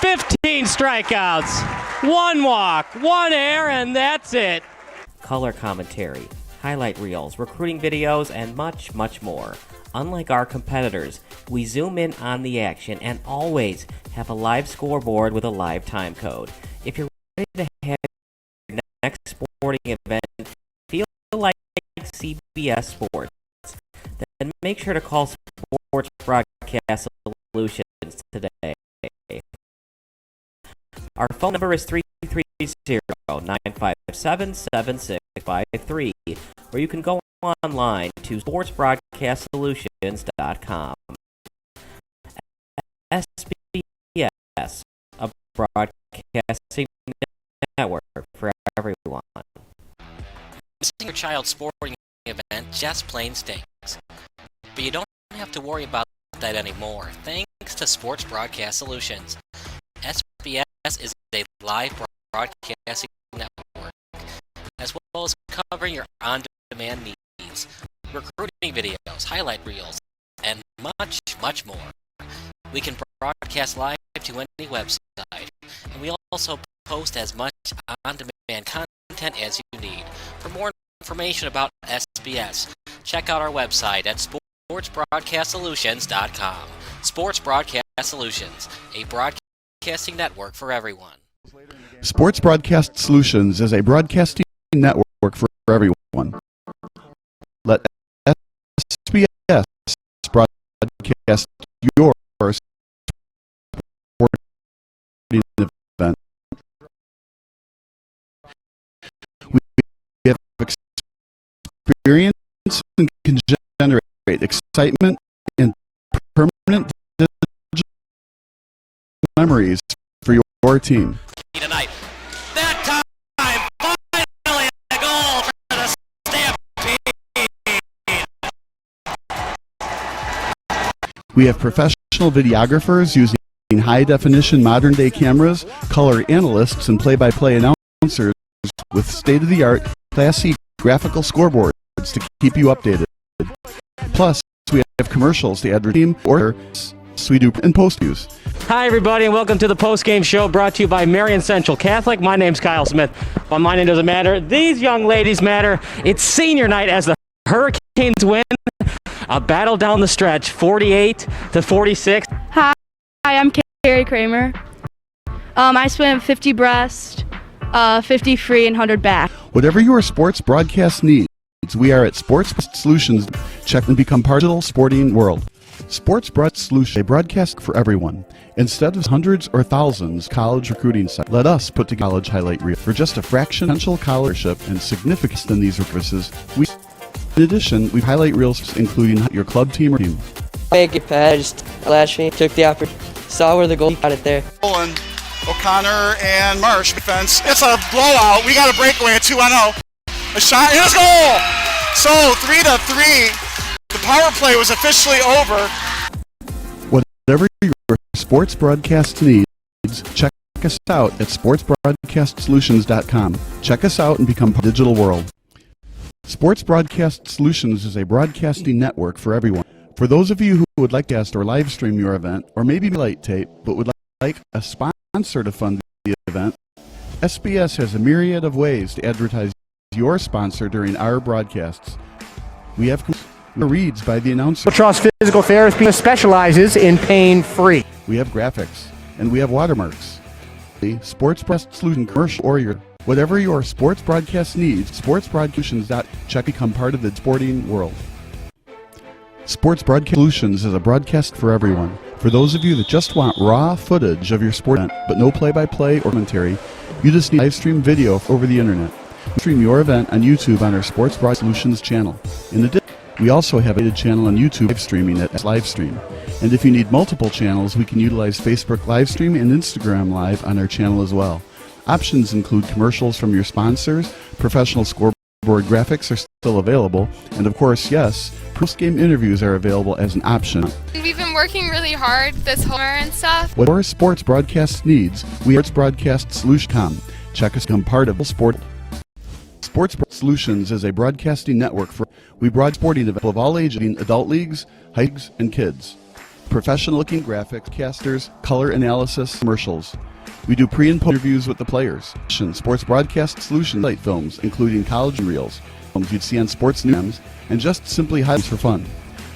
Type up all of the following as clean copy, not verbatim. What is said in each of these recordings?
15 strikeouts, 1 walk, 1 error, and that's it. Color commentary, highlight reels, recruiting videos, and much, much more. Unlike our competitors, we zoom in on the action and always have a live scoreboard with a live time code. If you're ready to have your next sporting event feel like CBS Sports, then make sure to call Sports Broadcast Solutions today. Our phone number is 330-957-7653, or you can go online to sportsbroadcastsolutions.com. SBS, a broadcasting network for everyone. Missing your child's sporting event just plain stinks. But you don't have to worry about that anymore, thanks to Sports Broadcast Solutions. SBS is a live broadcasting network, as well as covering your on-demand needs, recruiting videos, highlight reels, and much, much more. We can broadcast live to any website, and we also post as much on-demand content as you need. For more information about SBS, check out our website at sportsbroadcastsolutions.com. Sports Broadcast Solutions, a broadcasting network for everyone. Sports Broadcast Solutions is a broadcasting network for everyone. Let SBS broadcast your sporting event. We have experience and can generate excitement and permanent digital memories for your team. Tonight. That time, finally a goal for the Stampede. We have professional videographers using high-definition modern-day cameras, color analysts, and play-by-play announcers with state-of-the-art, classy graphical scoreboards to keep you updated. Plus, we have commercials to advertise team orders, we do and post use. Hi, everybody, and welcome to the post-game show brought to you by Marion Central Catholic. My name's Kyle Smith. Well, my name doesn't matter. These young ladies matter. It's senior night as the Hurricanes win. A battle down the stretch, 48-46. Hi, I'm Carrie Kramer. I swim 50 breast, 50 free, and 100 back. Whatever your sports broadcast needs, we are at Sports Solutions. Check and become part of the sporting world. Sports Broadcast Solutions, a broadcast for everyone. Instead of hundreds or thousands college recruiting sites, let us put together college highlight reel for just a fraction potential scholarship and significance in these services. In addition, we highlight reels including your club team or team. Make it bad. I just last me took the opportunity, saw where the goal got it there. O'Connor and Marsh defense. It's a blowout. We got a breakaway at 2-0. A shot and a goal. So 3-3. The power play was officially over. Whatever your sports broadcast needs, check us out at sportsbroadcastsolutions.com. Check us out and become part of the digital world. Sports Broadcast Solutions is a broadcasting network for everyone. For those of you who would like to cast or live stream your event, or maybe light tape, but would like a sponsor to fund the event, SBS has a myriad of ways to advertise your sponsor during our broadcasts. We have reads by the announcer. Trust Physical Therapy specializes in pain-free. We have graphics, and we have watermarks. The Sports Broadcast Solution commercial or your whatever your sports broadcast needs, sportsbroadcast.check become part of the sporting world. Sports Broadcast Solutions is a broadcast for everyone. For those of you that just want raw footage of your sport event, but no play-by-play or commentary, you just need live stream video over the internet. We stream your event on YouTube on our Sports Broadcast Solutions channel. In addition, we also have a channel on YouTube live streaming at Livestream. And if you need multiple channels, we can utilize Facebook Livestream and Instagram Live on our channel as well. Options include commercials from your sponsors, professional scoreboard graphics are still available, and of course, yes, post-game interviews are available as an option. We've been working really hard this summer and stuff. What our sports broadcast needs, we are sportsbroadcastsolutions.com. Check us become part of the sport. Sports Solutions is a broadcasting network for we broad sporting events of all ages, adult leagues, hikes, and kids. professional-looking graphics, casters, color analysis, commercials. We do pre and post interviews with the players. Sports broadcast solution light films, including college reels, films you'd see on sports news, and just simply highlights for fun.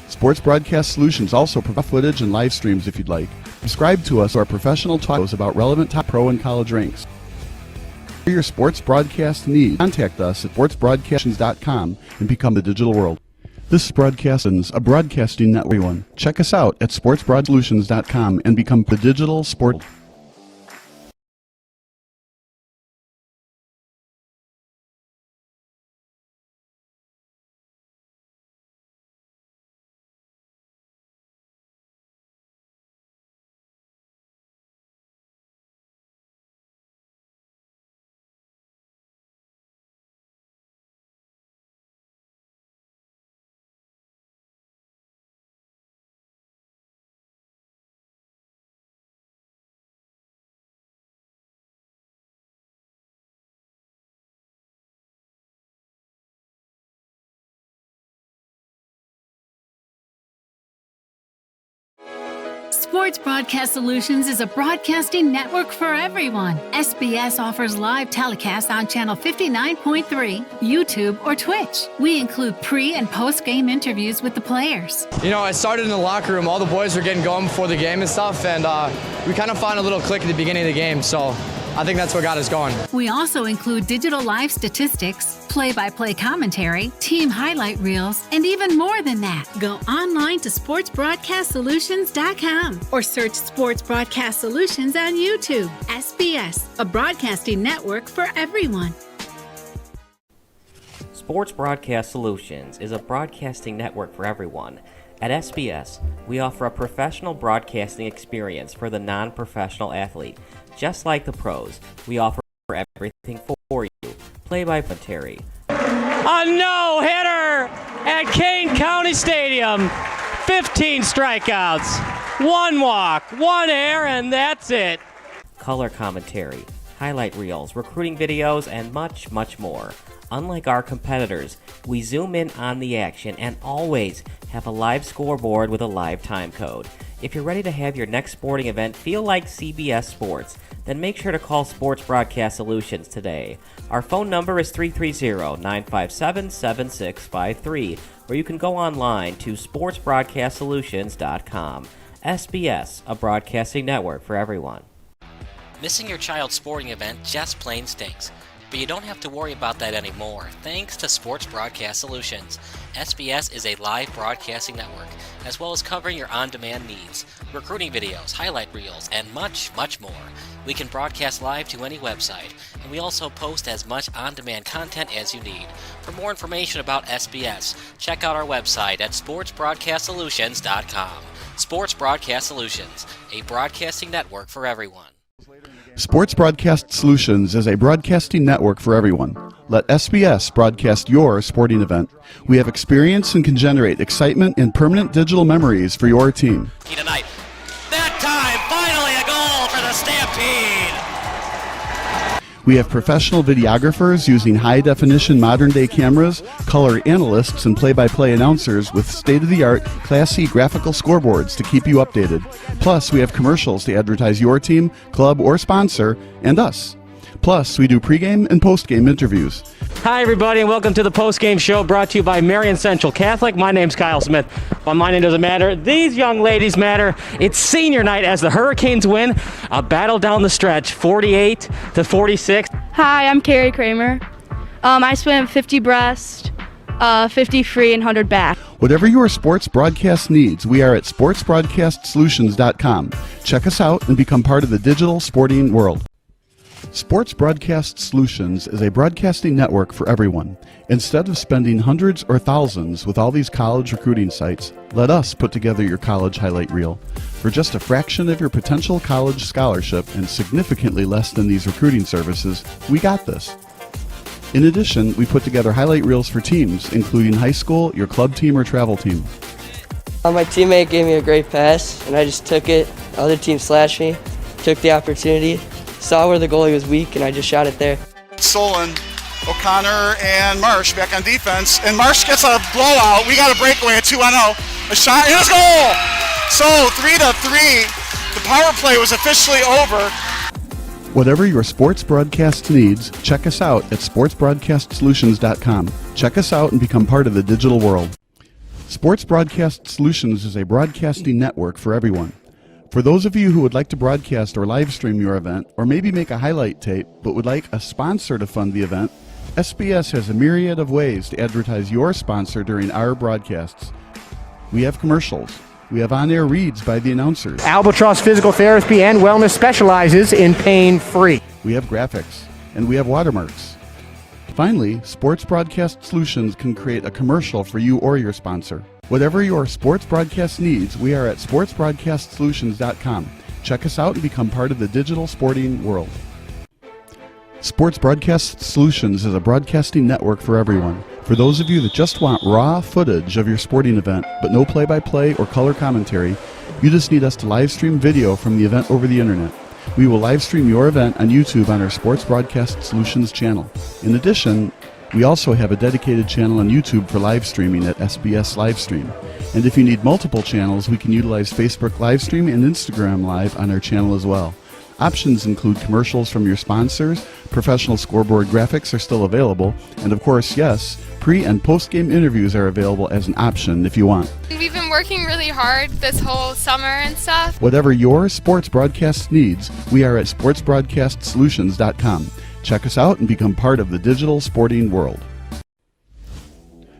Sports Broadcast Solutions also provide footage and live streams if you'd like. Subscribe to us, our professional talks about relevant top pro and college ranks. For your sports broadcast needs, contact us at sportsbroadcastations.com and become the digital world. This is Broadcastins, a broadcasting network. Check us out at sportsbroadsolutions.com and become the digital sport. Sports Broadcast Solutions is a broadcasting network for everyone. SBS offers live telecasts on Channel 59.3, YouTube, or Twitch. We include pre- and post-game interviews with the players. You know, it started in the locker room. All the boys were getting going before the game and stuff, and we kind of found a little click at the beginning of the game, so I think that's what got us going. We also include digital live statistics, play-by-play commentary, team highlight reels, and even more than that. Go online to sportsbroadcastsolutions.com or search Sports Broadcast Solutions on YouTube. SBS, a broadcasting network for everyone. Sports Broadcast Solutions is a broadcasting network for everyone. At SBS, we offer a professional broadcasting experience for the non-professional athlete. Just like the pros, we offer everything for you. Play-by-play. A no-hitter at Kane County Stadium. 15 strikeouts, 1 walk, 1 error, and that's it. Color commentary, highlight reels, recruiting videos, and much, much more. Unlike our competitors, we zoom in on the action and always have a live scoreboard with a live time code. If you're ready to have your next sporting event feel like CBS Sports, then make sure to call Sports Broadcast Solutions today. Our phone number is 330-957-7653, or you can go online to sportsbroadcastsolutions.com. SBS, a broadcasting network for everyone. Missing your child's sporting event just plain stinks. But you don't have to worry about that anymore, thanks to Sports Broadcast Solutions. SBS is a live broadcasting network, as well as covering your on-demand needs, recruiting videos, highlight reels, and much, much more. We can broadcast live to any website, and we also post as much on-demand content as you need. For more information about SBS, check out our website at sportsbroadcastsolutions.com. Sports Broadcast Solutions, a broadcasting network for everyone. Sports Broadcast Solutions is a broadcasting network for everyone. Let SBS broadcast your sporting event. We have experience and can generate excitement and permanent digital memories for your team. Tonight. That time, finally a goal for the Stampede! We have professional videographers using high-definition modern-day cameras, color analysts, and play-by-play announcers with state-of-the-art, classy graphical scoreboards to keep you updated. Plus, we have commercials to advertise your team, club, or sponsor, and us. Plus, we do pregame and postgame interviews. Hi, everybody, and welcome to the post-game show brought to you by Marion Central Catholic. My name's Kyle Smith, but my name doesn't matter. These young ladies matter. It's senior night as the Hurricanes win a battle down the stretch, 48-46. Hi, I'm Carrie Kramer. I swim 50 breast, 50 free, and 100 back. Whatever your sports broadcast needs, we are at sportsbroadcastsolutions.com. Check us out and become part of the digital sporting world. Sports Broadcast Solutions is a broadcasting network for everyone. Instead of spending hundreds or thousands with all these college recruiting sites, let us put together your college highlight reel. For just a fraction of your potential college scholarship and significantly less than these recruiting services, we got this. In addition, we put together highlight reels for teams, including high school, your club team, or travel team. My teammate gave me a great pass, and I just took it. The other team slashed me, took the opportunity, saw where the goalie was weak, and I just shot it there. Solon, O'Connor, and Marsh back on defense. And Marsh gets a blowout. We got a breakaway at 2-0. A shot, and it's a goal! So 3-3, the power play was officially over. Whatever your sports broadcast needs, check us out at sportsbroadcastsolutions.com. Check us out and become part of the digital world. Sports Broadcast Solutions is a broadcasting network for everyone. For those of you who would like to broadcast or live stream your event, or maybe make a highlight tape but would like a sponsor to fund the event, SBS has a myriad of ways to advertise your sponsor during our broadcasts. We have commercials. We have on-air reads by the announcers. Albatross Physical Therapy and Wellness specializes in pain-free. We have graphics. And we have watermarks. Finally, Sports Broadcast Solutions can create a commercial for you or your sponsor. Whatever your sports broadcast needs, we are at sportsbroadcastsolutions.com. Check us out and become part of the digital sporting world. Sports Broadcast Solutions is a broadcasting network for everyone. For those of you that just want raw footage of your sporting event, but no play-by-play or color commentary, you just need us to live stream video from the event over the internet. We will live stream your event on YouTube on our Sports Broadcast Solutions channel. In addition, we also have a dedicated channel on YouTube for live streaming at SBS Livestream. And if you need multiple channels, we can utilize Facebook Livestream and Instagram Live on our channel as well. Options include commercials from your sponsors, professional scoreboard graphics are still available, and of course, yes, pre- and post-game interviews are available as an option if you want. We've been working really hard this whole summer and stuff. Whatever your sports broadcast needs, we are at sportsbroadcastsolutions.com. Check us out and become part of the digital sporting world.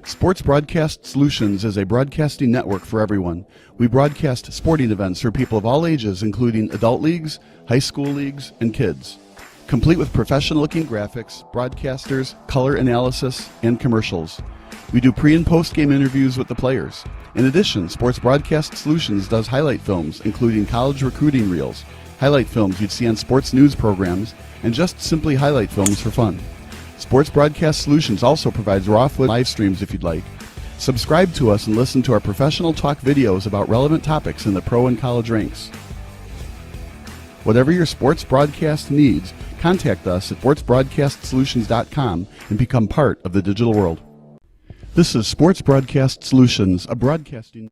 Sports Broadcast Solutions is a broadcasting network for everyone. We broadcast sporting events for people of all ages, including adult leagues, high school leagues, and kids. Complete with professional-looking graphics, broadcasters, color analysis, and commercials. We do pre- and post-game interviews with the players. In addition, Sports Broadcast Solutions does highlight films, including college recruiting reels, highlight films you'd see on sports news programs, and just simply highlight films for fun. Sports Broadcast Solutions also provides raw footage live streams if you'd like. Subscribe to us and listen to our professional talk videos about relevant topics in the pro and college ranks. Whatever your sports broadcast needs, contact us at sportsbroadcastsolutions.com and become part of the digital world. This is Sports Broadcast Solutions, a broadcasting...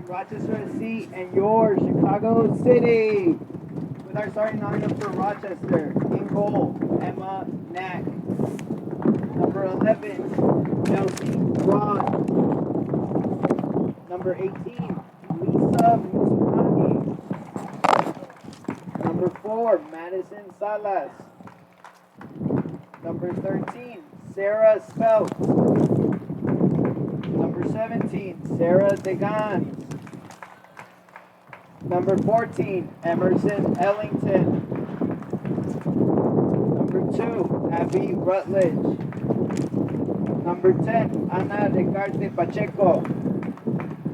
Rochester SC and your Chicago City. With our starting lineup for Rochester, in goal, Emma Knack. Number 11, Chelsea Rod. Number 18, Lisa Musumani. Number 4, Madison Salas. Number 13, Sarah Spelt. Number 17, Sarah Degans. Number 14, Emerson Ellington. Number 2, Abby Rutledge. Number 10, Ana Descartes Pacheco.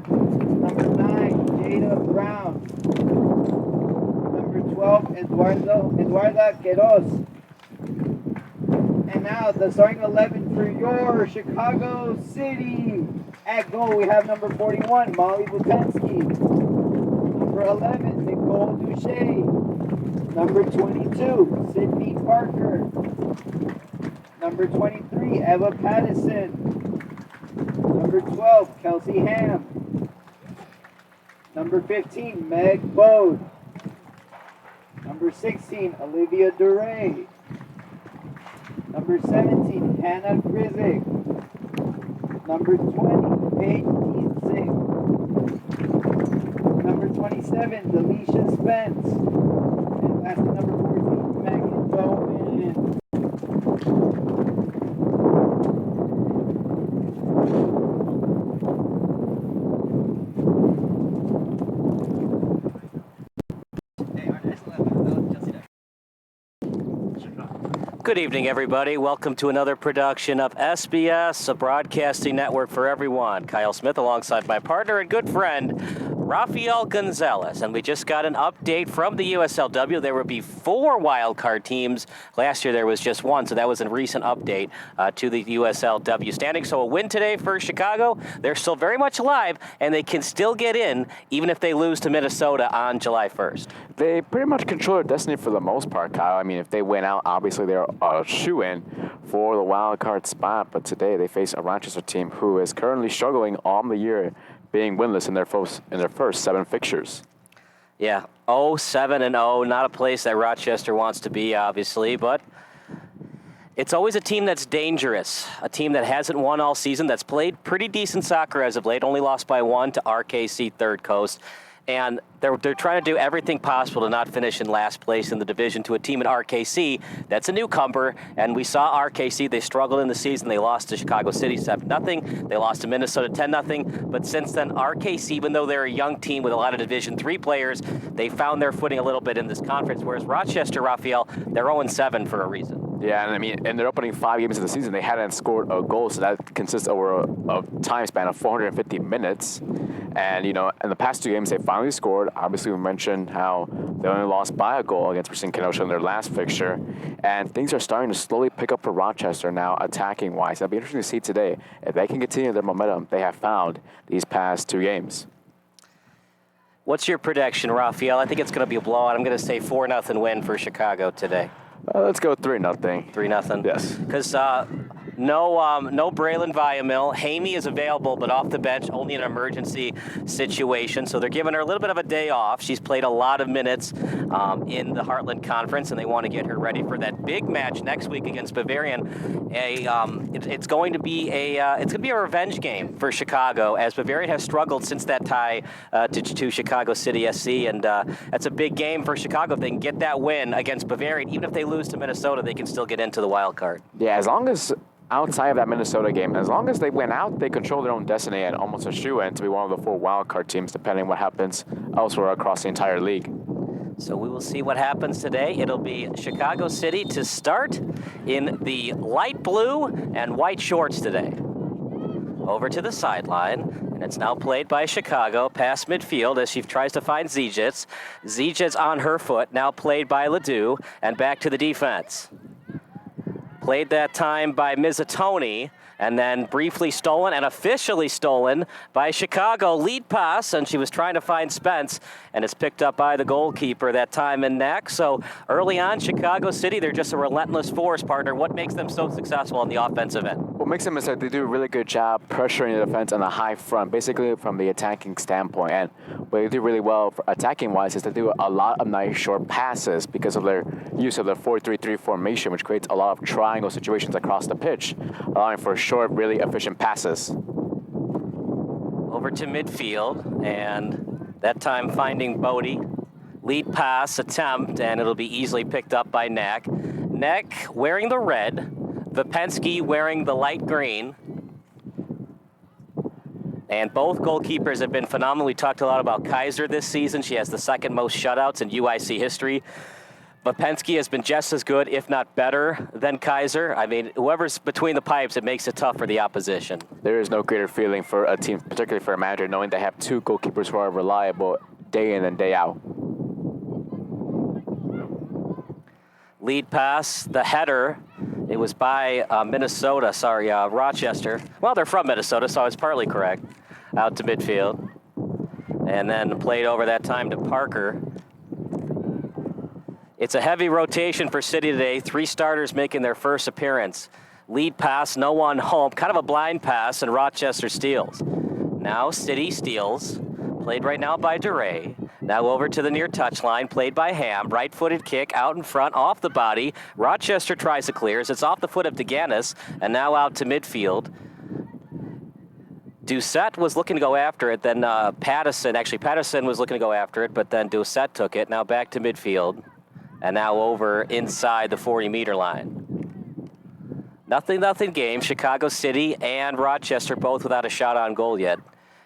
Number 9, Jada Brown. Number 12, Eduarda Queiroz. And now the starting 11 for your Chicago City. At goal, we have number 41, Molly Butensky. Number 11, Nicole Duche. Number 22, Sydney Parker. Number 23, Eva Pattison. Number 12, Kelsey Ham. Number 15, Meg Bode. Number 16, Olivia Duray. Number 17, Hannah Grizik. Number 20, Paige Keatsing. Number 27, Delisha Spence. And lastly, number 14, Megan Bowman. Good evening, everybody. Welcome to another production of SBS, a broadcasting network for everyone. Kyle Smith alongside my partner and good friend, Rafael Gonzalez. And we just got an update from the USLW. There will be 4 wildcard teams. Last year there was just 1, so that was a recent update to the USLW standing. So a win today for Chicago. They're still very much alive, and they can still get in even if they lose to Minnesota on July 1st. They pretty much control their destiny for the most part, Kyle. I mean, if they win out, obviously they're a shoo-in for the wild card spot. But today they face a Rochester team who is currently struggling on the year, being winless in their first 7 fixtures. Yeah, 0-7-0, not a place that Rochester wants to be, obviously, but it's always a team that's dangerous, a team that hasn't won all season, that's played pretty decent soccer as of late, only lost by 1 to RKC Third Coast. And they're trying to do everything possible to not finish in last place in the division to a team at RKC that's a newcomer. And we saw RKC, they struggled in the season. They lost to Chicago City 7-0. They lost to Minnesota 10-0. But since then, RKC, even though they're a young team with a lot of Division III players, they found their footing a little bit in this conference. Whereas Rochester, Rafael, they're 0-7 for a reason. Yeah, and I mean, in their opening 5 games of the season, they hadn't scored a goal, so that consists over a time span of 450 minutes. And, you know, in the past 2 games, they finally scored. Obviously, we mentioned how they only lost by a goal against Racine Kenosha in their last fixture. And things are starting to slowly pick up for Rochester now, attacking-wise. It'll be interesting to see today if they can continue their momentum they have found these past 2 games. What's your prediction, Rafael? I think it's going to be a blowout. I'm going to say 4-0 win for Chicago today. Let's go 3-0. 3-0? Yes. Because No Braylon Viamil. Hamey is available, but off the bench, only in an emergency situation. So they're giving her a little bit of a day off. She's played a lot of minutes in the Heartland Conference, and they want to get her ready for that big match next week against Bavarian. It's going to be a revenge game for Chicago, as Bavarian has struggled since that tie to Chicago City SC, and that's a big game for Chicago. If they can get that win against Bavarian, even if they lose to Minnesota, they can still get into the wild card. Yeah, as long as outside of that Minnesota game, as long as they win out, they control their own destiny and almost a shoo-in to be one of the 4 wild card teams, depending on what happens elsewhere across the entire league. So we will see what happens today. It'll be Chicago City to start in the light blue and white shorts today. Over to the sideline, and it's now played by Chicago past midfield as she tries to find Zijits. Zijits on her foot, now played by Ledoux, and back to the defense. Played that time by Mizzatoni, and then briefly stolen and officially stolen by Chicago. Lead pass, and she was trying to find Spence, and it's picked up by the goalkeeper that time in neck. So early on, Chicago City, they're just a relentless force, partner. What makes them so successful on the offensive end? What makes them is that they do a really good job pressuring the defense on the high front, basically from the attacking standpoint. And what they do really well for attacking-wise is they do a lot of nice short passes because of their use of the 4-3-3 formation, which creates a lot of triangle situations across the pitch, allowing for short, really efficient passes. Over to midfield, and that time finding Bodie. Lead pass attempt, and it'll be easily picked up by Neck. Neck wearing the red, Vipensky wearing the light green. And both goalkeepers have been phenomenal. We talked a lot about Kaiser this season. She has the second most shutouts in UIC history. Vipensky has been just as good, if not better, than Kaiser. I mean, whoever's between the pipes, it makes it tough for the opposition. There is no greater feeling for a team, particularly for a manager, knowing they have 2 goalkeepers who are reliable day in and day out. Lead pass, the header. It was by Rochester. Well, they're from Minnesota, so it's partly correct. Out to midfield. And then played over that time to Parker. It's a heavy rotation for City today. 3 starters making their first appearance. Lead pass, no one home. Kind of a blind pass, and Rochester steals. Now City steals. Played right now by DeRay. Now over to the near touchline, played by Ham. Right-footed kick out in front, off the body. Rochester tries to clear. It's off the foot of DeGanis, and now out to midfield. Doucette was looking to go after it, then Patterson was looking to go after it, but then Doucette took it. Now back to midfield, and now over inside the 40-meter line. Nothing game. Chicago City and Rochester both without a shot on goal yet.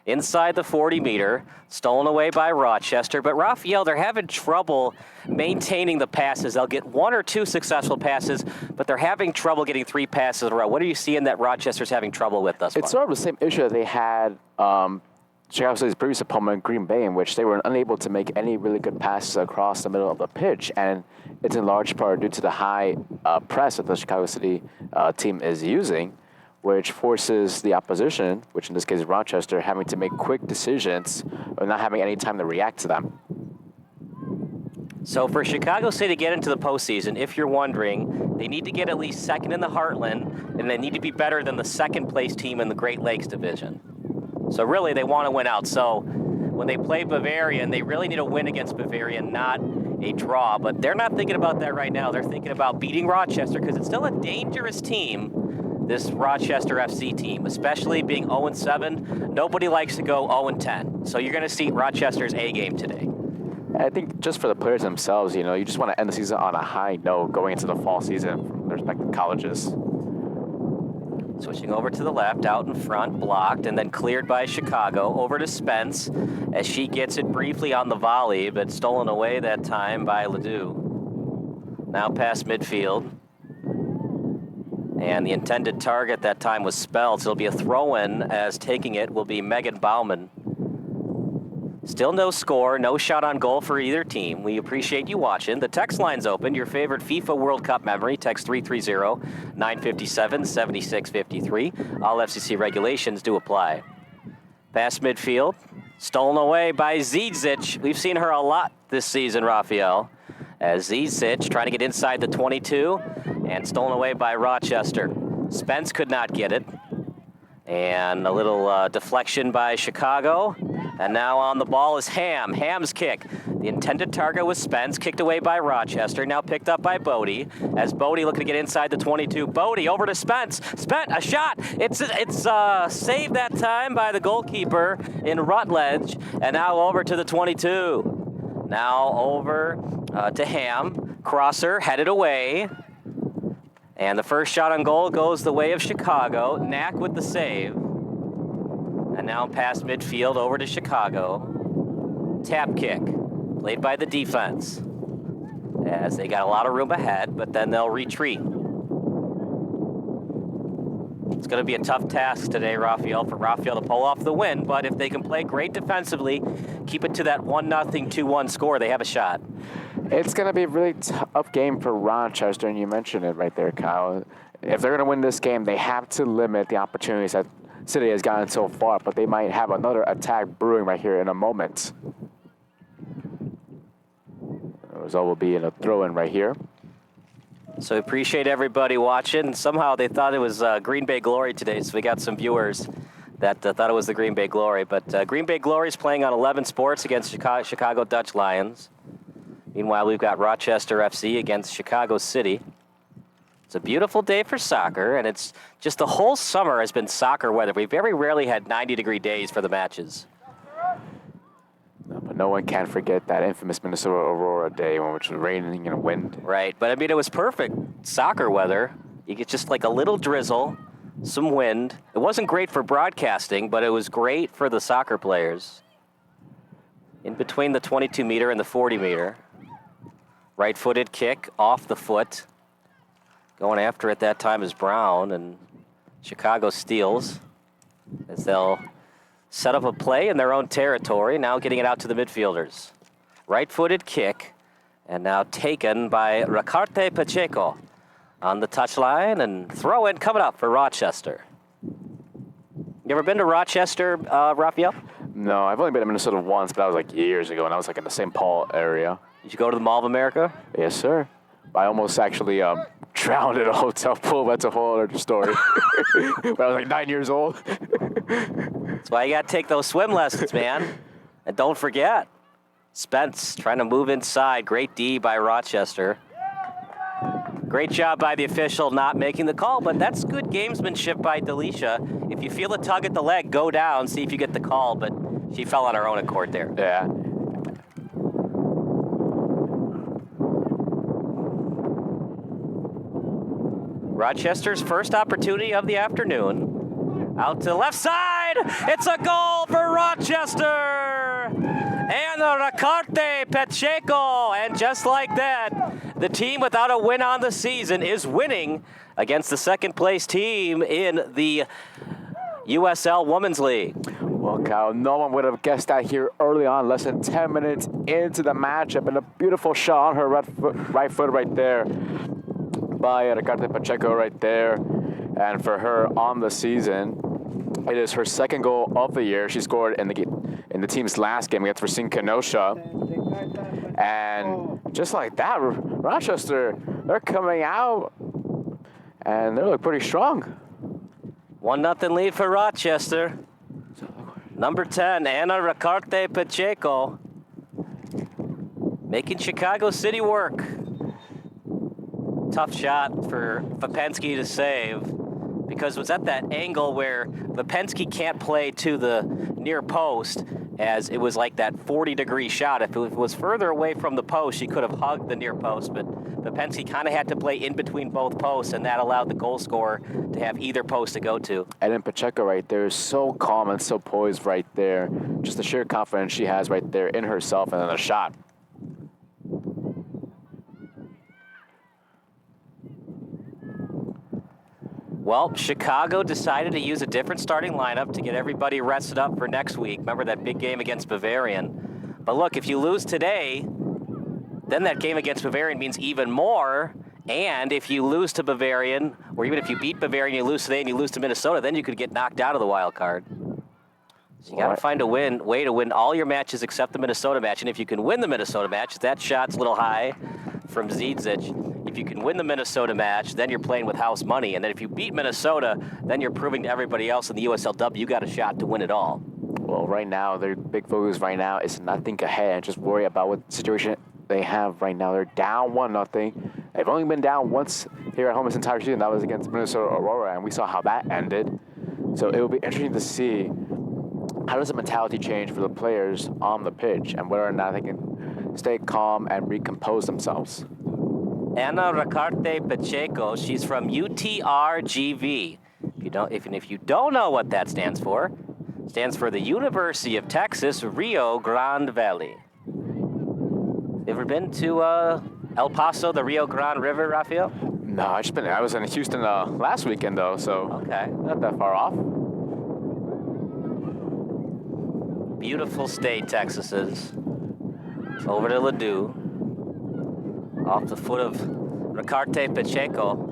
Inside the 40-meter, stolen away by Rochester. But Raphael, they're having trouble maintaining the passes. They'll get 1 or 2 successful passes, but they're having trouble getting 3 passes in a row. What are you seeing that Rochester's having trouble with thus far? It's sort of the same issue that they had Chicago City's previous opponent, Green Bay, in which they were unable to make any really good passes across the middle of the pitch. And it's in large part due to the high press that the Chicago City team is using, which forces the opposition, which in this case is Rochester, having to make quick decisions or not having any time to react to them. So for Chicago City to get into the postseason, if you're wondering, they need to get at least second in the Heartland, and they need to be better than the second-place team in the Great Lakes Division. So really, they want to win out. So when they play Bavarian, they really need a win against Bavarian, not a draw. But they're not thinking about that right now. They're thinking about beating Rochester because it's still a dangerous team, this Rochester FC team, especially being 0-7. Nobody likes to go 0-10. So you're going to see Rochester's A game today. I think just for the players themselves, you just want to end the season on a high note going into the fall season from their respective colleges. Switching over to the left, out in front, blocked, and then cleared by Chicago. Over to Spence as she gets it briefly on the volley, but stolen away that time by Ledoux. Now past midfield. And the intended target that time was Spelled, so it'll be a throw-in as taking it will be Megan Bauman. Still no score, no shot on goal for either team. We appreciate you watching. The text line's open. Your favorite FIFA World Cup memory, text 330-957-7653. All FCC regulations do apply. Past midfield, stolen away by Zizic. We've seen her a lot this season, Raphael. As Zizic trying to get inside the 22 and stolen away by Rochester. Spence could not get it. And a little deflection by Chicago. And now on the ball is Ham. Ham's kick. The intended target was Spence, kicked away by Rochester, now picked up by Bodie. As Bodie looking to get inside the 22. Bodie over to Spence. Spence, a shot. It's saved that time by the goalkeeper in Rutledge. And now over to the 22. Now over to Ham. Crosser headed away. And the first shot on goal goes the way of Chicago. Knack with the save. And now past midfield over to Chicago. Tap kick, played by the defense. As they got a lot of room ahead, but then they'll retreat. It's going to be a tough task today, Raphael, for Raphael to pull off the win. But if they can play great defensively, keep it to that 1-0, 2-1 score, they have a shot. It's going to be a really tough game for Rochester, and you mentioned it right there, Kyle. If they're going to win this game, they have to limit the opportunities that City has gotten so far, but they might have another attack brewing right here in a moment. The result will be in a throw-in right here. So appreciate everybody watching. Somehow they thought it was Green Bay Glory today, so we got some viewers that thought it was the Green Bay Glory. But Green Bay Glory is playing on 11 Sports against Chicago Dutch Lions. Meanwhile, we've got Rochester FC against Chicago City. It's a beautiful day for soccer, and it's just the whole summer has been soccer weather. We very rarely had 90-degree days for the matches. No, but no one can forget that infamous Minnesota Aurora day when it was raining and wind. Right, but I mean, it was perfect soccer weather. You get just like a little drizzle, some wind. It wasn't great for broadcasting, but it was great for the soccer players. In between the 22-meter and the 40-meter. Right-footed kick off the foot. Going after it that time is Brown, and Chicago steals as they'll set up a play in their own territory, now getting it out to the midfielders. Right-footed kick, and now taken by Ricarte Pacheco on the touchline, and throw in coming up for Rochester. You ever been to Rochester, Raphael? No, I've only been to Minnesota once, but that was like years ago, and I was like in the St. Paul area. Did you go to the Mall of America? Yes, sir. I almost actually drowned in a hotel pool. That's a whole other story. But I was like 9 years old. That's why you got to take those swim lessons, man. And don't forget, Spence trying to move inside. Great D by Rochester. Great job by the official not making the call, but that's good gamesmanship by Delisha. If you feel a tug at the leg, go down, see if you get the call, but she fell on her own accord there. Yeah. Rochester's first opportunity of the afternoon. Out to the left side. It's a goal for Rochester. And Ricarte Pacheco. And just like that, the team without a win on the season is winning against the second place team in the USL Women's League. Well, Kyle, no one would have guessed that here early on, less than 10 minutes into the matchup, and a beautiful shot on her right foot right there by Ricarte Pacheco right there. And for her on the season, it is her second goal of the year. She scored in the team's last game against Racine Kenosha. And just like that, Rochester, they're coming out, and they look pretty strong. 1-0 lead for Rochester. Number 10, Ana Ricarte Pacheco, making Chicago City work. Tough shot for Vapensky to save, because it was at that angle where Vapensky can't play to the near post, as it was like that 40-degree shot. If it was further away from the post, she could have hugged the near post, but Vapensky kind of had to play in between both posts, and that allowed the goal scorer to have either post to go to. And then Pacheco right there is so calm and so poised right there. Just the sheer confidence she has right there in herself, and then a shot. Well, Chicago decided to use a different starting lineup to get everybody rested up for next week. Remember that big game against Bavarian. But look, if you lose today, then that game against Bavarian means even more. And if you lose to Bavarian, or even if you beat Bavarian, you lose today and you lose to Minnesota, then you could get knocked out of the wild card. So you got to find a way to win all your matches except the Minnesota match. And if you can win the Minnesota match, that shot's a little high from Ziedzic. If If you can win the Minnesota match, then you're playing with house money. And then if you beat Minnesota, then you're proving to everybody else in the USLW you got a shot to win it all. Well, right now, their big focus right now is to not think ahead and just worry about what situation they have right now. They're down 1-0. They've only been down once here at home this entire season. That was against Minnesota Aurora, and we saw how that ended. So it will be interesting to see how does the mentality change for the players on the pitch and whether or not they can stay calm and recompose themselves. Ana Ricarte Pacheco, she's from UTRGV. If you don't know what that stands for the University of Texas, Rio Grande Valley. Ever been to El Paso, the Rio Grande River, Rafael? No, I was in Houston last weekend though, so okay, not that far off. Beautiful state, Texas is. Over to Ladue, off the foot of Ricarte Pacheco.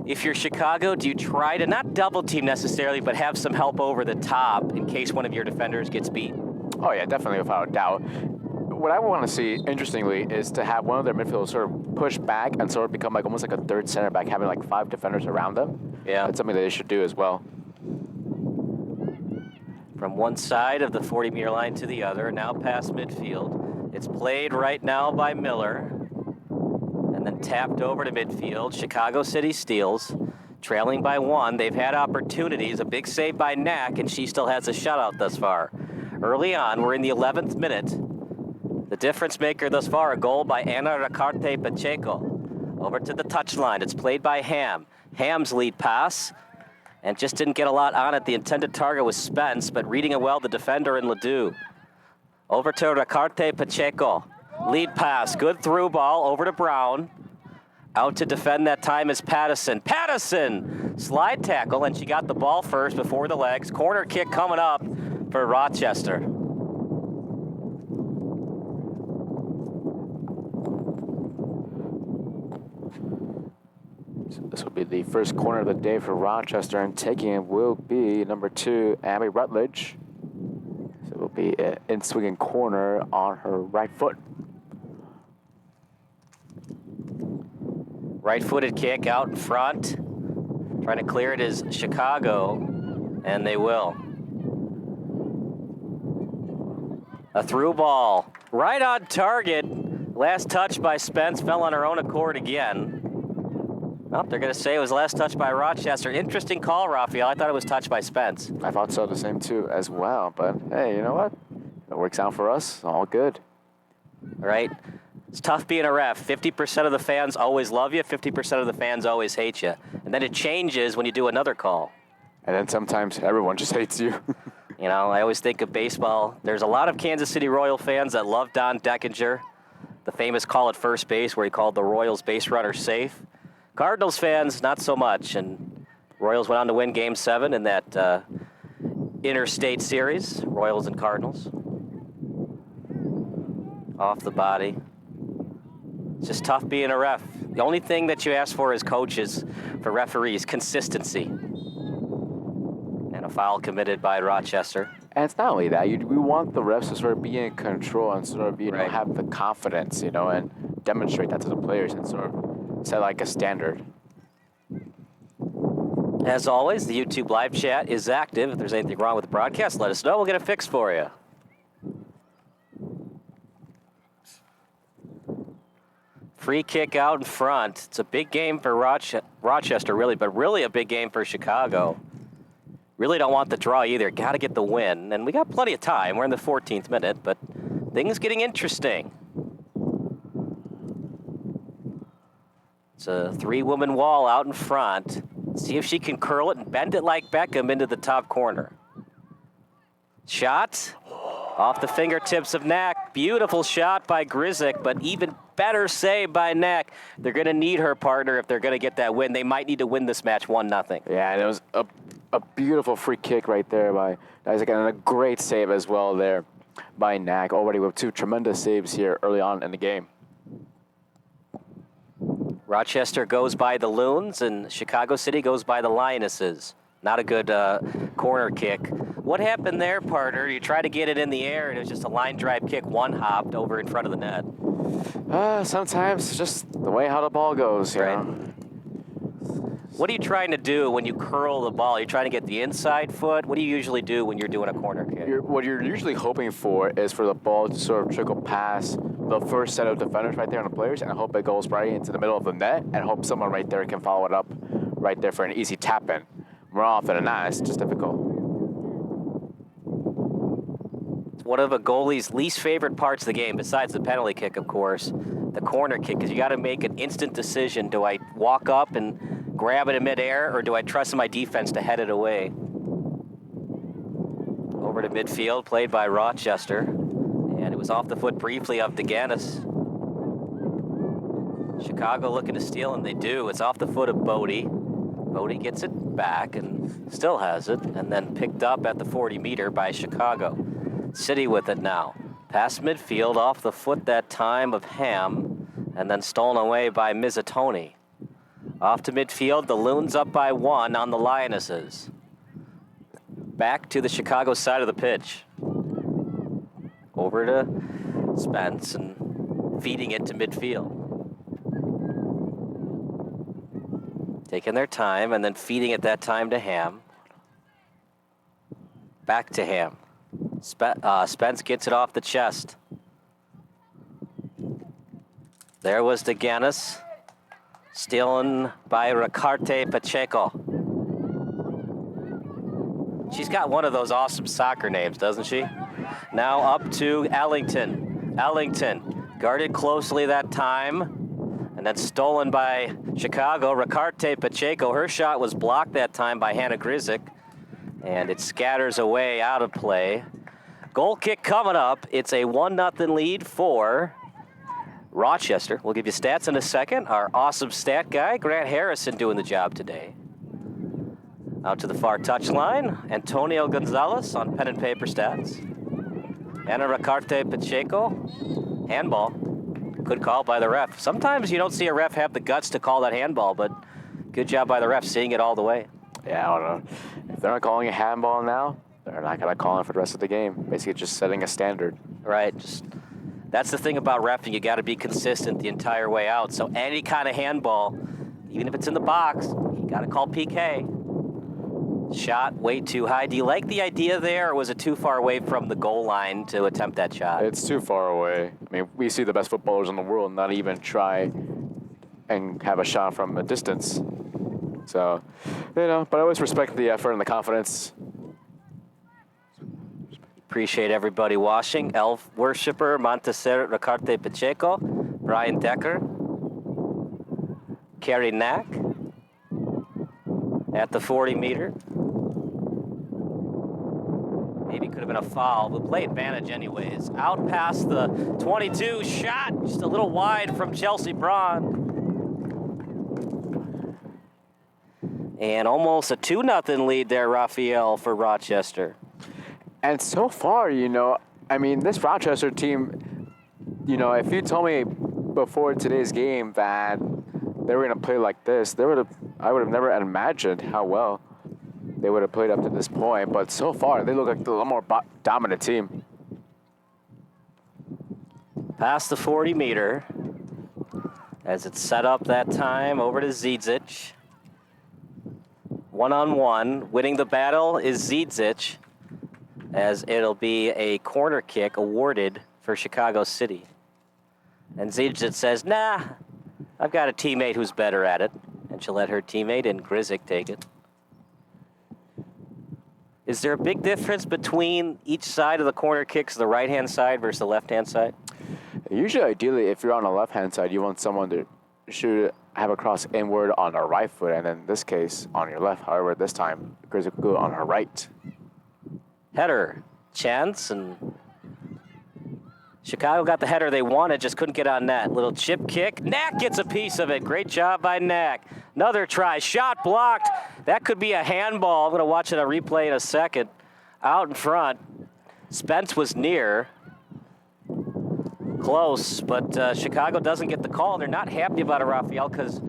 If you're Chicago, do you try to not double team necessarily, but have some help over the top in case one of your defenders gets beat? Oh yeah, definitely, without a doubt. What I want to see, interestingly, is to have one of their midfielders sort of push back and sort of become like almost like a third center back, having like 5 defenders around them. Yeah. That's something that they should do as well. From one side of the 40-meter line to the other, now past midfield. It's played right now by Miller. And then tapped over to midfield. Chicago City steals, trailing by 1. They've had opportunities. A big save by Knack, and she still has a shutout thus far. Early on, we're in the 11th minute. The difference maker thus far, a goal by Ana Ricarte Pacheco. Over to the touchline. It's played by Ham. Ham's lead pass, and just didn't get a lot on it. The intended target was Spence, but reading it well, the defender in Ladue. Over to Ricarte Pacheco. Lead pass, good through ball, over to Brown. Out to defend that time is Pattison. Pattison! Slide tackle, and she got the ball first before the legs. Corner kick coming up for Rochester. So this will be the first corner of the day for Rochester, and taking it will be number 2, Abby Rutledge. So it will be an in-swinging corner on her right foot. Right-footed kick out in front. Trying to clear it is Chicago, and they will. A through ball, right on target. Last touch by Spence, fell on her own accord again. Oh, they're going to say it was last touch by Rochester. Interesting call, Raphael. I thought it was touched by Spence. I thought so, the same too, as well. But hey, you know what? It works out for us. All good. All right. It's tough being a ref. 50% of the fans always love you, 50% of the fans always hate you. And then it changes when you do another call. And then sometimes everyone just hates you. You know, I always think of baseball. There's a lot of Kansas City Royal fans that love Don Deckinger, the famous call at first base where he called the Royals base runner safe. Cardinals fans, not so much. And Royals went on to win Game 7 in that interstate series, Royals and Cardinals. Off the body. It's just tough being a ref. The only thing that you ask for as coaches, for referees, consistency. And a foul committed by Rochester. And it's not only that. We want the refs to sort of be in control and sort of, know, have the confidence, and demonstrate that to the players and sort of set like a standard. As always, the YouTube live chat is active. If there's anything wrong with the broadcast, let us know. We'll get it fixed for you. Free kick out in front. It's a big game for Rochester, really, but really a big game for Chicago. Really don't want the draw either. Got to get the win. And we got plenty of time. We're in the 14th minute, but things getting interesting. It's a 3-woman wall out in front. See if she can curl it and bend it like Beckham into the top corner. Shot off the fingertips of Knack. Beautiful shot by Grizik, but even better save by Knack. They're going to need her partner if they're going to get that win. They might need to win this match 1-0. Yeah, and it was a beautiful free kick right there by Isaac, and a great save as well there by Knack. Already with 2 tremendous saves here early on in the game. Rochester goes by the Loons, and Chicago City goes by the Lionesses. Not a good corner kick. What happened there, partner? You tried to get it in the air, and it was just a line drive kick, one-hopped over in front of the net. Sometimes just the way how the ball goes, you know. What are you trying to do when you curl the ball? Are you trying to get the inside foot? What do you usually do when you're doing a corner kick? What you're usually hoping for is for the ball to sort of trickle past the first set of defenders right there on the players, and hope it goes right into the middle of the net, and hope someone right there can follow it up right there for an easy tap-in. More often than not, it's just difficult. It's one of a goalie's least favorite parts of the game, besides the penalty kick, of course, the corner kick, because you got to make an instant decision. Do I walk up and grab it in midair, or do I trust my defense to head it away? Over to midfield, played by Rochester. And it was off the foot briefly of DeGanis. Chicago looking to steal, and they do. It's off the foot of Bodie. Bodie gets it back and still has it, and then picked up at the 40-meter by Chicago. City with it now. Past midfield, off the foot that time of Ham, and then stolen away by Mizzatoni. Off to midfield, the Loons up by 1 on the Lionesses. Back to the Chicago side of the pitch. Over to Spence and feeding it to midfield. Taking their time and then feeding it that time to Ham. Back to Ham. Spence gets it off the chest. There was DeGanis. Stolen by Ricarte Pacheco. She's got one of those awesome soccer names, doesn't she? Now up to Ellington. Ellington guarded closely that time, and then stolen by Chicago. Ricarte Pacheco, her shot was blocked that time by Hannah Grizik, and it scatters away out of play. Goal kick coming up. It's a 1-0 lead for Rochester. We'll give you stats in a second. Our awesome stat guy, Grant Harrison, doing the job today. Out to the far touchline, Antonio Gonzalez on pen and paper stats. Ana Ricarte Pacheco, handball. Good call by the ref. Sometimes you don't see a ref have the guts to call that handball, but good job by the ref seeing it all the way. Yeah, I don't know. If they're not calling a handball now, they're not going to call it for the rest of the game. Basically just setting a standard. Right, that's the thing about reffing. You got to be consistent the entire way out. So any kind of handball, even if it's in the box, you got to call PK. Shot way too high. Do you like the idea there, or was it too far away from the goal line to attempt that shot? It's too far away. I mean, we see the best footballers in the world not even try and have a shot from a distance. So, but I always respect the effort and the confidence. Appreciate everybody watching. Elf Worshipper, Montserrat Ricarte Pacheco, Brian Decker, Carrie Knack at the 40-meter. Maybe could have been a foul, but play advantage anyways. Out past the 22, shot just a little wide from Chelsea Braun. And almost a 2-0 lead there, Raphael, for Rochester. And so far, I mean, this Rochester team, if you told me before today's game that they were going to play like this, I would have never imagined how well they would have played up to this point. But so far, they look like a little more dominant team. Past the 40-meter, as it's set up that time, over to Zidzic. One-on-one, winning the battle is Zidzic, as it'll be a corner kick awarded for Chicago City. And Zidzic says, nah, I've got a teammate who's better at it. And she'll let her teammate in Grizik take it. Is there a big difference between each side of the corner kicks, the right-hand side versus the left-hand side? Usually, ideally, if you're on the left-hand side, you want someone to have a cross inward on her right foot, and in this case, on your left. However, this time, Grizik will go on her right. Header, chance, and Chicago got the header they wanted, just couldn't get on net. Little chip kick. Knack gets a piece of it. Great job by Knack. Another try. Shot blocked. That could be a handball. I'm going to watch it on replay in a second. Out in front. Spence was near. Close, but Chicago doesn't get the call. They're not happy about it, Raphael, because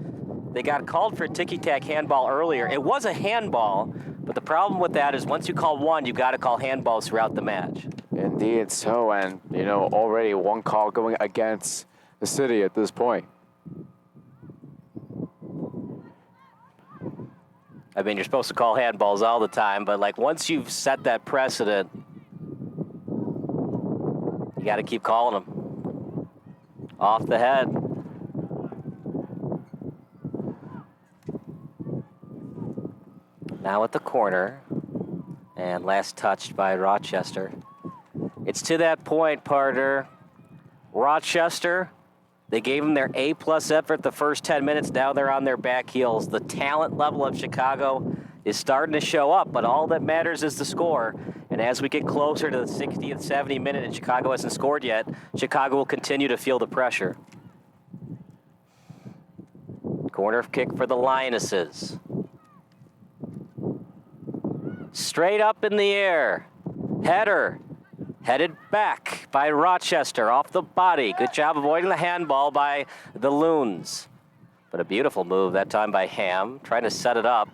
they got called for a ticky-tack handball earlier. It was a handball, but the problem with that is once you call one, you got to call handballs throughout the match. Indeed so, and already one call going against the city at this point. I mean, you're supposed to call handballs all the time, but like once you've set that precedent, you got to keep calling them. Off the head. Now at the corner, and last touched by Rochester. It's to that point, partner. Rochester, they gave them their A-plus effort the first 10 minutes. Now they're on their back heels. The talent level of Chicago is starting to show up, but all that matters is the score. And as we get closer to the 60th, 70th minute and Chicago hasn't scored yet, Chicago will continue to feel the pressure. Corner kick for the Lionesses. Straight up in the air. Header. Headed back by Rochester off the body. Good job avoiding the handball by the Loons. But a beautiful move that time by Ham, trying to set it up.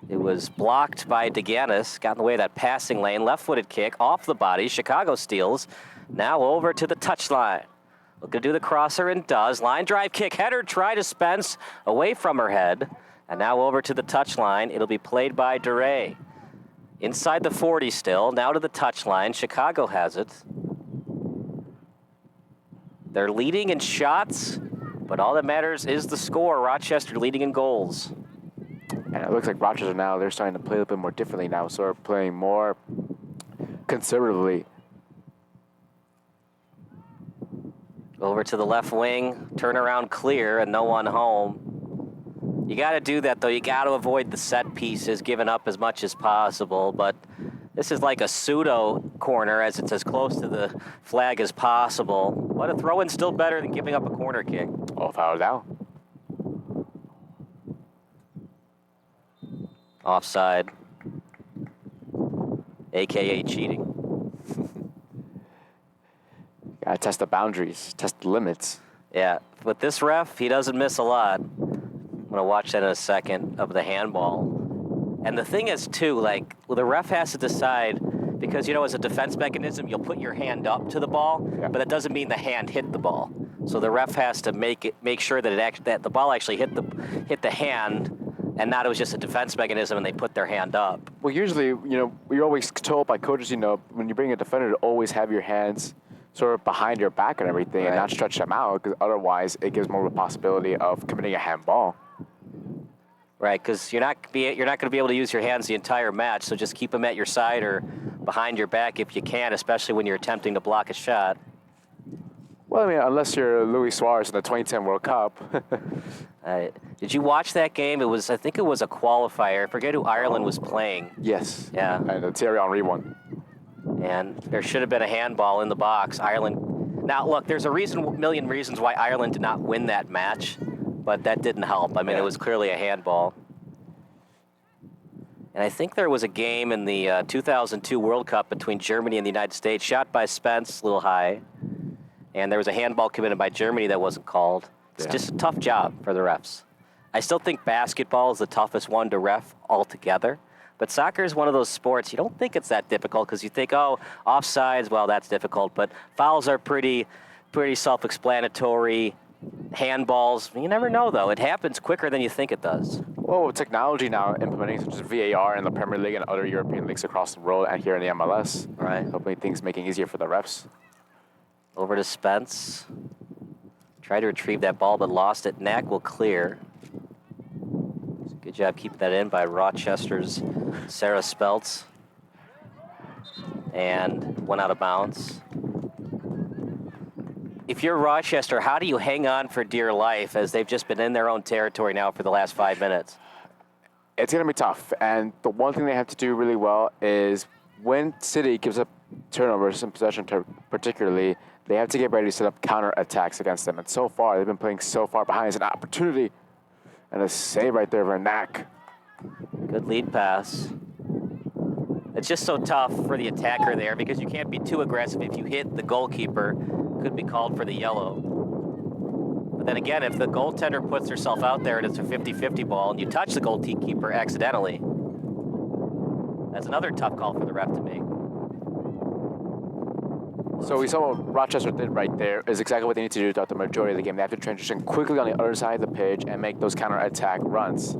It was blocked by DeGanis, got in the way of that passing lane. Left-footed kick off the body. Chicago steals. Now over to the touchline. Looking to do the crosser and does. Line drive kick. Header try to Spence away from her head. And now over to the touchline. It'll be played by DeRay. Inside the 40 still, now to the touchline. Chicago has it. They're leading in shots, but all that matters is the score. Rochester leading in goals. And it looks like Rochester now, they're starting to play a little bit more differently now, so they're playing more conservatively. Over to the left wing, turnaround clear, and no one home. You got to do that, though. You got to avoid the set pieces, giving up as much as possible. But this is like a pseudo corner, as it's as close to the flag as possible. But a throw-in still better than giving up a corner kick. Oh, fouled out. Offside. AKA cheating. Got to test the boundaries, test the limits. Yeah, with this ref, he doesn't miss a lot. I'm going to watch that in a second of the handball. And the thing is, too, like, well, the ref has to decide, because, you know, as a defense mechanism, you'll put your hand up to the ball, but that doesn't mean the hand hit the ball. So the ref has to make sure that that the ball actually hit the hand, and not it was just a defense mechanism and they put their hand up. Well, usually, you know, you're always told by coaches, you know, when you bring a defender, to always have your hands sort of behind your back and everything, and not stretch them out, because otherwise it gives more of a possibility of committing a handball. Right, because you're not going to be able to use your hands the entire match, so just keep them at your side or behind your back if you can, especially when you're attempting to block a shot. Well, I mean, unless you're Luis Suarez in the 2010 World Cup. Did you watch that game? I think it was a qualifier. I forget who Ireland was playing. Yes. Yeah. And the Thierry Henry one. And there should have been a handball in the box. Ireland. Now, look, there's a million reasons why Ireland did not win that match, but that didn't help. I mean, it was clearly a handball. And I think there was a game in the 2002 World Cup between Germany and the United States, shot by Spence, a little high. And there was a handball committed by Germany that wasn't called. It's just a tough job for the refs. I still think basketball is the toughest one to ref altogether. But soccer is one of those sports, you don't think it's that difficult because you think, oh, offsides, well, that's difficult. But fouls are pretty self-explanatory. Handballs, you never know, though. It happens quicker than you think it does. Well, with technology now implementing such as VAR in the Premier League and other European leagues across the world and here in the MLS, right? Hopefully things making easier for the refs. Over to Spence. Tried to retrieve that ball, but lost it. Knack will clear. Good job keeping that in by Rochester's Sarah Speltz. And went out of bounds. If you're Rochester, how do you hang on for dear life as they've just been in their own territory now for the last 5 minutes? It's going to be tough. And the one thing they have to do really well is when City gives up turnovers in possession particularly, they have to get ready to set up counter-attacks against them. And so far, they've been playing so far behind. It's an opportunity. And a save right there for Knack. Good lead pass. It's just so tough for the attacker there because you can't be too aggressive. If you hit the goalkeeper, could be called for the yellow. But then again, if the goaltender puts herself out there and it's a 50-50 ball and you touch the goalkeeper accidentally, that's another tough call for the ref to make. So we saw what Rochester did right there is exactly what they need to do throughout the majority of the game. They have to transition quickly on the other side of the pitch and make those counter-attack runs.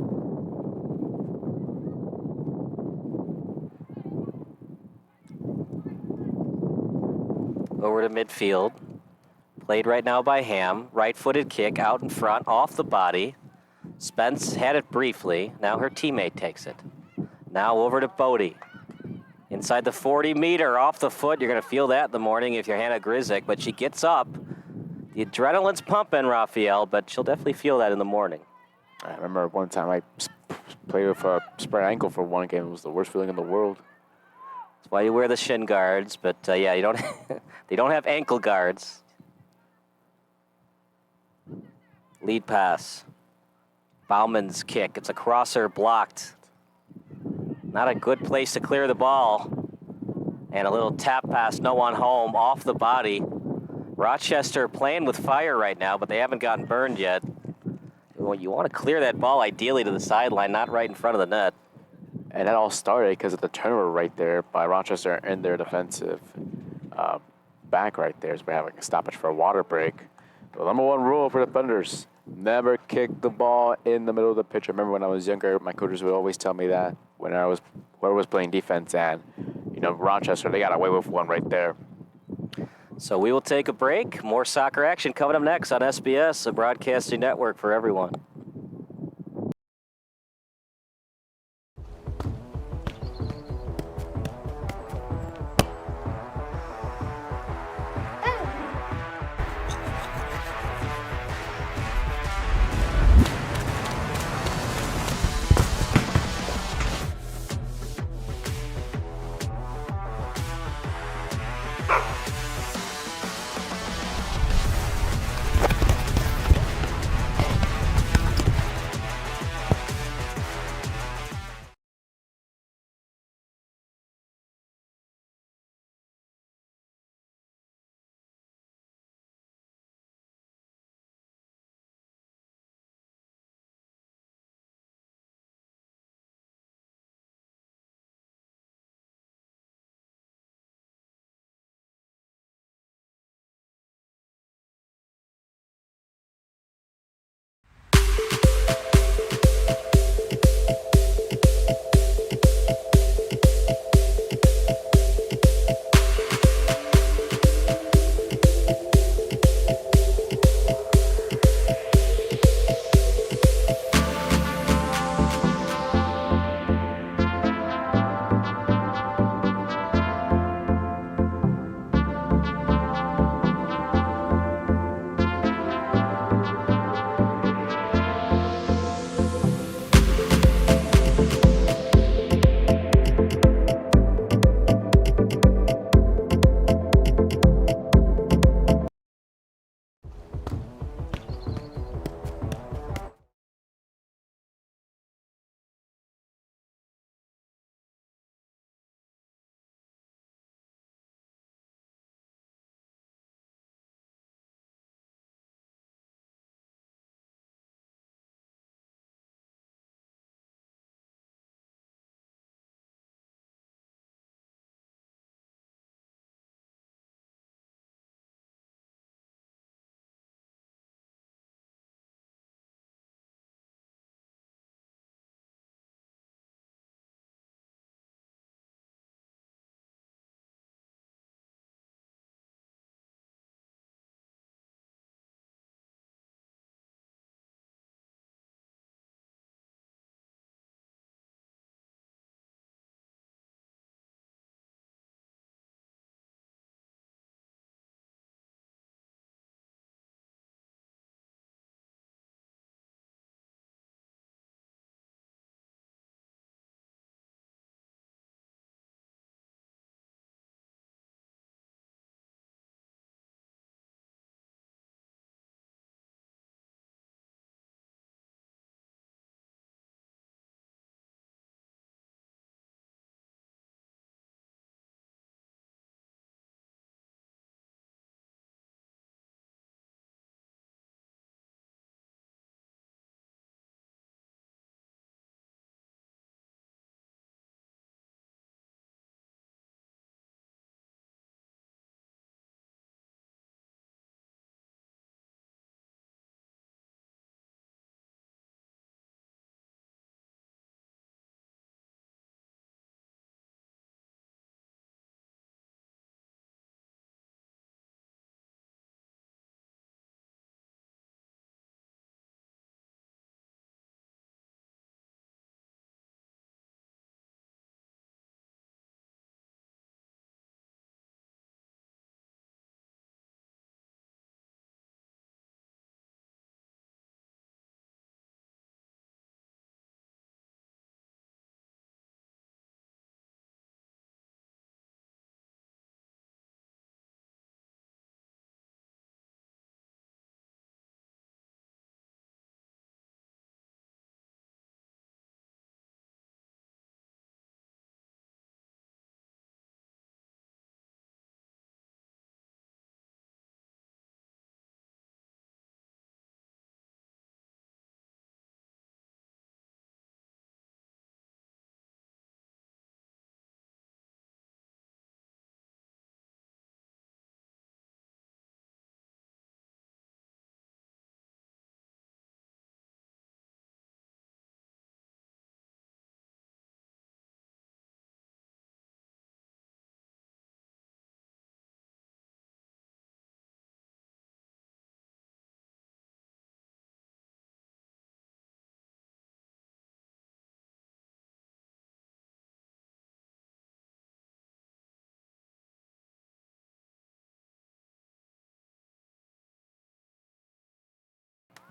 Over to midfield. Played right now by Ham. Right-footed kick out in front, off the body. Spence had it briefly. Now her teammate takes it. Now over to Bodie. Inside the 40-meter, off the foot. You're going to feel that in the morning if you're Hannah Grizik, but she gets up. The adrenaline's pumping, Raphael, but she'll definitely feel that in the morning. I remember one time I played with a sprained ankle for one game. It was the worst feeling in the world. That's why you wear the shin guards, but yeah, you don't. They don't have ankle guards. Lead pass. Bauman's kick. It's a crosser blocked. Not a good place to clear the ball. And a little tap pass, no one home, off the body. Rochester playing with fire right now, but they haven't gotten burned yet. Well, you want to clear that ball ideally to the sideline, not right in front of the net. And that all started because of the turnover right there by Rochester and their defensive back right there. So we're having a stoppage for a water break. The number one rule for defenders: never kick the ball in the middle of the pitch. I remember when I was younger, my coaches would always tell me that when I was playing defense, and Rochester, they got away with one right there. So we will take a break. More soccer action coming up next on SBS, a broadcasting network for everyone.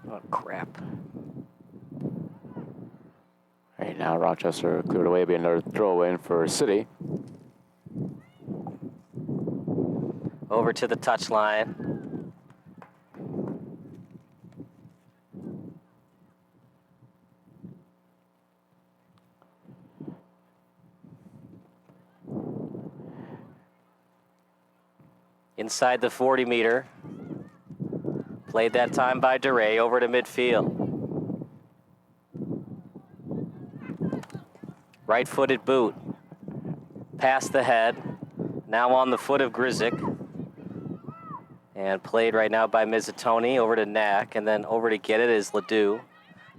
Oh, crap. Right now, Rochester cleared away, be another throw in for City. Over to the touchline. Inside the 40-meter. Played that time by DeRay over to midfield. Right-footed boot. Past the head. Now on the foot of Grizik. And played right now by Mizzatoni over to Knack. And then over to get it is Ledoux.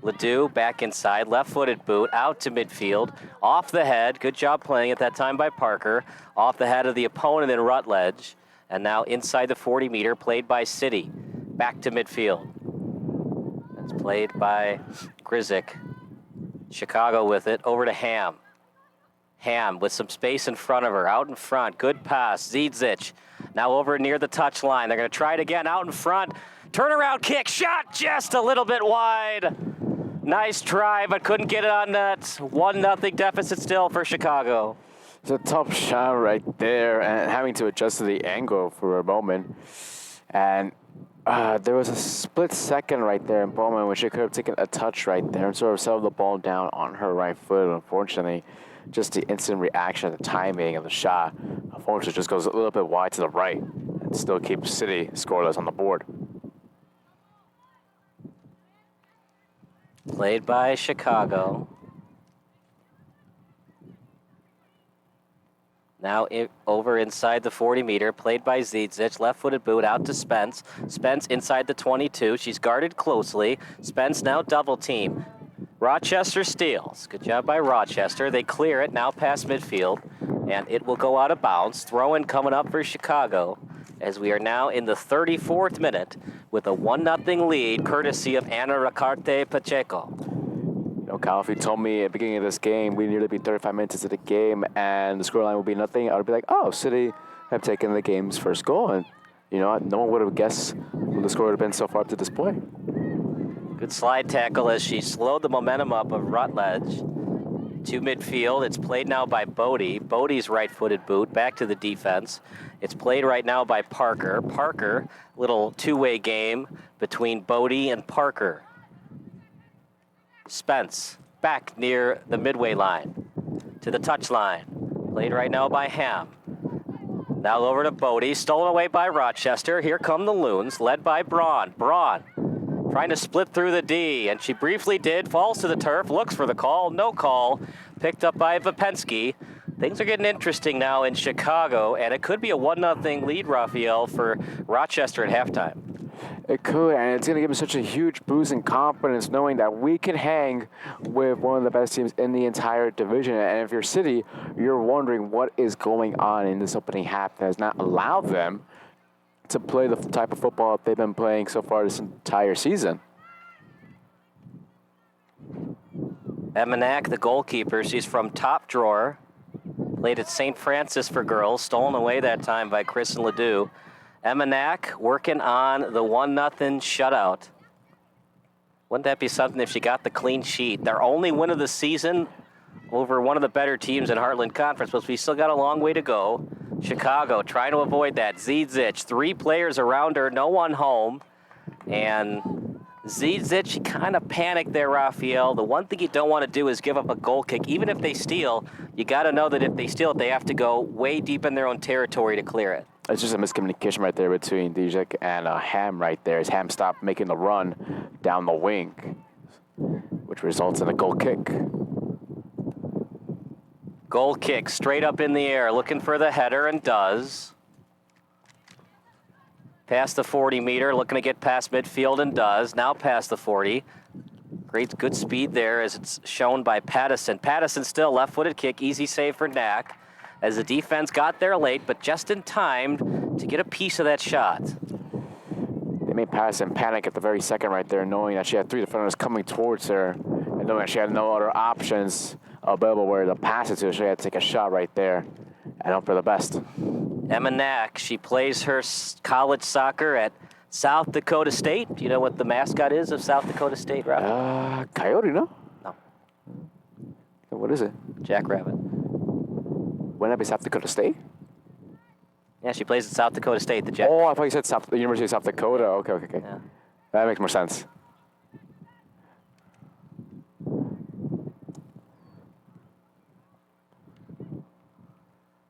Ledoux back inside. Left-footed boot. Out to midfield. Off the head. Good job playing at that time by Parker. Off the head of the opponent in Rutledge. And now inside the 40-meter, played by City. Back to midfield. That's played by Grizik. Chicago with it. Over to Ham. Ham with some space in front of her. Out in front. Good pass. Zidzic. Now over near the touchline. They're going to try it again. Out in front. Turnaround kick. Shot just a little bit wide. Nice try, but couldn't get it on net. 1-0 deficit still for Chicago. It's a tough shot right there, and having to adjust to the angle for a moment. And there was a split second right there in Bowman, which she could have taken a touch right there and sort of settled the ball down on her right foot. Unfortunately, just the instant reaction, the timing of the shot, unfortunately, just goes a little bit wide to the right and still keeps City scoreless on the board. Played by Chicago. Now over inside the 40-meter, played by Zidzic. Left-footed boot out to Spence. Spence inside the 22. She's guarded closely. Spence now double team. Rochester steals. Good job by Rochester. They clear it now past midfield, and it will go out of bounds. Throw-in coming up for Chicago as we are now in the 34th minute with a 1-0 lead courtesy of Ana Ricarte Pacheco. You know, Kyle, if you told me at the beginning of this game we'd nearly be 35 minutes into the game and the scoreline would be nothing, I would be like, oh, City have taken the game's first goal. And, you know, no one would have guessed what the score would have been so far up to this point. Good slide tackle as she slowed the momentum up of Rutledge. To midfield, it's played now by Bodie. Bodie's right-footed boot, back to the defense. It's played right now by Parker. Parker, little two-way game between Bodie and Parker. Spence, back near the midway line, to the touchline. Played right now by Ham. Now over to Bodie, stolen away by Rochester. Here come the Loons, led by Braun. Braun trying to split through the D, and she briefly did, falls to the turf, looks for the call, no call, picked up by Vapensky. Things are getting interesting now in Chicago, and it could be a 1-0 lead, Raphael, for Rochester at halftime. It could, and it's going to give us such a huge boost in confidence knowing that we can hang with one of the best teams in the entire division. And if you're City, you're wondering what is going on in this opening half that has not allowed them to play the type of football that they've been playing so far this entire season. Emanak, the goalkeeper, she's from Top Drawer. Played at St. Francis for girls, stolen away that time by Kristen Ledoux. Emanak working on the 1-0 shutout. Wouldn't that be something if she got the clean sheet? Their only win of the season over one of the better teams in Heartland Conference, but we still got a long way to go. Chicago trying to avoid that. Zidzic, 3 players around her, no one home. And Zidzic, she kind of panicked there, Raphael. The one thing you don't want to do is give up a goal kick. Even if they steal, you got to know that if they steal it, they have to go way deep in their own territory to clear it. It's just a miscommunication right there between Dijak and Ham right there as Ham stopped making the run down the wing, which results in a goal kick. Goal kick straight up in the air, looking for the header, and does. Past the 40-meter, looking to get past midfield, and does. Now past the 40. Great, good speed there as it's shown by Pattison. Pattison still left-footed kick, easy save for Knack. As the defense got there late, but just in time to get a piece of that shot. They made Pattison panic at the very second right there, knowing that she had 3 defenders coming towards her, and knowing that she had no other options available where to pass it to. She had to take a shot right there and hope for the best. Emma Knack, she plays her college soccer at South Dakota State. Do you know what the mascot is of South Dakota State, Rob? Coyote, no? No. What is it? Jackrabbit. Wouldn't that be South Dakota State? Yeah, she plays at South Dakota State. Oh, I thought you said the University of South Dakota. Okay. Yeah. That makes more sense.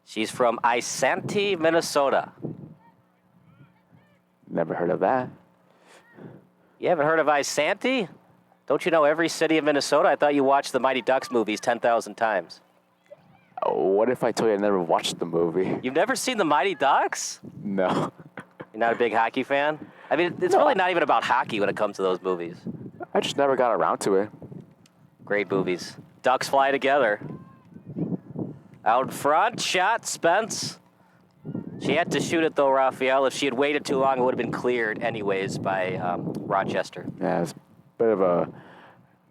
She's from Isanti, Minnesota. Never heard of that. You haven't heard of Isanti? Don't you know every city of Minnesota? I thought you watched the Mighty Ducks movies 10,000 times. What if I told you I never watched the movie? You've never seen the Mighty Ducks? No. You're not a big hockey fan? I mean, it's really not even about hockey when it comes to those movies. I just never got around to it. Great movies. Ducks fly together. Out front, shot, Spence. She had to shoot it though, Raphael. If she had waited too long, it would have been cleared anyways by Rochester. Yeah, it's a bit of a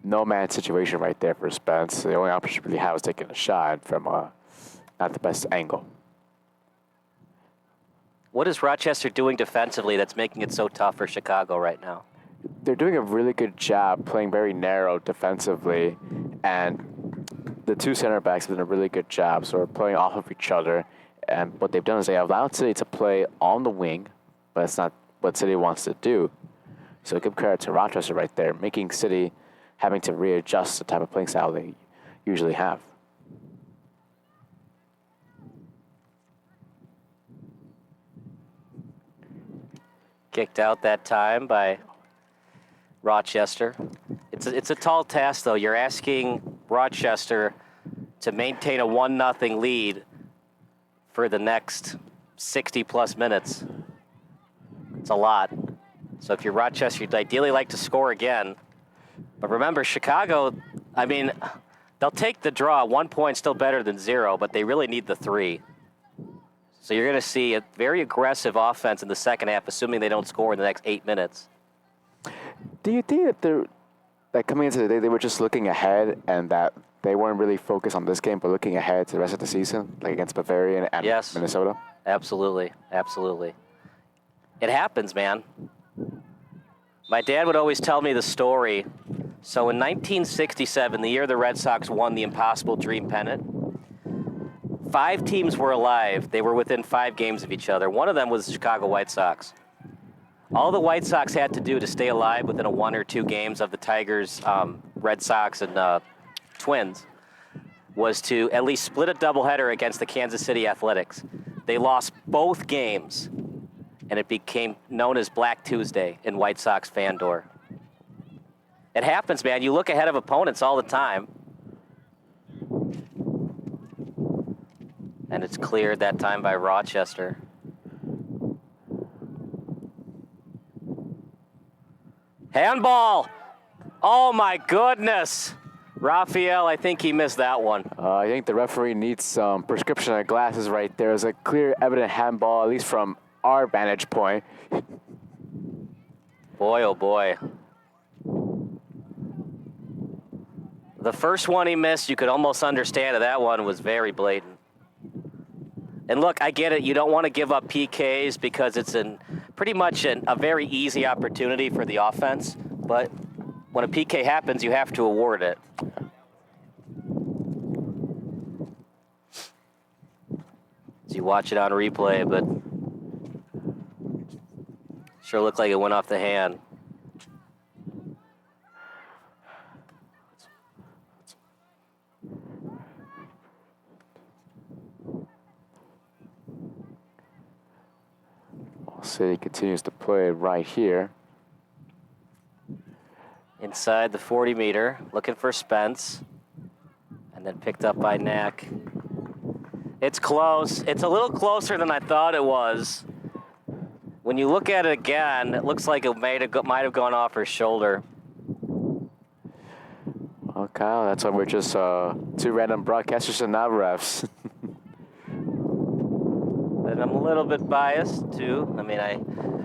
no-man situation right there for Spence. The only option she really had was taking a shot from not the best angle. What is Rochester doing defensively that's making it so tough for Chicago right now? They're doing a really good job playing very narrow defensively, and the two center backs have done a really good job. So we're playing off of each other, and what they've done is they allowed City to play on the wing, but it's not what City wants to do. So give credit to Rochester right there, making City having to readjust the type of playing style they usually have. Kicked out that time by Rochester. It's a tall task, though. You're asking Rochester to maintain a 1-0 lead for the next 60-plus minutes. It's a lot. So if you're Rochester, you'd ideally like to score again. But remember, Chicago, I mean, they'll take the draw. 1 point still better than 0, but they really need the 3. So you're going to see a very aggressive offense in the second half, assuming they don't score in the next 8 minutes. Do you think that they're, like, coming into the day, they were just looking ahead and that they weren't really focused on this game, but looking ahead to the rest of the season, like against Bavaria and Yes. Minnesota? Absolutely. It happens, man. My dad would always tell me the story. So in 1967, the year the Red Sox won the Impossible Dream pennant, 5 teams were alive. They were within 5 games of each other. One of them was the Chicago White Sox. All the White Sox had to do to stay alive within a 1 or 2 games of the Tigers, Red Sox, and Twins was to at least split a doubleheader against the Kansas City Athletics. They lost both games, and it became known as Black Tuesday in White Sox Fandor. It happens, man. You look ahead of opponents all the time. And it's cleared that time by Rochester. Handball! Oh my goodness! Raphael, I think he missed that one. I think the referee needs some prescription glasses right there. There's a clear, evident handball, at least from our vantage point. Boy, oh boy. The first one he missed, you could almost understand it. That one was very blatant. And look, I get it. You don't want to give up PKs because it's pretty much a very easy opportunity for the offense. But when a PK happens, you have to award it. So you watch it on replay, but sure looked like it went off the hand. City continues to play right here. Inside the 40-meter, looking for Spence. And then picked up by Knack. It's close. It's a little closer than I thought it was. When you look at it again, it looks like it might have gone off her shoulder. Well, Kyle, that's why we're just 2 random broadcasters and not refs. And I'm a little bit biased, too. I mean,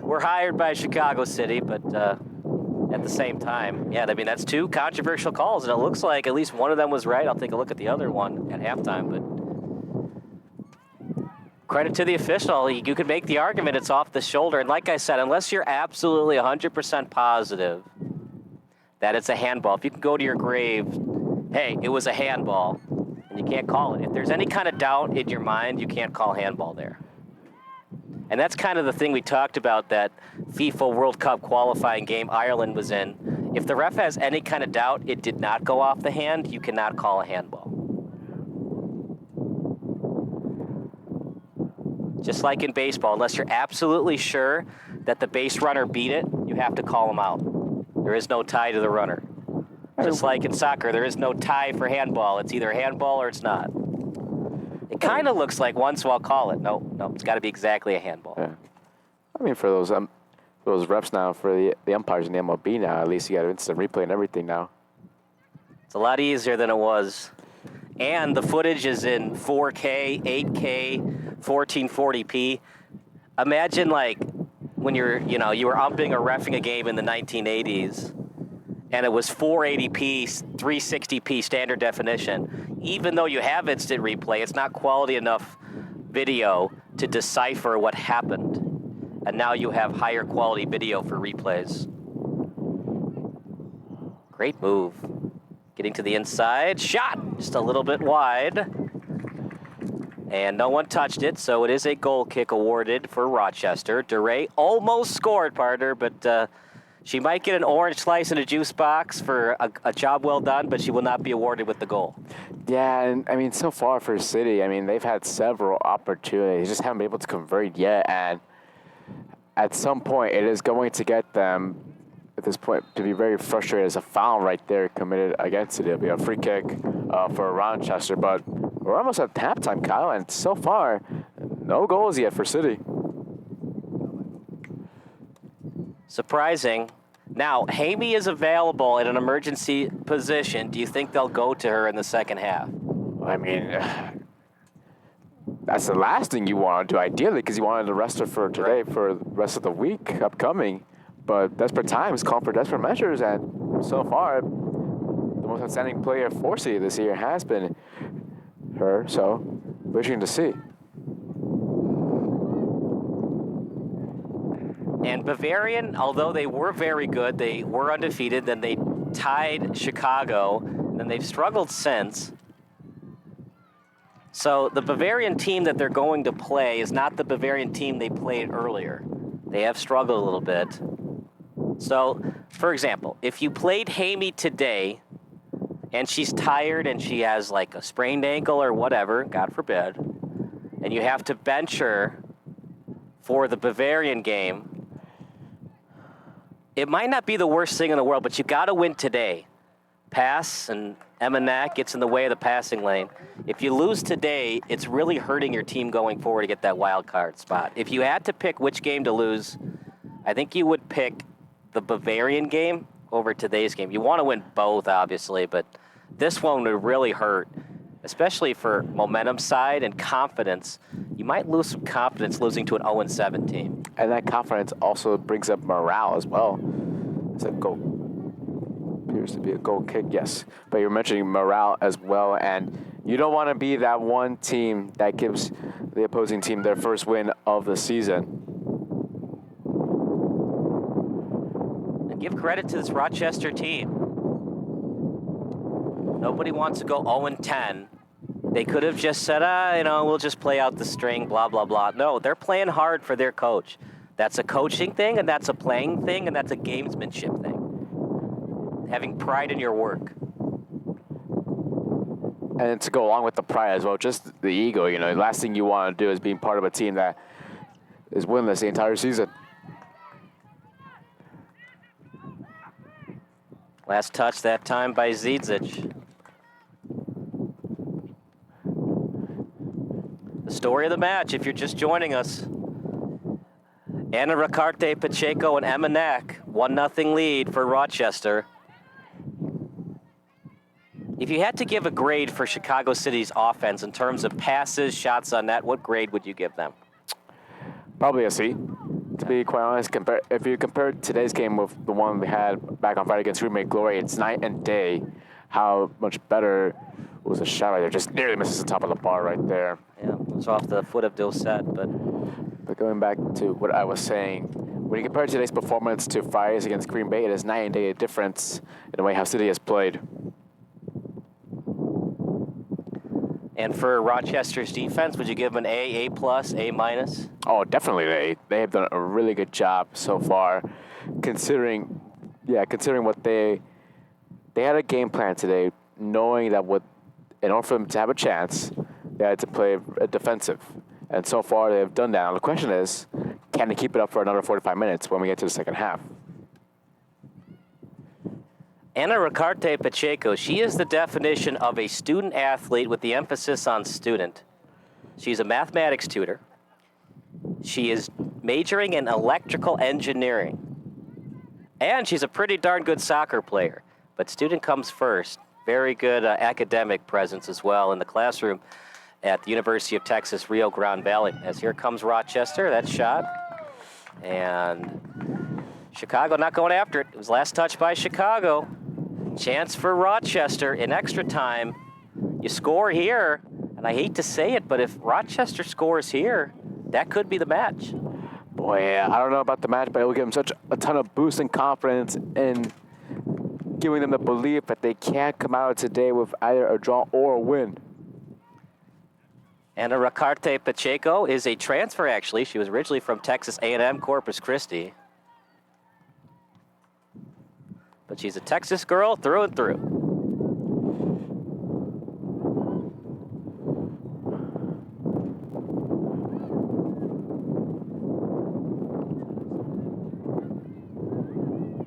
we're hired by Chicago City, but at the same time, yeah, I mean, that's 2 controversial calls, and it looks like at least one of them was right. I'll take a look at the other one at halftime, but credit to the official. You could make the argument it's off the shoulder. And like I said, unless you're absolutely 100% positive that it's a handball, if you can go to your grave, hey, it was a handball, and you can't call it. If there's any kind of doubt in your mind, you can't call handball there. And that's kind of the thing we talked about, that FIFA World Cup qualifying game Ireland was in. If the ref has any kind of doubt it did not go off the hand, you cannot call a handball. Just like in baseball, unless you're absolutely sure that the base runner beat it, you have to call him out. There is no tie to the runner. Just like in soccer, there is no tie for handball. It's either handball or it's not. It kind of looks like one, so I'll call it. No, it's got to be exactly a handball. Yeah. I mean, for those reps now, for the umpires in the MLB now, at least you got instant replay and everything now. It's a lot easier than it was. And the footage is in 4K, 8K, 1440p. Imagine like when you were umping or reffing a game in the 1980s, and it was 480p, 360p standard definition. Even though you have instant replay, it's not quality enough video to decipher what happened. And now you have higher quality video for replays. Great move. Getting to the inside, shot just a little bit wide. And no one touched it, so it is a goal kick awarded for Rochester. DeRay almost scored, partner, but she might get an orange slice in a juice box for a job well done, but she will not be awarded with the goal. Yeah, and I mean, so far for City, I mean, they've had several opportunities, just haven't been able to convert yet, and at some point, it is going to get them, at this point, to be very frustrated. As a foul right there committed against it. It'll be a free kick for Rochester, but we're almost at halftime, Kyle, and so far, no goals yet for City. Surprising. Now, Hamey is available in an emergency position. Do you think they'll go to her in the second half? I mean, that's the last thing you want to do, ideally, because you wanted to rest her for today, for the rest of the week upcoming. But desperate times call for desperate measures, and so far, the most outstanding player for City this year has been her, so wishing to see. And Bavarian, although they were very good, they were undefeated, then they tied Chicago, and then they've struggled since. So the Bavarian team that they're going to play is not the Bavarian team they played earlier. They have struggled a little bit. So, for example, if you played Hamey today, and she's tired and she has like a sprained ankle or whatever, God forbid, and you have to bench her for the Bavarian game, it might not be the worst thing in the world, but you got to win today. Pass, and Emma Knack gets in the way of the passing lane. If you lose today, it's really hurting your team going forward to get that wild card spot. If you had to pick which game to lose, I think you would pick the Bavarian game over today's game. You want to win both, obviously, but this one would really hurt, especially for momentum side and confidence. You might lose some confidence losing to an 0-7 team. And that confidence also brings up morale as well. It's a goal. Appears to be a goal kick, yes. But you're mentioning morale as well, and you don't want to be that one team that gives the opposing team their first win of the season. And give credit to this Rochester team. Nobody wants to go 0-10. They could have just said, we'll just play out the string, blah, blah, blah. No, they're playing hard for their coach. That's a coaching thing, and that's a playing thing, and that's a gamesmanship thing. Having pride in your work. And to go along with the pride as well, just the ego, the last thing you want to do is being part of a team that is winless the entire season. Last touch that time by Zidzic. The story of the match, if you're just joining us. Anna Ricarte Pacheco and Emma Knack, 1-0 lead for Rochester. If you had to give a grade for Chicago City's offense in terms of passes, shots on net, what grade would you give them? Probably a C. To be quite honest, if you compare today's game with the one we had back on Friday against Roommate Glory, it's night and day how much better was a shot right there. Just nearly misses the top of the bar right there. Yeah, it It's off the foot of Dosset, but going back to what I was saying, when you compare today's performance to Friday's against Green Bay, it is night and day difference in the way how City has played. And for Rochester's defense, would you give them an A, A+, A-? Oh, definitely an A. They have done a really good job so far, considering what they had a game plan today, knowing that in order for them to have a chance, they had to play a defensive. And so far, they have done that. Now, the question is, can they keep it up for another 45 minutes when we get to the second half? Ana Ricarte Pacheco, she is the definition of a student athlete with the emphasis on student. She's a mathematics tutor. She is majoring in electrical engineering. And she's a pretty darn good soccer player. But student comes first. Very good academic presence as well in the classroom at the University of Texas, Rio Grande Valley. As here comes Rochester, that shot. And Chicago not going after it. It was last touch by Chicago. Chance for Rochester in extra time. You score here, and I hate to say it, but if Rochester scores here, that could be the match. Boy, yeah, I don't know about the match, but it will give them such a ton of boost and confidence in giving them the belief that they can come out today with either a draw or a win. Ana Ricarte Pacheco is a transfer, actually. She was originally from Texas A&M Corpus Christi. But she's a Texas girl through and through.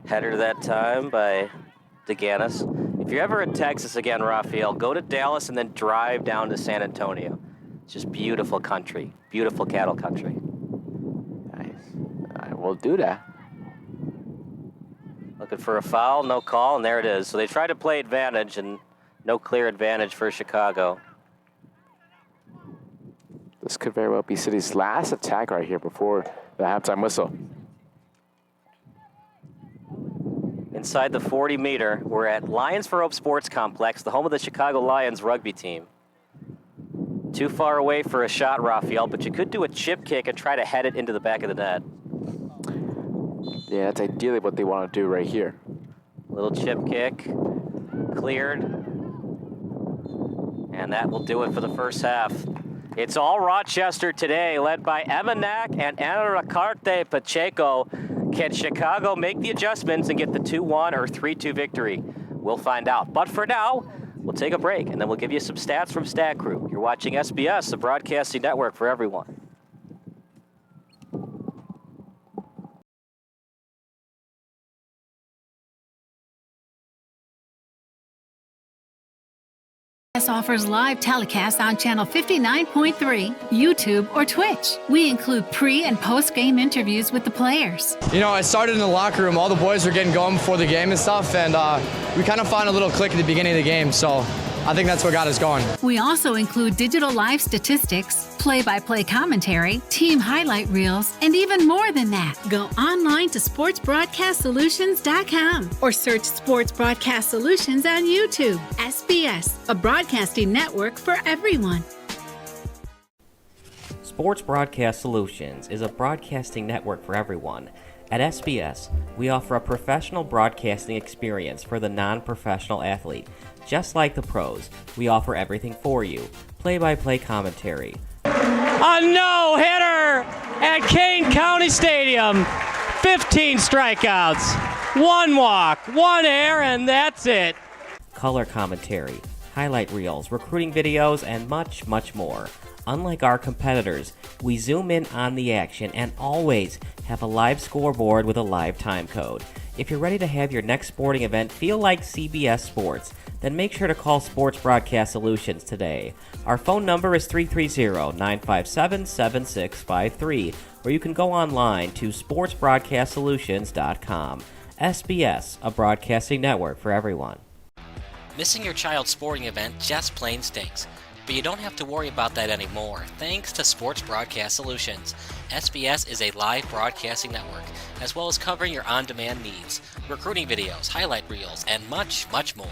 Header that time by DeGanis. If you're ever in Texas again, Raphael, go to Dallas and then drive down to San Antonio. It's just beautiful country, beautiful cattle country. Nice. I will do that. Looking for a foul, no call, and there it is. So they tried to play advantage, and no clear advantage for Chicago. This could very well be City's last attack right here before the halftime whistle. Inside the 40-meter, we're at Lions for Hope Sports Complex, the home of the Chicago Lions rugby team. Too far away for a shot, Raphael, but you could do a chip kick and try to head it into the back of the net. Yeah, that's ideally what they want to do right here. Little chip kick, cleared, and that will do it for the first half. It's all Rochester today, led by Emma Knack and Ana Ricarte Pacheco. Can Chicago make the adjustments and get the 2-1 or 3-2 victory? We'll find out. But for now, we'll take a break, and then we'll give you some stats from Stat Crew. You're watching SBS, the broadcasting network for everyone. Offers live telecasts on channel 59.3, YouTube, or Twitch. We include pre- and post-game interviews with the players. You know, it started in the locker room. All the boys were getting going before the game and stuff, and we kind of found a little click at the beginning of the game, so I think that's what got us going. We also include digital live statistics, play-by-play commentary, team highlight reels, and even more than that. Go online to sportsbroadcastsolutions.com or search Sports Broadcast Solutions on YouTube. SBS, a broadcasting network for everyone. Sports Broadcast Solutions is a broadcasting network for everyone. At SBS, we offer a professional broadcasting experience for the non-professional athlete. Just like the pros, we offer everything for you. Play-by-play commentary. A no-hitter at Kane County Stadium. 15 strikeouts, 1 walk, 1 error, and that's it. Color commentary, highlight reels, recruiting videos, and much, much more. Unlike our competitors, we zoom in on the action and always have a live scoreboard with a live time code. If you're ready to have your next sporting event feel like CBS Sports, then make sure to call Sports Broadcast Solutions today. Our phone number is 330-957-7653, or you can go online to sportsbroadcastsolutions.com. SBS, a broadcasting network for everyone. Missing your child's sporting event just plain stinks. But you don't have to worry about that anymore, thanks to Sports Broadcast Solutions. SBS is a live broadcasting network, as well as covering your on-demand needs, recruiting videos, highlight reels, and much, much more.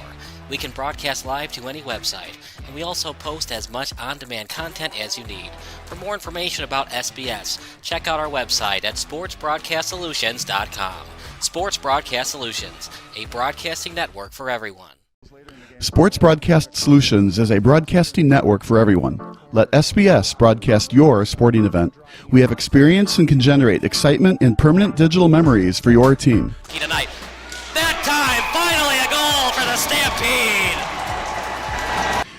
We can broadcast live to any website, and we also post as much on-demand content as you need. For more information about SBS, check out our website at sportsbroadcastsolutions.com. Sports Broadcast Solutions, a broadcasting network for everyone. Sports Broadcast Solutions is a broadcasting network for everyone. Let SBS broadcast your sporting event. We have experience and can generate excitement and permanent digital memories for your team. Tonight. That time, finally a goal for the Stampede!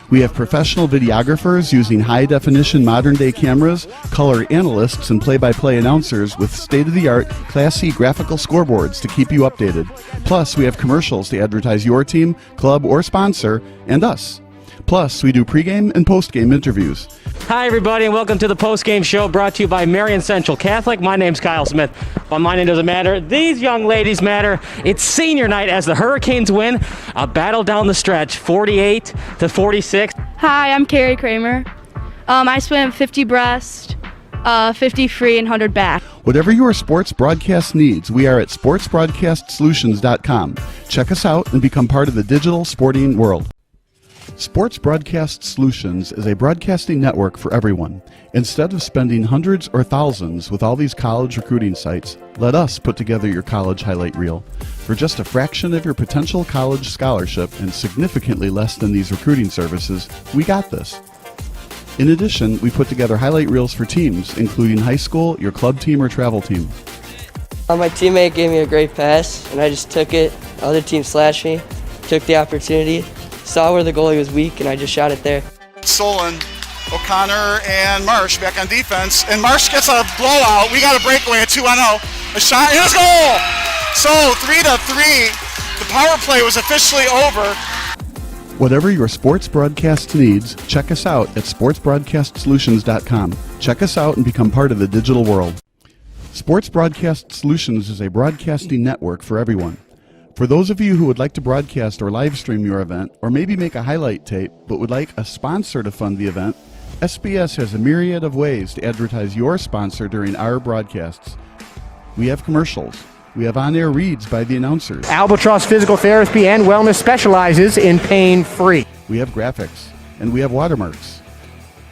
We have professional videographers using high-definition modern-day cameras, color analysts, and play-by-play announcers with state-of-the-art, classy graphical scoreboards to keep you updated. Plus, we have commercials to advertise your team, club, or sponsor, and us. Plus, we do pregame and postgame interviews. Hi, everybody, and welcome to the postgame show brought to you by Marion Central Catholic. My name's Kyle Smith, but my name doesn't matter. These young ladies matter. It's senior night as the Hurricanes win a battle down the stretch, 48-46. Hi, I'm Carrie Kramer. I swim 50 breast, 50 free, and 100 back. Whatever your sports broadcast needs, we are at sportsbroadcastsolutions.com. Check us out and become part of the digital sporting world. Sports Broadcast Solutions is a broadcasting network for everyone. Instead of spending hundreds or thousands with all these college recruiting sites, let us put together your college highlight reel. For just a fraction of your potential college scholarship and significantly less than these recruiting services, we got this. In addition, we put together highlight reels for teams, including high school, your club team, or travel team. My teammate gave me a great pass, and I just took it. The other team slashed me, took the opportunity, saw where the goalie was weak, and I just shot it there. Solon, O'Connor, and Marsh back on defense. And Marsh gets a blowout. We got a breakaway at 2-0. A shot, and it's goal! So 3-3. The power play was officially over. Whatever your sports broadcast needs, check us out at sportsbroadcastsolutions.com. Check us out and become part of the digital world. Sports Broadcast Solutions is a broadcasting network for everyone. For those of you who would like to broadcast or live stream your event, or maybe make a highlight tape, but would like a sponsor to fund the event, SBS has a myriad of ways to advertise your sponsor during our broadcasts. We have commercials. We have on-air reads by the announcers. Albatross Physical Therapy and Wellness specializes in pain-free. We have graphics. And we have watermarks.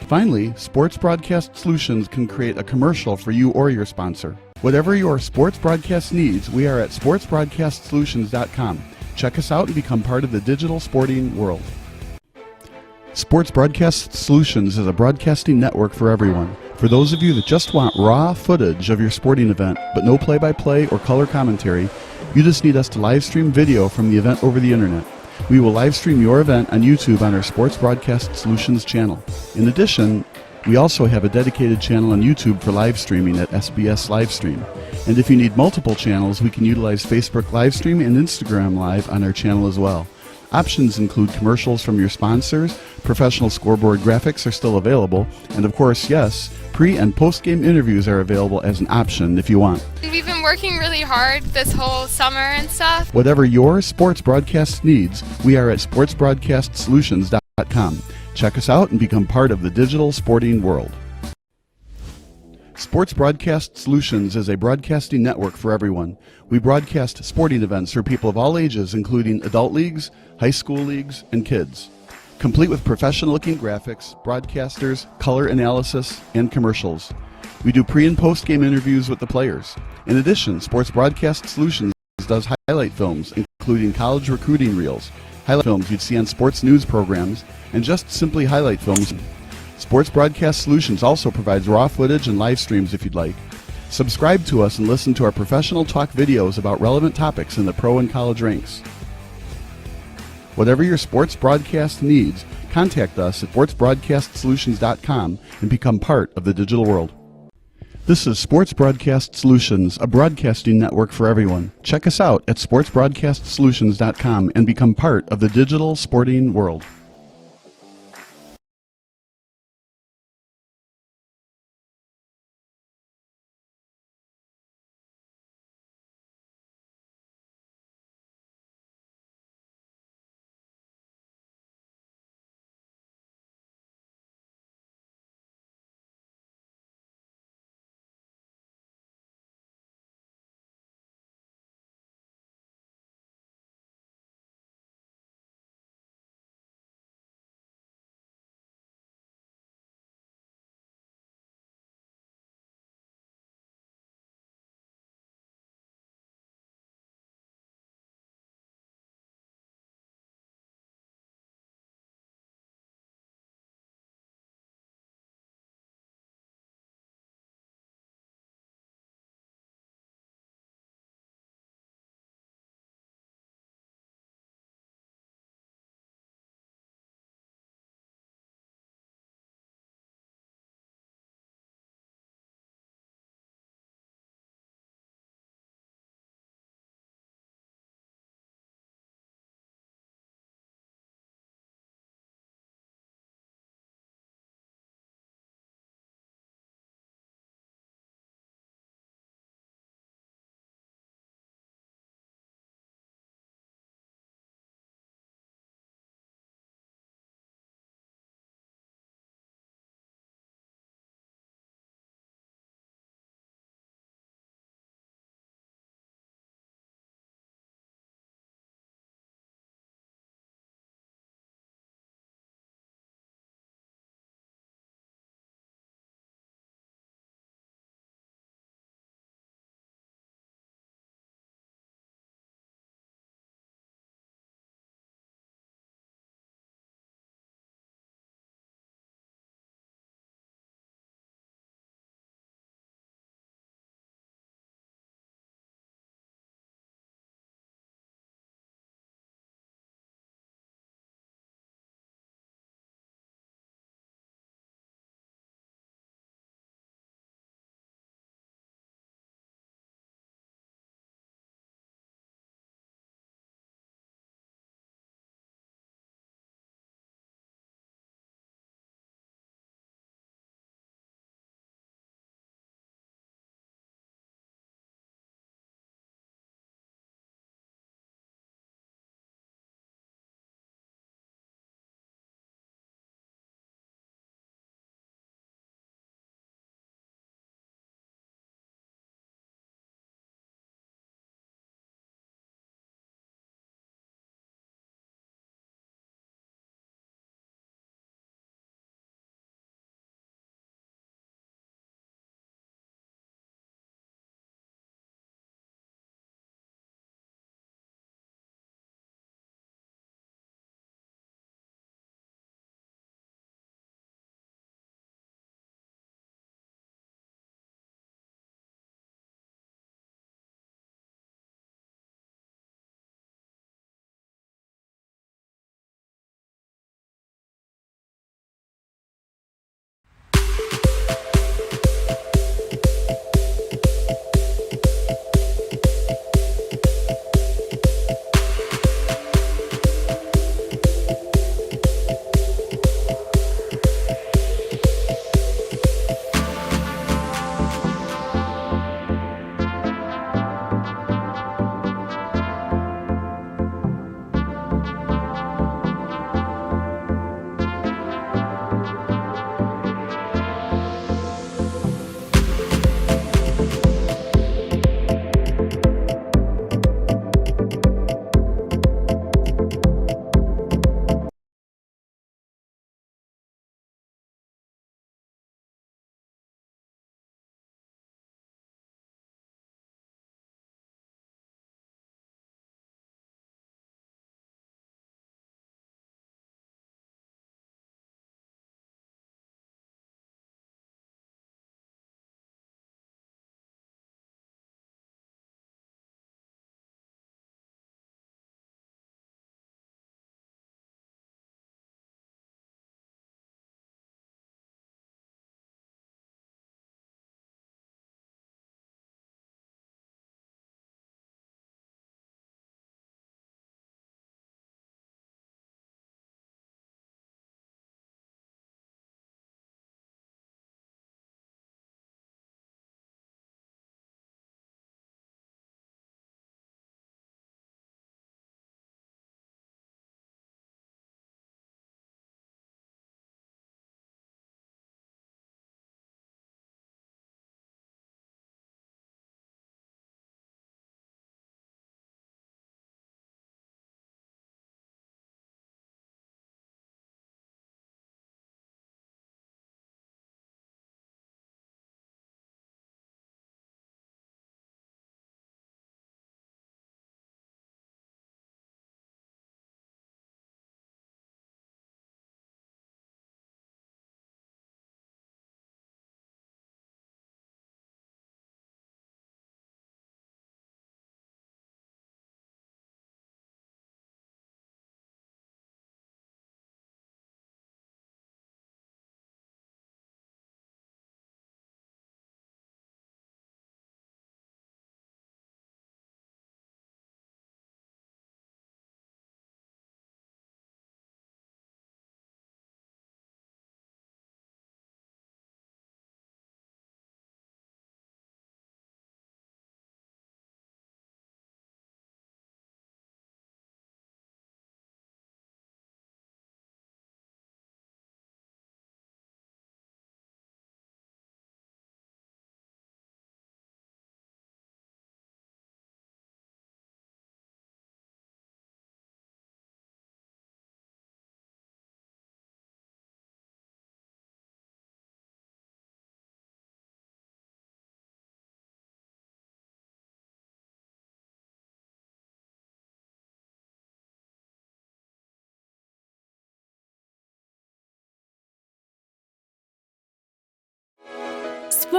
Finally, Sports Broadcast Solutions can create a commercial for you or your sponsor. Whatever your sports broadcast needs, we are at sportsbroadcastsolutions.com. Check us out and become part of the digital sporting world. Sports Broadcast Solutions is a broadcasting network for everyone. For those of you that just want raw footage of your sporting event, but no play-by-play or color commentary, you just need us to live stream video from the event over the internet. We will live stream your event on YouTube on our Sports Broadcast Solutions channel. In addition, we also have a dedicated channel on YouTube for live streaming at SBS Livestream. And if you need multiple channels, we can utilize Facebook Livestream and Instagram Live on our channel as well. Options include commercials from your sponsors, professional scoreboard graphics are still available, and of course, yes, pre- and post-game interviews are available as an option if you want. We've been working really hard this whole summer and stuff. Whatever your sports broadcast needs, we are at sportsbroadcastsolutions.com. Check us out and become part of the digital sporting world. Sports Broadcast Solutions is a broadcasting network for everyone. We broadcast sporting events for people of all ages, including adult leagues, high school leagues, and kids. Complete with professional-looking graphics, broadcasters, color analysis, and commercials. We do pre- and post-game interviews with the players. In addition, Sports Broadcast Solutions does highlight films, including college recruiting reels, highlight films you'd see on sports news programs, and just simply highlight films. Sports Broadcast Solutions also provides raw footage and live streams if you'd like. Subscribe to us and listen to our professional talk videos about relevant topics in the pro and college ranks. Whatever your sports broadcast needs, contact us at sportsbroadcastsolutions.com and become part of the digital world. This is Sports Broadcast Solutions, a broadcasting network for everyone. Check us out at sportsbroadcastsolutions.com and become part of the digital sporting world.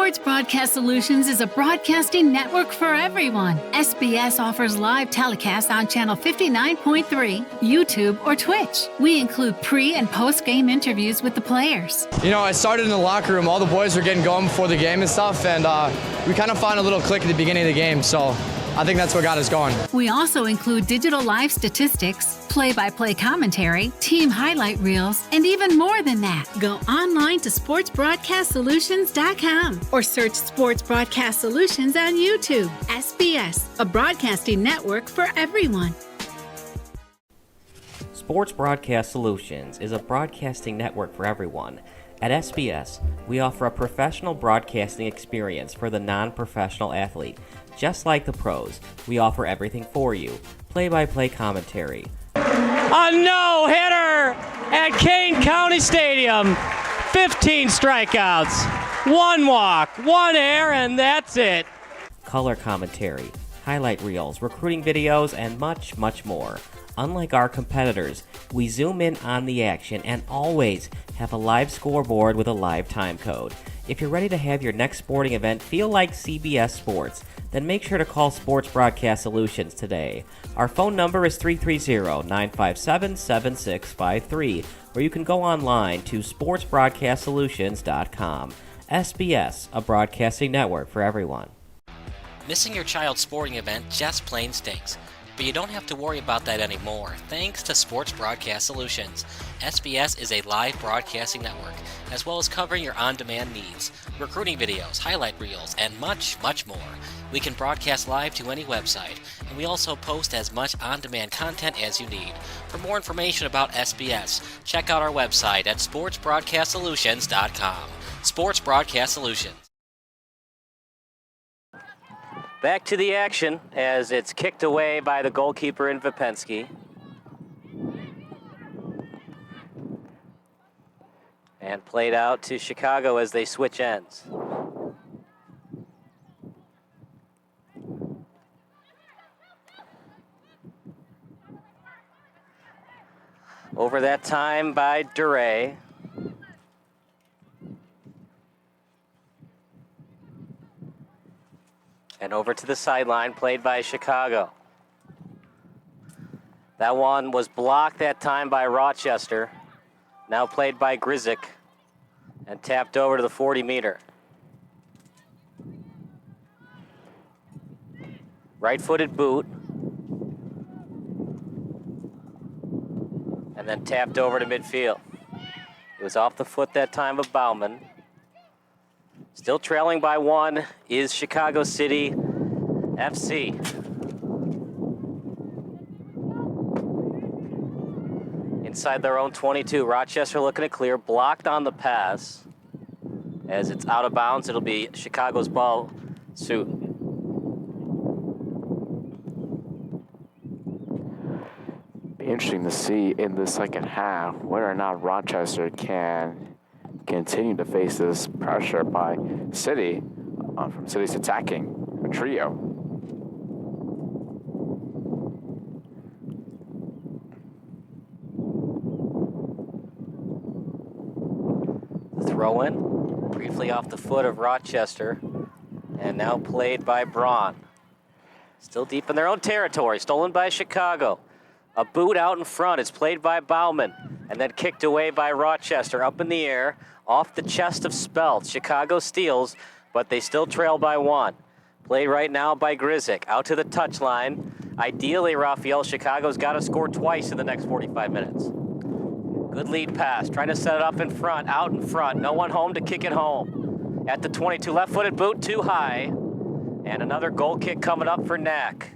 Sports Broadcast Solutions is a broadcasting network for everyone. SBS offers live telecasts on Channel 59.3, YouTube, or Twitch. We include pre- and post-game interviews with the players. You know, I started in the locker room. All the boys were getting going before the game and stuff, and we kind of found a little click at the beginning of the game, so I think that's what got us going. We also include digital live statistics, play-by-play commentary, team highlight reels, and even more than that. Go online to sportsbroadcastsolutions.com or search Sports Broadcast Solutions on YouTube. SBS, a broadcasting network for everyone. Sports Broadcast Solutions is a broadcasting network for everyone. At SBS, we offer a professional broadcasting experience for the non-professional athlete. Just like the pros, we offer everything for you. Play-by-play commentary. A no-hitter at Kane County Stadium. 15 strikeouts, 1 walk, 1 error, and that's it. Color commentary, highlight reels, recruiting videos, and much, much more. Unlike our competitors, we zoom in on the action and always have a live scoreboard with a live time code. If you're ready to have your next sporting event feel like CBS Sports, then make sure to call Sports Broadcast Solutions today. Our phone number is 330-957-7653, or you can go online to sportsbroadcastsolutions.com. SBS, a broadcasting network for everyone. Missing your child's sporting event just plain stinks. But you don't have to worry about that anymore, thanks to Sports Broadcast Solutions. SBS is a live broadcasting network, as well as covering your on-demand needs, recruiting videos, highlight reels, and much, much more. We can broadcast live to any website, and we also post as much on-demand content as you need. For more information about SBS, check out our website at sportsbroadcastsolutions.com. Sports Broadcast Solutions. Back to the action as it's kicked away by the goalkeeper in Vipensky. And played out to Chicago as they switch ends. Over that time by Duray. And over to the sideline, played by Chicago. That one was blocked that time by Rochester. Now played by Grizik. And tapped over to the 40-meter. Right-footed boot. And then tapped over to midfield. It was off the foot that time of Bauman. Still trailing by 1 is Chicago City FC. Inside their own 22, Rochester looking to clear, blocked on the pass. As it's out of bounds, it'll be Chicago's ball soon. Be interesting to see in the second half whether or not Rochester can continue to face this pressure by City from City's attacking trio. The throw in, briefly off the foot of Rochester, and now played by Braun. Still deep in their own territory, stolen by Chicago. A boot out in front, it's played by Bauman, and then kicked away by Rochester, up in the air, off the chest of Spelt. Chicago steals, but they still trail by 1. Played right now by Grizik, out to the touchline. Ideally, Raphael, Chicago's got to score twice in the next 45 minutes. Good lead pass, trying to set it up in front, out in front. No one home to kick it home. At the 22, left-footed boot, too high. And another goal kick coming up for Knack.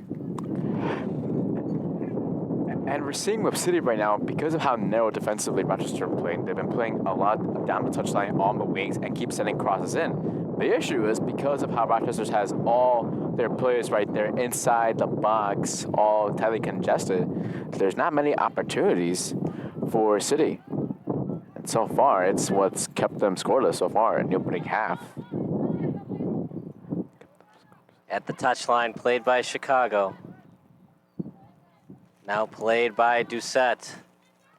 And we're seeing with City right now, because of how narrow defensively Rochester are playing, they've been playing a lot down the touchline on the wings and keep sending crosses in. The issue is because of how Rochester has all their players right there inside the box, all tightly congested, there's not many opportunities for City. And so far, it's what's kept them scoreless so far in the opening half. At the touchline, played by Chicago. Now played by Doucette.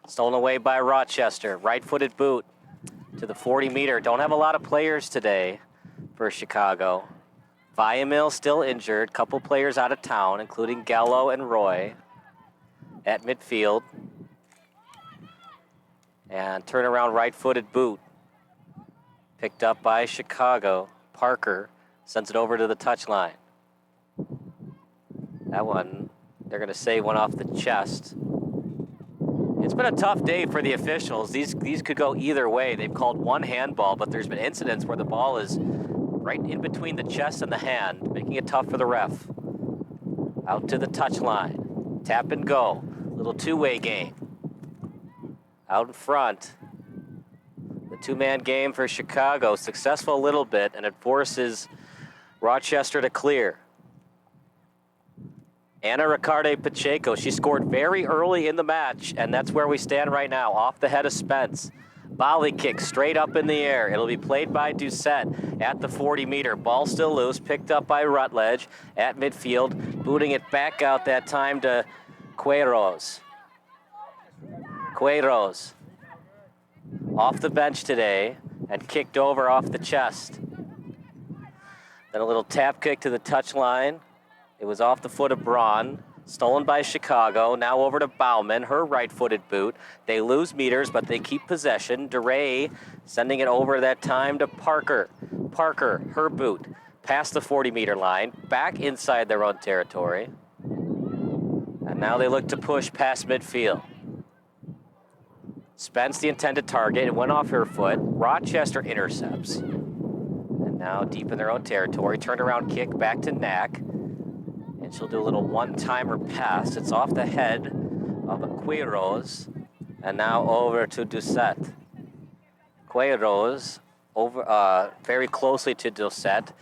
Stolen away by Rochester. Right-footed boot to the 40-meter. Don't have a lot of players today. for Chicago. Viamil still injured. Couple players out of town, including Gallo and Roy at midfield. And turnaround right-footed boot. Picked up by Chicago. Parker sends it over to the touchline. That one, they're going to say went off the chest. It's been a tough day for the officials. These could go either way. They've called one handball, but there's been incidents where the ball is right in between the chest and the hand, making it tough for the ref. Out to the touchline. Tap and go. Little two-way game. Out in front. The two-man game for Chicago. Successful a little bit, and it forces Rochester to clear. Ana Ricarde Pacheco, she scored very early in the match, and that's where we stand right now, off the head of Spence. Volley kick straight up in the air. It'll be played by Doucette at the 40-meter. Ball still loose, picked up by Rutledge at midfield, booting it back out that time to Queiroz. Queiroz off the bench today and kicked over off the chest. Then a little tap kick to the touchline. It was off the foot of Braun, stolen by Chicago. Now over to Bauman, her right-footed boot. They lose meters, but they keep possession. DeRay sending it over that time to Parker. Parker, her boot, past the 40-meter line, back inside their own territory. And now they look to push past midfield. Spence, the intended target, it went off her foot. Rochester intercepts. And now deep in their own territory, turnaround kick back to Knack. And she'll do a little one-timer pass. It's off the head of Queiroz. And now over to Doucette. Queiroz over very closely to Doucette.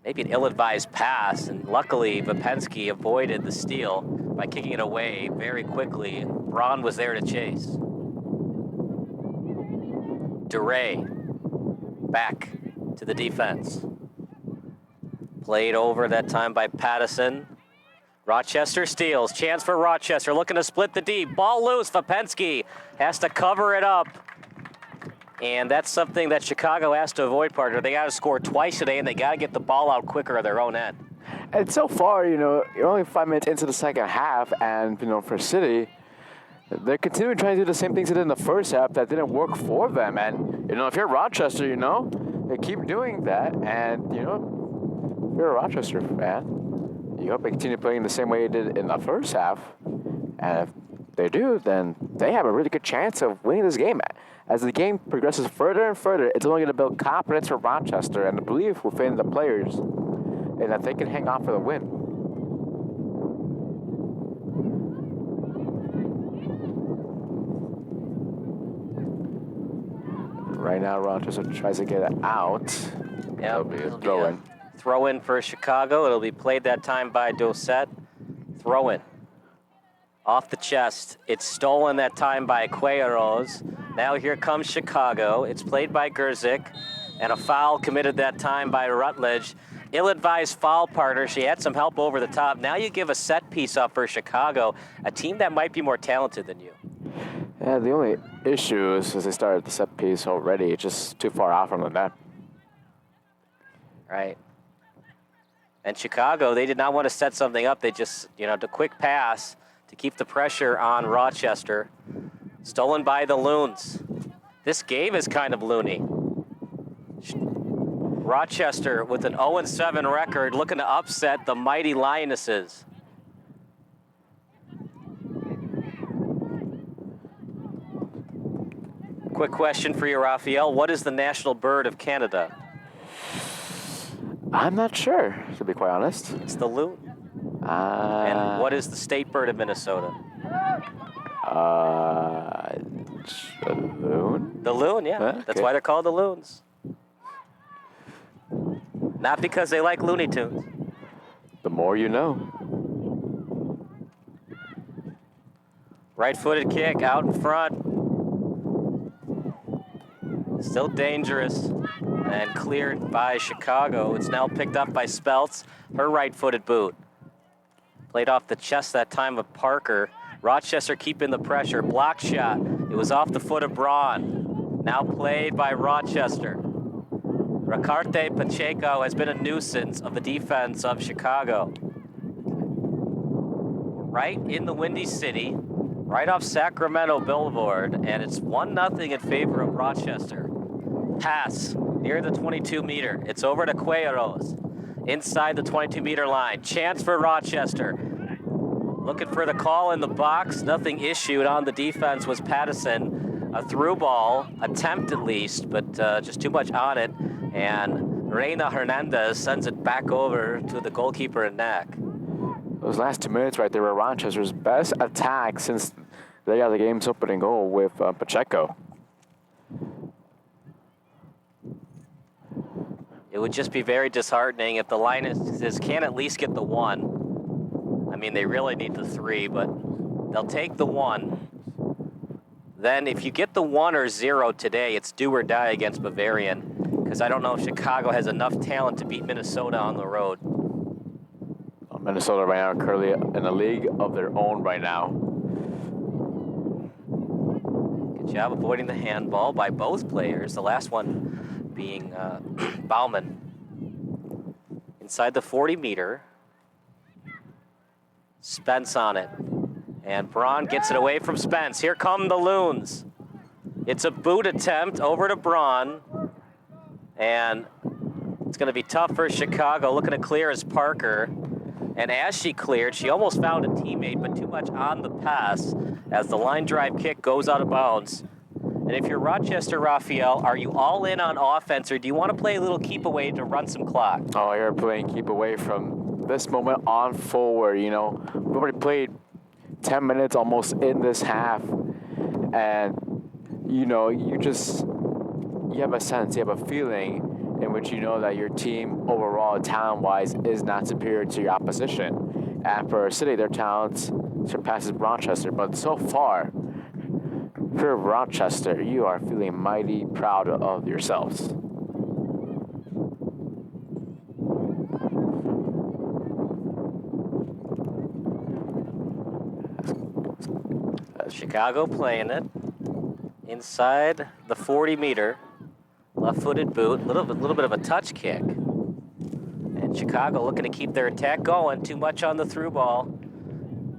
Maybe an ill-advised pass, and luckily Vapensky avoided the steal by kicking it away very quickly. Braun was there to chase. DeRay back to the defense. Played over that time by Pattison. Rochester steals. Chance for Rochester. Looking to split the D. Ball loose. Vapensky has to cover it up. And that's something that Chicago has to avoid, partner. They got to score twice today, and they got to get the ball out quicker at their own end. And so far, you're only 5 minutes into the second half, and, for City, they're continuing trying to do the same things they did in the first half that didn't work for them. And, if you're Rochester, they keep doing that. And, if you're a Rochester fan, you hope they continue playing the same way they did in the first half. And if they do, then they have a really good chance of winning this game. As the game progresses further and further, it's only going to build confidence for Rochester and the belief within the players and that they can hang on for the win. Right now, Rochester tries to get it out. Yeah, it'll be a throw-in. Throw-in for Chicago. It'll be played that time by Doucette. Throw-in. Off the chest. It's stolen that time by Queiroz. Now here comes Chicago. It's played by Gerzik. And a foul committed that time by Rutledge. Ill-advised foul, partner. She had some help over the top. Now you give a set piece up for Chicago, a team that might be more talented than you. Yeah, the only issue is they started the set piece already, just too far out from the net. Right. And Chicago, they did not want to set something up. They just, the quick pass to keep the pressure on Rochester. Stolen by the Loons. This game is kind of loony. Rochester with an 0-7 record looking to upset the mighty Lionesses. Quick question for you, Raphael. What is the national bird of Canada? I'm not sure, to be quite honest. It's the loon. And what is the state bird of Minnesota? The loon? The loon, yeah. Okay. That's why they're called the Loons. Not because they like Looney Tunes. The more you know. Right-footed kick out in front. Still dangerous and cleared by Chicago. It's now picked up by Speltz, her right-footed boot. Played off the chest that time of Parker. Rochester keeping the pressure. Block shot. It was off the foot of Braun. Now played by Rochester. Ricarte Pacheco has been a nuisance of the defense of Chicago. Right in the Windy City, right off Sacramento Boulevard, and it's 1-0 in favor of Rochester. Pass near the 22-meter. It's over to Cuellos. Inside the 22-meter line. Chance for Rochester. Looking for the call in the box. Nothing issued on the defense was Pattison. A through ball, attempt at least, but just too much on it. And Reina Hernandez sends it back over to the goalkeeper in Knack. Those last 2 minutes right there were Rochester's best attack since they got the game's opening goal with Pacheco. It would just be very disheartening if the Lionesses can't at least get the 1. I mean, they really need the 3, but they'll take the 1. Then if you get the 1 or 0 today, it's do or die against Bavarian, because I don't know if Chicago has enough talent to beat Minnesota on the road. Minnesota right now currently in a league of their own right now. Good job avoiding the handball by both players. The last one being Bauman. Inside the 40-meter. Spence on it. And Braun gets it away from Spence. Here come the Loons. It's a boot attempt over to Braun. And it's going to be tough for Chicago. Looking to clear is Parker. And as she cleared, she almost found a teammate, but too much on the pass as the line drive kick goes out of bounds. And if you're Rochester, Raphael, are you all in on offense, or do you want to play a little keep away to run some clock? Oh, you're playing keep away from this moment on forward. You know, we've already played 10 minutes almost in this half. And, you know, you have a sense, you have a feeling in which you know that your team overall, talent-wise, is not superior to your opposition. And for City, their talent surpasses Rochester. But so far, for Rochester, you are feeling mighty proud of yourselves. Chicago playing it inside the 40-meter. Left-footed boot, little bit of a touch kick. And Chicago looking to keep their attack going. Too much on the through ball.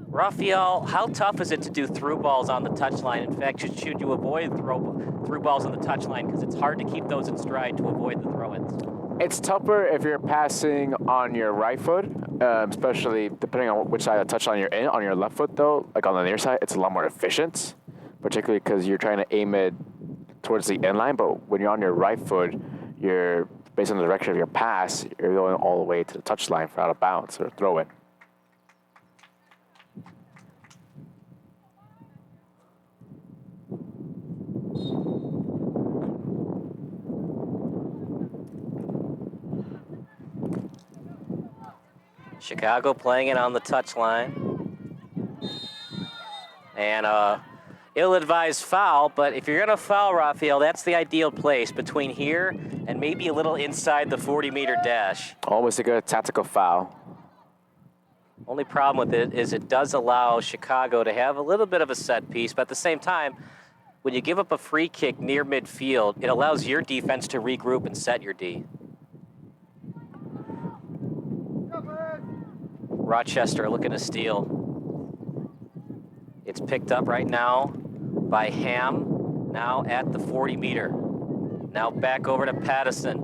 Raphael, how tough is it to do through balls on the touchline? In fact, should you avoid through balls on the touchline because it's hard to keep those in stride to avoid the throw-ins? It's tougher if you're passing on your right foot, especially depending on which side of the touchline you're in. On your left foot, though, like on the near side, it's a lot more efficient, particularly because you're trying to aim it towards the inline, but when you're on your right foot, you're based on the direction of your pass, you're going all the way to the touchline for out of bounds or throw it. Chicago playing it on the touchline. And ill-advised foul, but if you're going to foul, Raphael, that's the ideal place, between here and maybe a little inside the 40-meter dash. Always a good tactical foul. Only problem with it is it does allow Chicago to have a little bit of a set piece, but at the same time, when you give up a free kick near midfield, it allows your defense to regroup and set your D. Rochester looking to steal. It's picked up right now by Ham, now at the 40-meter. Now back over to Pattison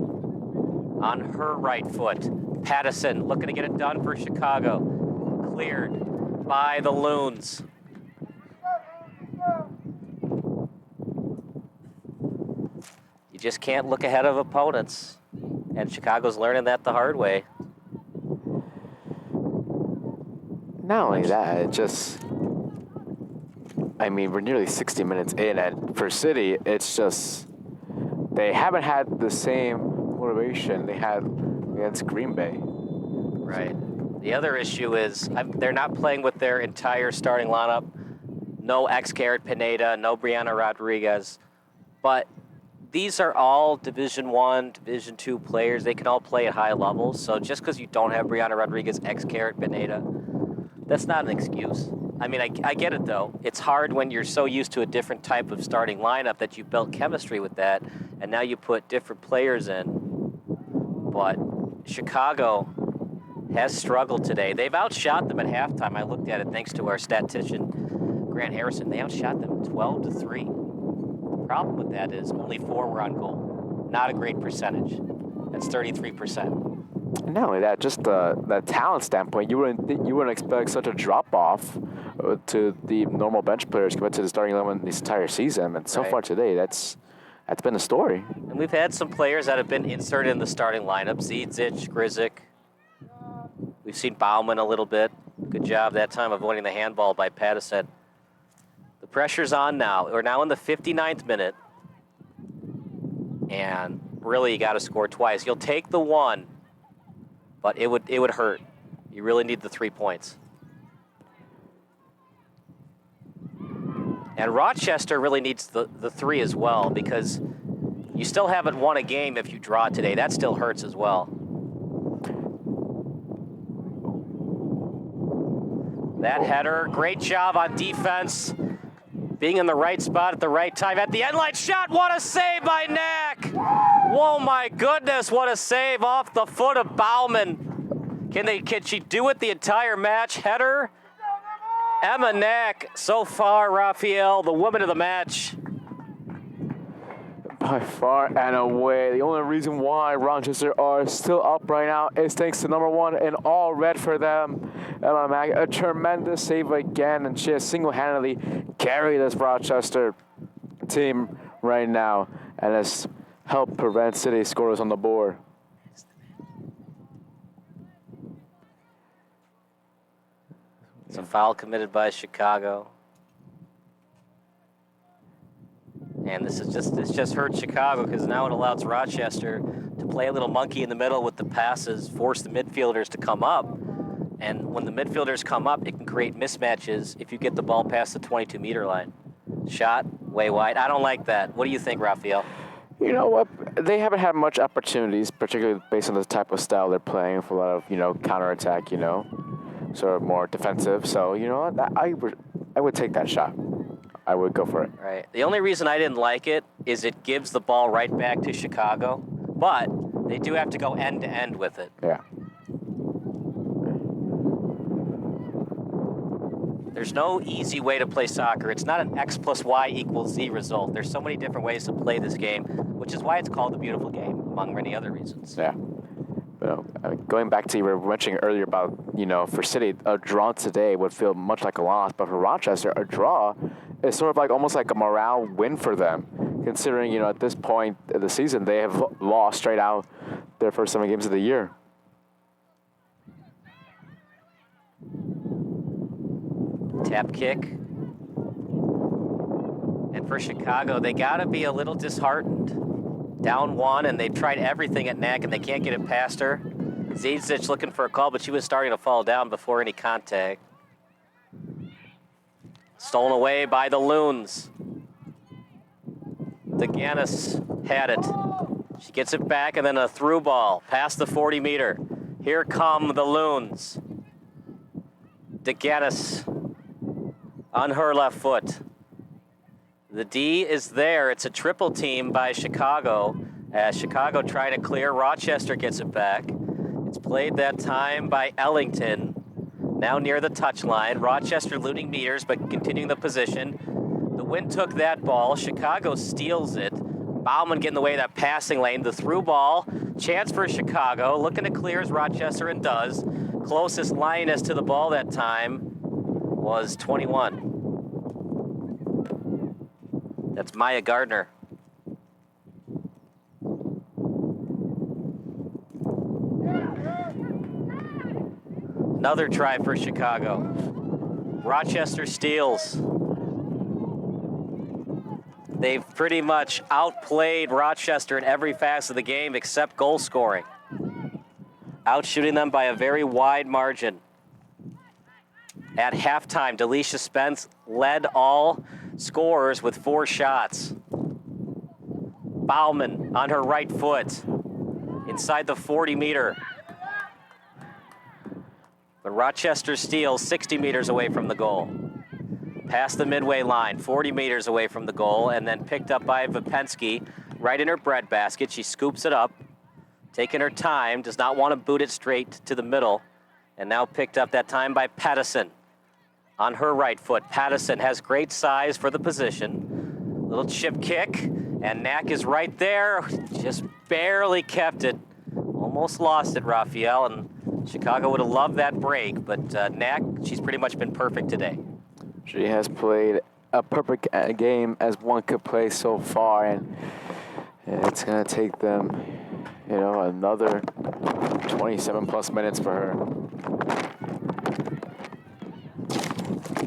on her right foot. Pattison looking to get it done for Chicago. Cleared by the Loons. You just can't look ahead of opponents, and Chicago's learning that the hard way. Not only that, it just, I mean, we're nearly 60 minutes in, and for City, it's just, they haven't had the same motivation they had against Green Bay. Right. The other issue is they're not playing with their entire starting lineup. No ex-Garrett Pineda, no Brianna Rodriguez. But these are all Division I, Division II players. They can all play at high levels. So just because you don't have Brianna Rodriguez, ex-Garrett Pineda, that's not an excuse. I mean, I get it, though. It's hard when you're so used to a different type of starting lineup that you built chemistry with that, and now you put different players in. But Chicago has struggled today. They've outshot them at halftime. I looked at it thanks to our statistician, Grant Harrison. They outshot them 12-3. The problem with that is only 4 were on goal. Not a great percentage. That's 33%. And not only that, just the talent standpoint, you wouldn't expect such a drop off to the normal bench players compared to the starting 11 this entire season. And so far today, that's been the story. And we've had some players that have been inserted in the starting lineup. Zizic, Grizik. We've seen Bauman a little bit. Good job that time avoiding the handball by Pattison. The pressure's on now. We're now in the 59th minute. And really, you got to score twice. You'll take the 1, but it would hurt. You really need the 3 points. And Rochester really needs the 3 as well, because you still haven't won a game if you draw today. That still hurts as well. That header, great job on defense. Being in the right spot at the right time. At the end line shot, what a save by Knack! Whoa, my goodness, what a save off the foot of Bauman. Can she do it the entire match? Header. Emma Knack, so far, Raphael, the woman of the match. By far and away. The only reason why Rochester are still up right now is thanks to number 1 in all red for them. Emma Mack, a tremendous save again, and she has single-handedly carried this Rochester team right now and has helped prevent City scores on the board. It's a foul committed by Chicago. And this just hurt Chicago because now it allows Rochester to play a little monkey in the middle with the passes, force the midfielders to come up. And when the midfielders come up, it can create mismatches if you get the ball past the 22-meter line. Shot way wide. I don't like that. What do you think, Raphael? You know what? They haven't had much opportunities, particularly based on the type of style they're playing, for a lot of, counterattack, sort of more defensive. So, you know what? I would take that shot. I would go for it. Right. The only reason I didn't like it is it gives the ball right back to Chicago, but they do have to go end to end with it. Yeah. There's no easy way to play soccer. It's not an X plus Y equals Z result. There's so many different ways to play this game, which is why it's called the beautiful game, among many other reasons. Yeah. Going back to you were mentioning earlier about, for City, a draw today would feel much like a loss, but for Rochester, a draw is sort of like almost like a morale win for them, considering, at this point of the season, they have lost straight out their first 7 games of the year. Tap kick. And for Chicago, they got to be a little disheartened. Down 1, and they've tried everything at Knack, and they can't get it past her. Zizic looking for a call, but she was starting to fall down before any contact. Stolen away by the Loons. DeGanis had it. She gets it back, and then a through ball past the 40-meter. Here come the Loons. DeGanis on her left foot. The D is there. It's a triple team by Chicago. As Chicago trying to clear, Rochester gets it back. It's played that time by Ellington. Now near the touchline. Rochester losing meters, but continuing the position. The wind took that ball. Chicago steals it. Bauman getting in the way of that passing lane. The through ball. Chance for Chicago. Looking to clear as Rochester and does. Closest lioness to the ball that time was 21. That's Maya Gardner. Another try for Chicago. Rochester steals. They've pretty much outplayed Rochester in every facet of the game except goal scoring. Outshooting them by a very wide margin. At halftime, Delisha Spence led all scorers with 4 shots. Bauman on her right foot inside the 40-meter. But Rochester steals 60 meters away from the goal. Past the midway line, 40 meters away from the goal, and then picked up by Vipensky right in her breadbasket. She scoops it up taking her time, does not want to boot it straight to the middle, and now picked up that time by Pattison on her right foot. Pattison has great size for the position. Little chip kick, and Knack is right there. Just barely kept it. Almost lost it, Raphael, and Chicago would have loved that break, but Knack, she's pretty much been perfect today. She has played a perfect game as one could play so far, and it's going to take them, another 27 plus minutes for her.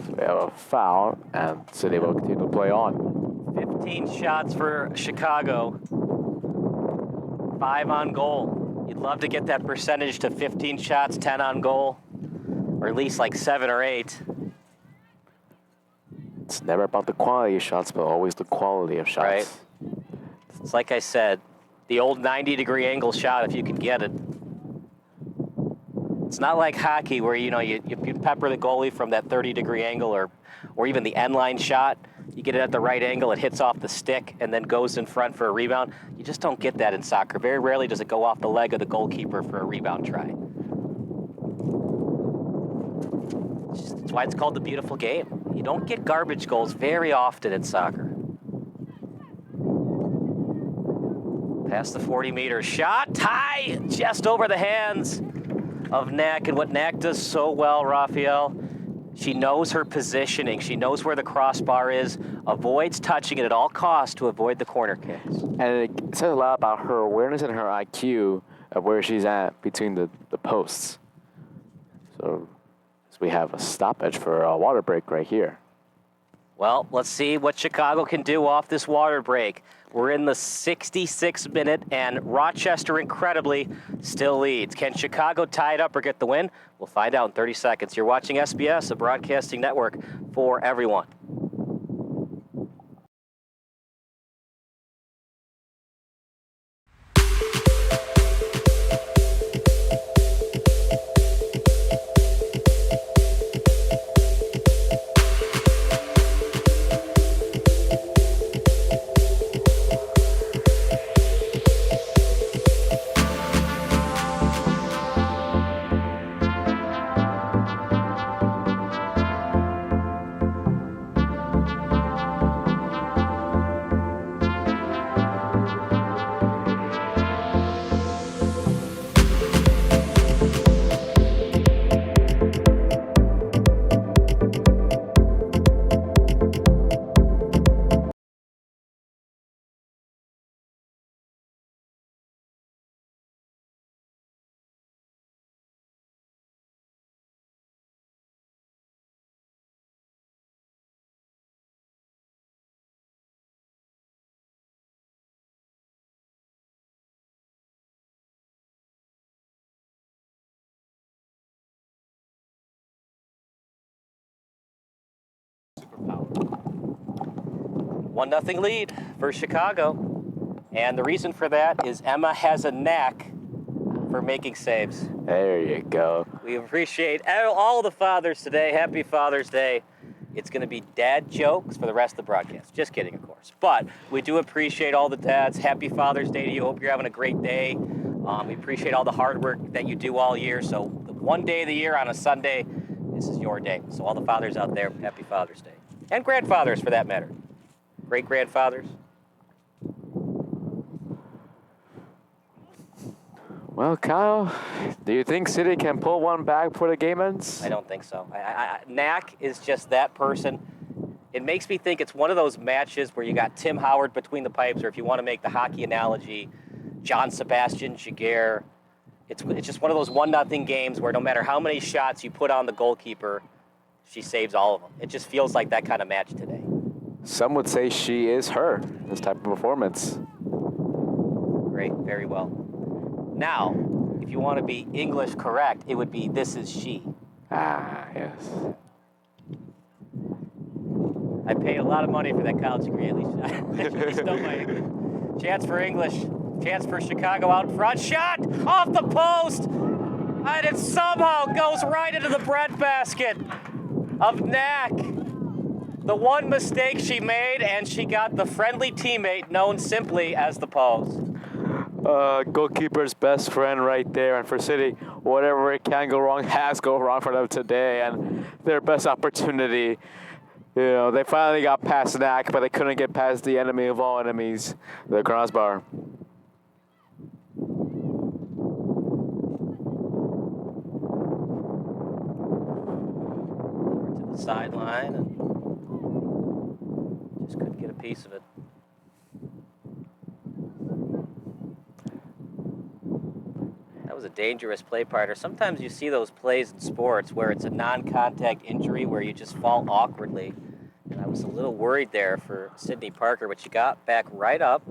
So they have a foul, and so they will continue to play on. 15 shots for Chicago, 5 on goal. You'd love to get that percentage to 15 shots, 10 on goal, or at least like 7 or 8. It's never about the quantity of shots, but always the quality of shots. Right. It's like I said, the old 90-degree angle shot if you can get it. It's not like hockey where, you pepper the goalie from that 30-degree angle or even the end line shot. You get it at the right angle, it hits off the stick and then goes in front for a rebound. You just don't get that in soccer. Very rarely does it go off the leg of the goalkeeper for a rebound try. That's why it's called the beautiful game. You don't get garbage goals very often in soccer. Past the 40-meter shot, tie just over the hands of Knack. And what Knack does so well, Raphael, she knows her positioning. She knows where the crossbar is, avoids touching it at all costs to avoid the corner kicks. And it says a lot about her awareness and her IQ of where she's at between the posts. So we have a stoppage for a water break right here. Well, let's see what Chicago can do off this water break. We're in the 66th minute, and Rochester, incredibly, still leads. Can Chicago tie it up or get the win? We'll find out in 30 seconds. You're watching SBS, a broadcasting network for everyone. Superpower. 1-0 lead for Chicago. And the reason for that is Emma has a knack for making saves. There you go. We appreciate all the fathers today. Happy Father's Day. It's going to be dad jokes for the rest of the broadcast. Just kidding, of course. But we do appreciate all the dads. Happy Father's Day to you. Hope you're having a great day. We appreciate all the hard work that you do all year. So the one day of the year on a Sunday, this is your day. So all the fathers out there, happy Father's Day. And grandfathers, for that matter. Great-grandfathers. Well, Kyle, do you think City can pull one back before the game ends? I don't think so. Knack is just that person. It makes me think it's one of those matches where you got Tim Howard between the pipes, or if you want to make the hockey analogy, John Sebastian Giguere. It's just one of those 1-0 games where no matter how many shots you put on the goalkeeper, she saves all of them. It just feels like that kind of match today. Some would say she is her, this type of performance. Great, very well. Now, if you want to be English correct, it would be this is she. Ah, yes. I paid a lot of money for that college degree, at least. At least know my English. Chance for English. Chance for Chicago out front. Shot off the post! And it somehow goes right into the breadbasket of Knack. The one mistake she made, and she got the friendly teammate known simply as the pose. Goalkeeper's best friend right there. And for City, whatever it can go wrong has gone wrong for them today. And their best opportunity, you know, they finally got past Knack, but they couldn't get past the enemy of all enemies, the crossbar. To the sideline and just couldn't get a piece of it. That was a dangerous play, partner. Sometimes you see those plays in sports where it's a non-contact injury where you just fall awkwardly. And I was a little worried there for Sydney Parker, but she got back right up.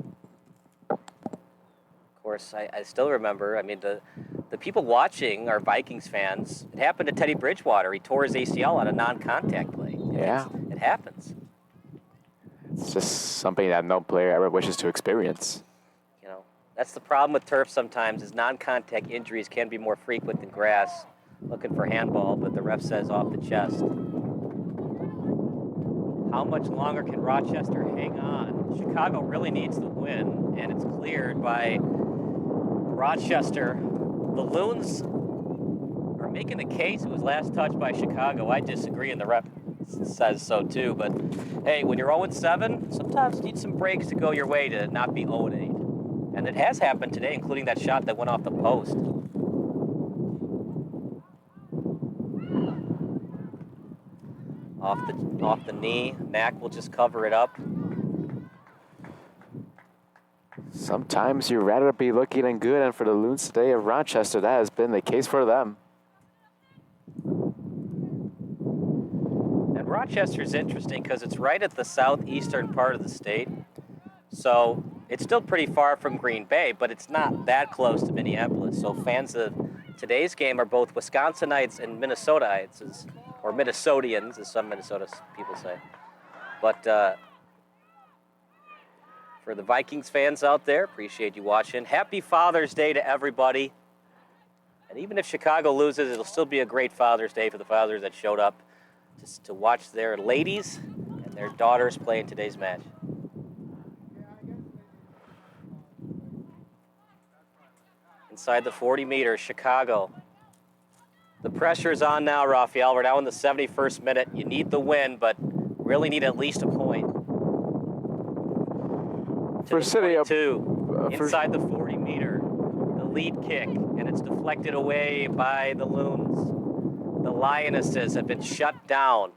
Of course, I still remember, I mean, the people watching are Vikings fans. It happened to Teddy Bridgewater. He tore his ACL on a non-contact play. Yeah. It happens. It's just something that no player ever wishes to experience. You know, that's the problem with turf sometimes is non-contact injuries can be more frequent than grass. Looking for handball, but the ref says off the chest. How much longer can Rochester hang on? Chicago really needs the win, and it's cleared by Rochester. The Loons are making the case it was last touched by Chicago. I disagree, and the ref says so too. But hey, when you're 0-7, sometimes you need some breaks to go your way to not be 0-8. And it has happened today, including that shot that went off the post. Off the knee. Mack will just cover it up. Sometimes you'd rather be looking and good, and for the Loons today of Rochester, that has been the case for them. And Rochester's interesting because it's right at the southeastern part of the state. So it's still pretty far from Green Bay, but it's not that close to Minneapolis. So fans of today's game are both Wisconsinites and Minnesotites, or Minnesotians, as some Minnesota people say. But for the Vikings fans out there, appreciate you watching. Happy Father's Day to everybody. And even if Chicago loses, it'll still be a great Father's Day for the fathers that showed up just to watch their ladies and their daughters play in today's match. Inside the 40 meters, Chicago. The pressure's on now, Raphael. We're now in the 71st minute. You need the win, but really need at least a point. For City, inside the 40 meter, the lead kick, and it's deflected away by the Loons. The Lionesses have been shut down.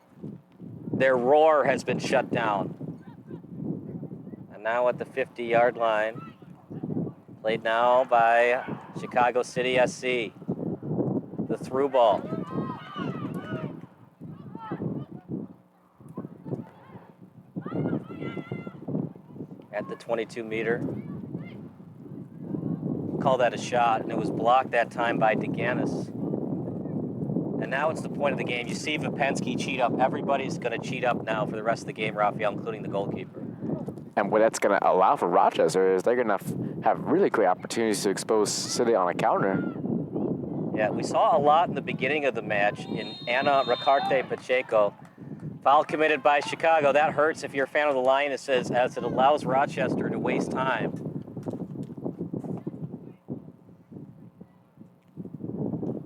Their roar has been shut down. And now at the 50-yard line, played now by Chicago City SC. The through ball. At the 22-meter. Call that a shot, and it was blocked that time by Deganis. And now it's the point of the game. You see Vipensky cheat up. Everybody's going to cheat up now for the rest of the game, Raphael, including the goalkeeper. And what that's going to allow for Rochester is they're going to have really great opportunities to expose City on a counter. Yeah, we saw a lot in the beginning of the match in Ana Ricarte Pacheco. Foul committed by Chicago. That hurts if you're a fan of the Lionesses, as it allows Rochester to waste time.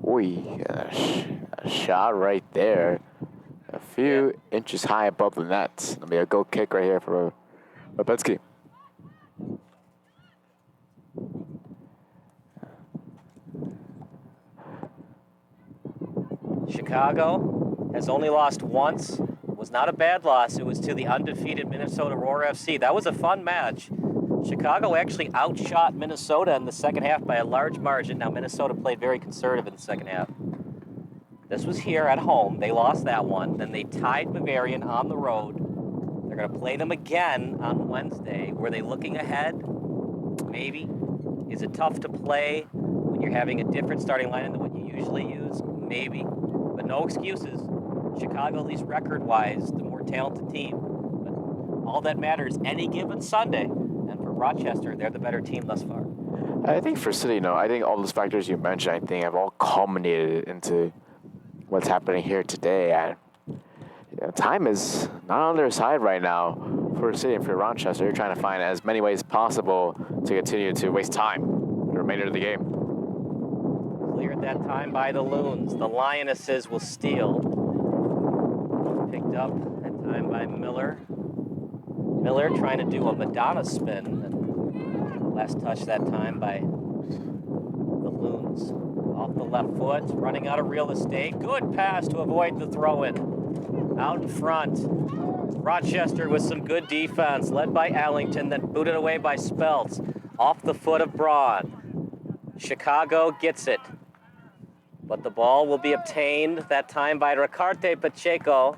Ooh, a shot right there. A few inches high above the net. It'll be a goal kick right here for Lipetsky. Chicago has only lost once. It was not a bad loss. It was to the undefeated Minnesota Roar FC. That was a fun match. Chicago actually outshot Minnesota in the second half by a large margin. Now, Minnesota played very conservative in the second half. This was here at home. They lost that one. Then they tied Bavarian on the road. They're going to play them again on Wednesday. Were they looking ahead? Maybe. Is it tough to play when you're having a different starting lineup than what you usually use? Maybe. But no excuses. Chicago, at least record-wise, the more talented team. But all that matters any given Sunday. And for Rochester, they're the better team thus far. I think for City, no. I think all those factors you mentioned, I think, have all culminated into what's happening here today. And time is not on their side right now for City and for Rochester. They're trying to find as many ways possible to continue to waste time. remainder of the game. Cleared that time by the Loons. The Lionesses will steal. Picked up that time by Miller. Miller trying to do a Madonna spin. Last touch that time by the Loons. Off the left foot, running out of real estate. Good pass to avoid the throw-in. Out in front. Rochester with some good defense, led by Allington, then booted away by Speltz. Off the foot of Braun. Chicago gets it. But the ball will be obtained that time by Ricarte Pacheco.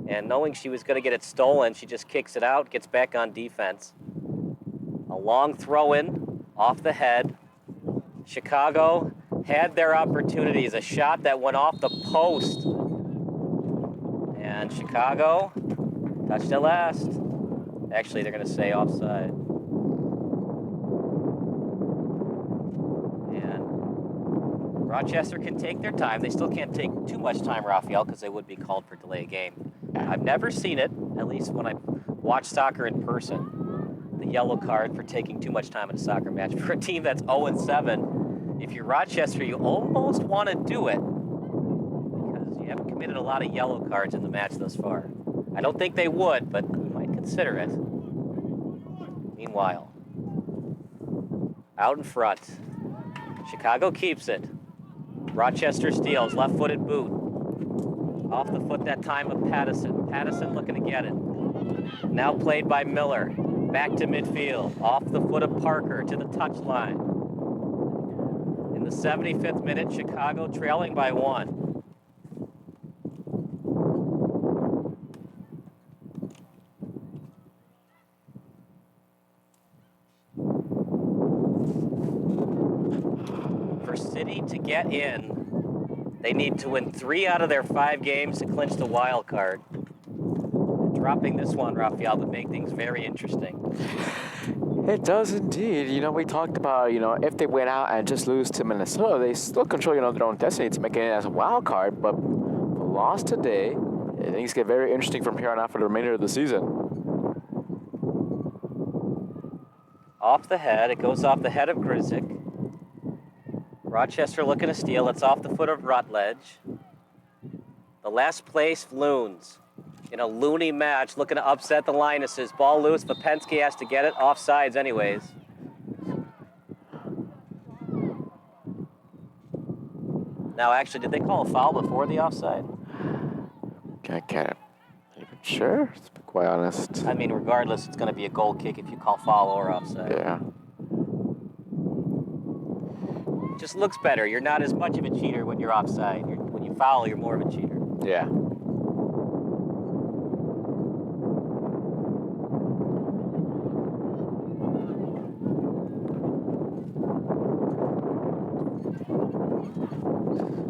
And knowing she was going to get it stolen, she just kicks it out, gets back on defense. A long throw-in off the head. Chicago had their opportunities. A shot that went off the post. And Chicago touched it last. Actually, they're going to say offside. And Rochester can take their time. They still can't take too much time, Raphael, because they would be called for delay of game. I've never seen it, at least when I watch soccer in person, the yellow card for taking too much time in a soccer match. For a team that's 0-7, if you're Rochester, you almost want to do it because you haven't committed a lot of yellow cards in the match thus far. I don't think they would, but you might consider it. Meanwhile, out in front, Chicago keeps it. Rochester steals, left-footed boot. Off the foot that time of Pattison. Pattison looking to get it. Now played by Miller. Back to midfield. Off the foot of Parker to the touchline. In the 75th minute, Chicago trailing by 1. For City to get in, they need to win 3 out of their 5 games to clinch the wild card. Dropping this one, Raphael, would make things very interesting. It does indeed. You know, we talked about, you know, if they went out and just lose to Minnesota, they still control, you know, their own destiny to make it as a wild card. But the loss today, things get very interesting from here on out for the remainder of the season. Off the head, it goes off the head of Grzyk. Rochester looking to steal. It's off the foot of Rutledge. The last place Loons in a loony match looking to upset the Lionesses. Ball loose. Popensky has to get it. Offsides anyways. Now, actually, did they call a foul before the offside? I can't even sure, to be quite honest. I mean, regardless, it's going to be a goal kick if you call foul or offside. Yeah. Just looks better. You're not as much of a cheater when you're offside. When you foul, you're more of a cheater. Yeah.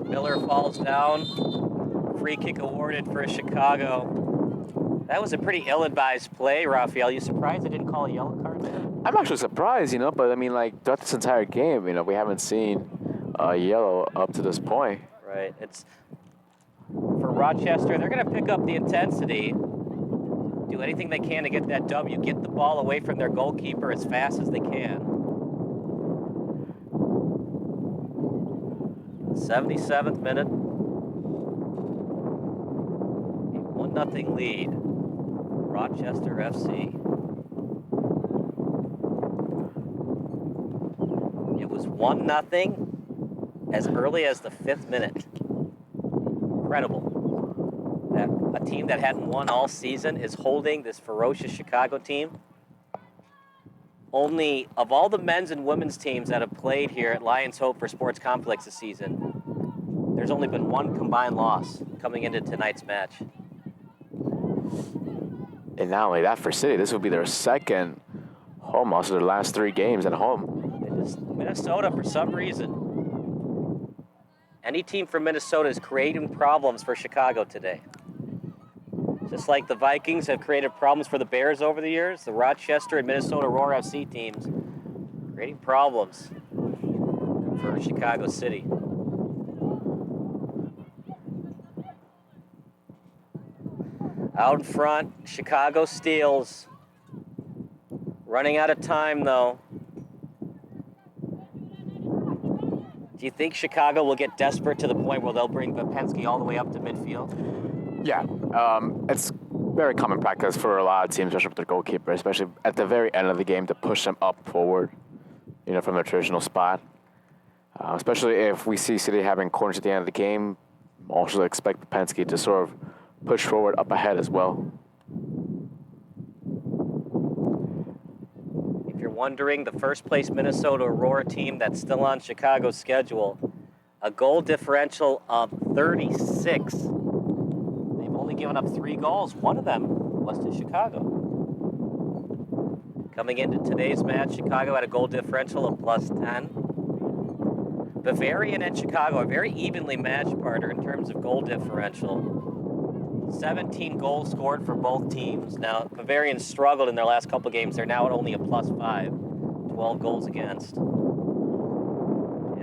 Miller falls down. Free kick awarded for Chicago. That was a pretty ill-advised play, Raphael. You surprised they didn't call a yellow card there? I'm actually surprised, you know, but I mean, like, throughout this entire game, you know, we haven't seen yellow up to this point. Right. It's for Rochester, they're going to pick up the intensity, do anything they can to get that W, get the ball away from their goalkeeper as fast as they can. 77th minute. A 1-0 lead. Rochester FC. It was 1-0 as early as the 5th minute. Incredible that a team that hadn't won all season is holding this ferocious Chicago team. Only, of all the men's and women's teams that have played here at Lions Hope for Sports Complex this season, there's only been 1 combined loss coming into tonight's match. And not only that, for City, this will be their second home loss of their last 3 games at home. Minnesota, for some reason, any team from Minnesota is creating problems for Chicago today. Just like the Vikings have created problems for the Bears over the years, the Rochester and Minnesota Roar FC teams creating problems for Chicago City. Out in front, Chicago steals. Running out of time, though. Do you think Chicago will get desperate to the point where they'll bring Penske all the way up to midfield? Yeah, it's very common practice for a lot of teams, especially with their goalkeeper, especially at the very end of the game, to push them up forward, from their traditional spot. Especially if we see City having corners at the end of the game, also expect Penske to sort of push forward up ahead as well. If you're wondering, the first place Minnesota Aurora team that's still on Chicago's schedule, a goal differential of 36. They've only given up 3 goals. One of them was to Chicago. Coming into today's match, Chicago had a goal differential of plus 10. Bavarian and Chicago are very evenly matched, Parter, in terms of goal differential. 17 goals scored for both teams. Now, Bavarian struggled in their last couple games. They're now at only a plus 5, 12 goals against. And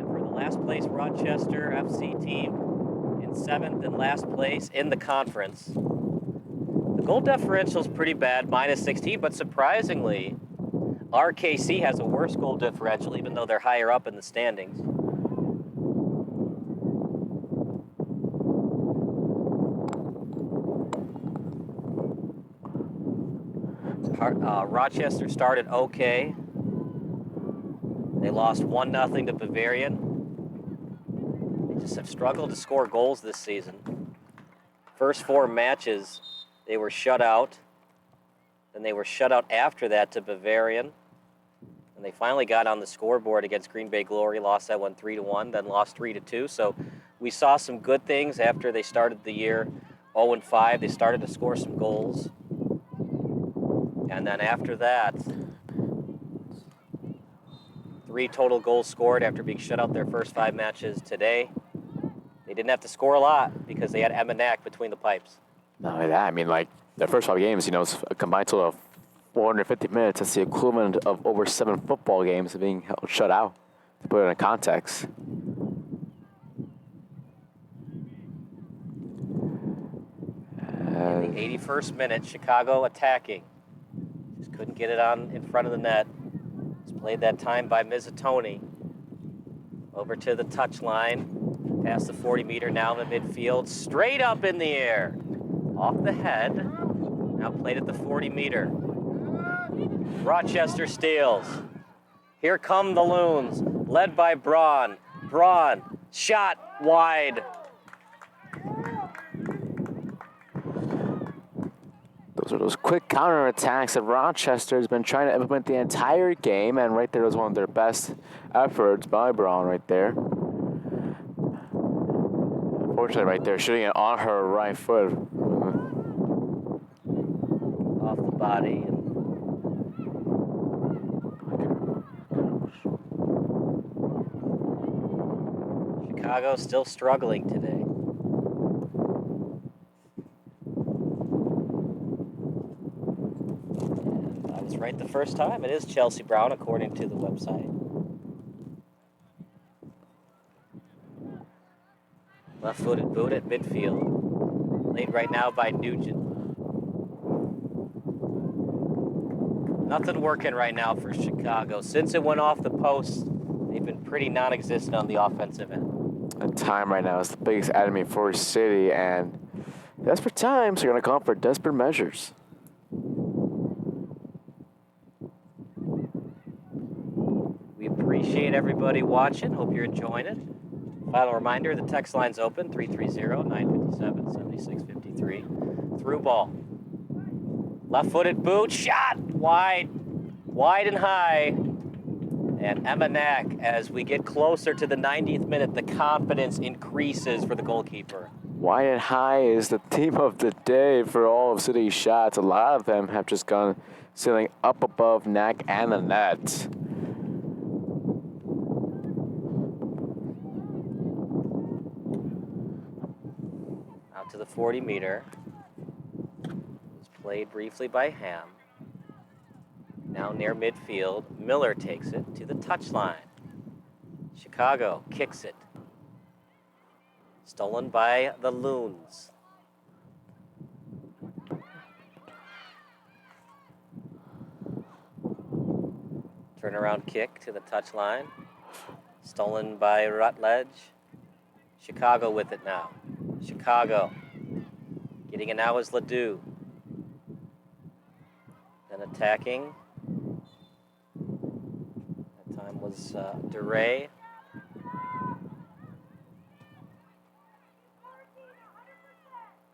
for the last place Rochester FC team, in 7th and last place in the conference. The goal differential is pretty bad, minus 16, but surprisingly, RKC has a worse goal differential, even though they're higher up in the standings. Rochester started okay. They lost 1-0 to Bavarian. They just have struggled to score goals this season. First 4 matches, they were shut out. Then they were shut out after that to Bavarian. And they finally got on the scoreboard against Green Bay Glory, lost that one 3-1, then lost 3-2. So we saw some good things after they started the year 0-5. They started to score some goals. And then after that, 3 total goals scored after being shut out their first 5 matches today. They didn't have to score a lot because they had Emmanak between the pipes. Not only that, their first 5 games, it's a combined total of 450 minutes. That's the equivalent of over 7 football games of being held shut out, to put it in context. In the 81st minute, Chicago attacking. Just couldn't get it on in front of the net. It's played that time by Mizzatoni. Over to the touchline. Past the 40-meter, now in the midfield. Straight up in the air. Off the head. Now played at the 40-meter. Rochester steals. Here come the Loons, led by Braun. Braun, shot wide. Those are those quick counterattacks that Rochester has been trying to implement the entire game, and right there was one of their best efforts by Braun right there. Unfortunately, right there, shooting it on her right foot. Off the body. Chicago still struggling today. And I was right the first time. It is Chelsea Brown, according to the website. Left-footed boot at midfield. Played right now by Nugent. Nothing working right now for Chicago. Since it went off the post, they've been pretty non-existent on the offensive end. Time right now is the biggest enemy for City, and desperate times are going to call for desperate measures. We appreciate everybody watching. Hope you're enjoying it. Final reminder, the text line's open, 330-957-7653. Through ball. Left-footed boot, shot! Wide and high. And Emmanak, as we get closer to the 90th minute, the confidence increases for the goalkeeper. Wide and high is the theme of the day for all of City's shots. A lot of them have just gone sailing up above neck and the net. Out to the 40-meter. It's played briefly by Ham. Now near midfield, Miller takes it to the touchline. Chicago kicks it. Stolen by the Loons. Turnaround kick to the touchline. Stolen by Rutledge. Chicago with it now. Chicago. Getting it now is Ledoux. Then attacking. That time was DeRay.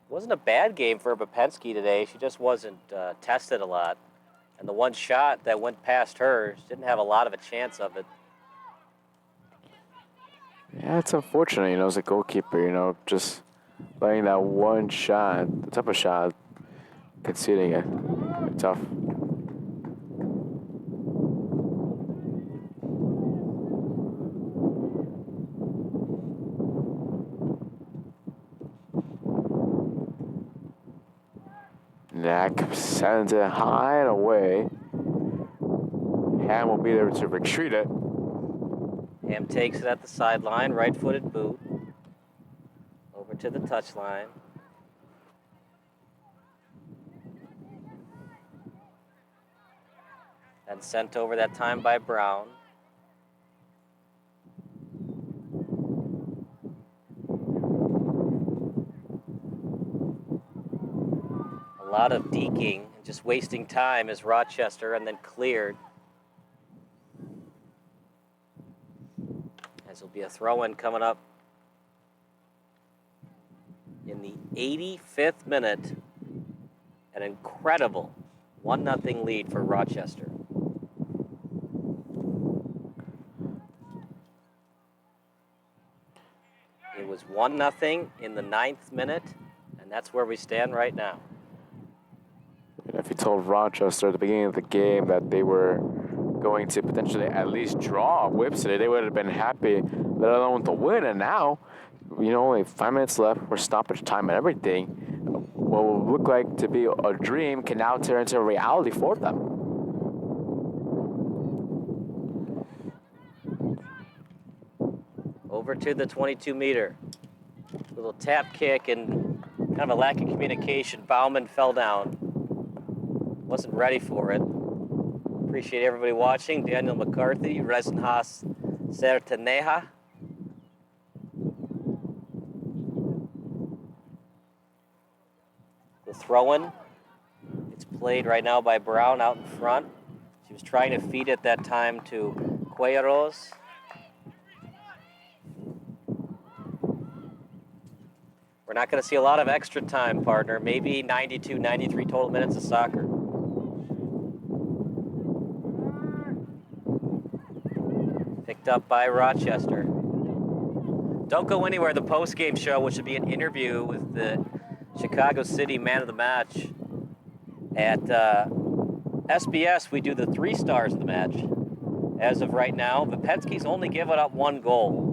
Wasn't a bad game for Bapensky today. She just wasn't tested a lot. And the one shot that went past her, she didn't have a lot of a chance of it. Yeah, it's unfortunate, as a goalkeeper, just letting that one shot, the type of shot, conceding it. Tough. Knack sends it high and away. Ham will be there to retreat it. Ham takes it at the sideline, right-footed boot. Over to the touchline. And sent over that time by Brown. A lot of deking and just wasting time as Rochester, and then cleared. As will be a throw-in coming up in the 85th minute. An incredible 1-0 lead for Rochester. It was 1-0 in the 9th minute, and that's where we stand right now. If you told Rochester at the beginning of the game that they were going to potentially at least draw Whips today, they would have been happy, let alone to win. And now, only 5 minutes left, we're stoppage time and everything. What will look like to be a dream can now turn into a reality for them. Over to the 22-meter. Little tap kick and kind of a lack of communication. Bauman fell down. Wasn't ready for it. Appreciate everybody watching. Daniel McCarthy, Resenhas Sertaneja. The throw-in. It's played right now by Brown out in front. She was trying to feed it that time to Cuellos. We're not going to see a lot of extra time, partner. Maybe 92, 93 total minutes of soccer. Picked up by Rochester. Don't go anywhere. The post-game show, which will be an interview with the Chicago City man of the match. At SBS, we do the 3 stars of the match. As of right now, Vipensky's only given up 1 goal.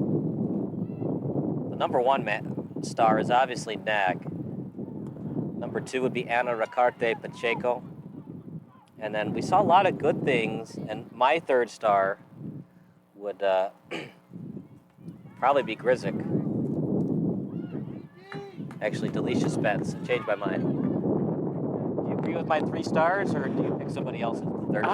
The number 1 star is obviously Knack. Number 2 would be Ana Ricarte Pacheco. And then we saw a lot of good things, and my 3rd star would probably be Grizik. Actually, Delisha Spence. I changed my mind. Do you agree with my 3 stars, or do you pick somebody else as the 3rd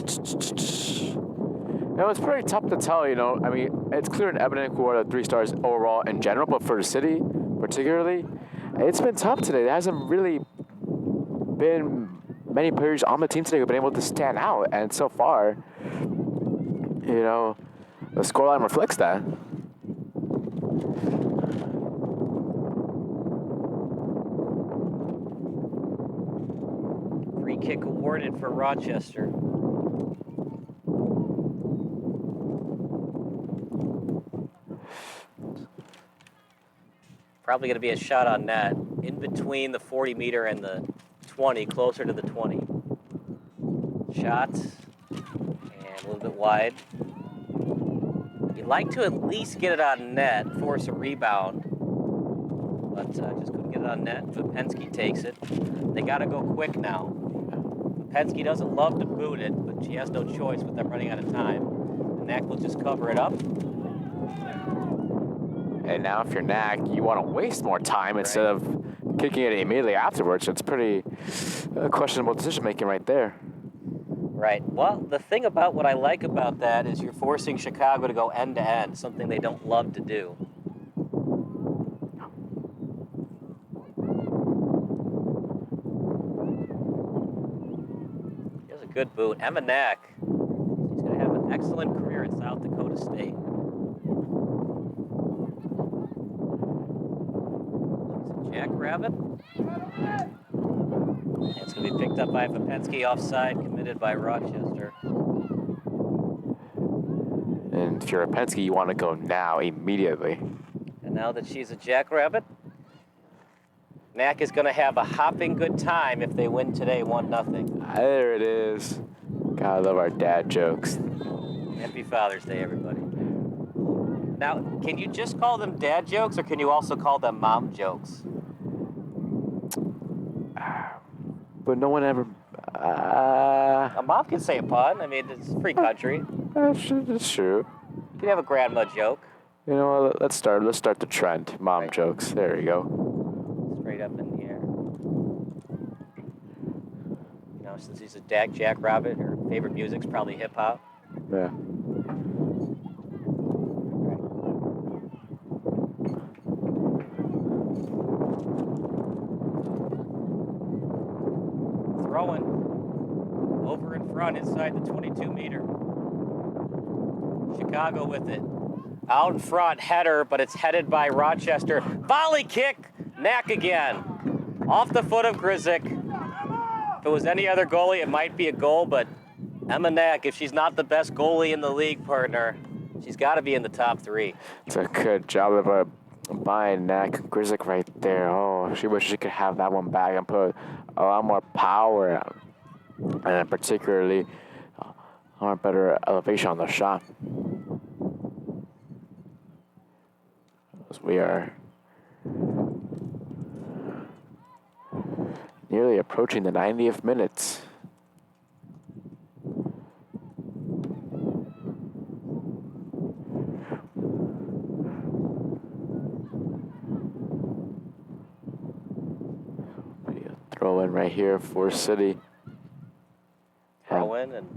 star? It's pretty tough to tell, I mean, it's clear and evident who are the 3 stars overall in general, but for the city particularly, it's been tough today. There hasn't really been many players on the team today who've been able to stand out, and so far, the scoreline reflects that. Free kick awarded for Rochester. Probably going to be a shot on net in between the 40-meter and the 20, closer to the 20. Shot, and a little bit wide. You'd like to at least get it on net, force a rebound, but just couldn't get it on net. Vipensky takes it. They got to go quick now. Vipensky doesn't love to boot it, but she has no choice with them running out of time. And Knack will just cover it up. And now if you're Knack, you want to waste more time instead of kicking it immediately afterwards. It's pretty questionable decision-making right there. Right. Well, the thing about what I like about that is you're forcing Chicago to go end to end, something they don't love to do. Here's a good boot. Emma Knack. She's going to have an excellent career at South Dakota State. She's a jackrabbit. It's going to be picked up by Popensky, offside, committed by Rochester. And if you're a Penske, you want to go now, immediately. And now that she's a jackrabbit, Knack is going to have a hopping good time if they win today 1-0. There it is. God, I love our dad jokes. Happy Father's Day, everybody. Now, can you just call them dad jokes, or can you also call them mom jokes? But no one ever... A mom can say a pun. I mean, it's free country. That's true. You can have a grandma joke. You know what? Let's start the trend. Mom jokes. There you go. Straight up in the air. You know, since he's a jackrabbit, her favorite music's probably hip hop. Yeah. Throwing over in front inside the 22-meter. Chicago with it. Out in front, header, but it's headed by Rochester. Volley kick, Knack again. Off the foot of Grizik. If it was any other goalie, it might be a goal, but Emma Knack, if she's not the best goalie in the league, partner, she's got to be in the top 3. It's a good job of buying Knack. Grizik right there. Oh, she wishes she could have that one back and put a lot more power out. And particularly a lot better elevation on the shot. As we are nearly approaching the 90th minute. Throw in right here for City. Throw in and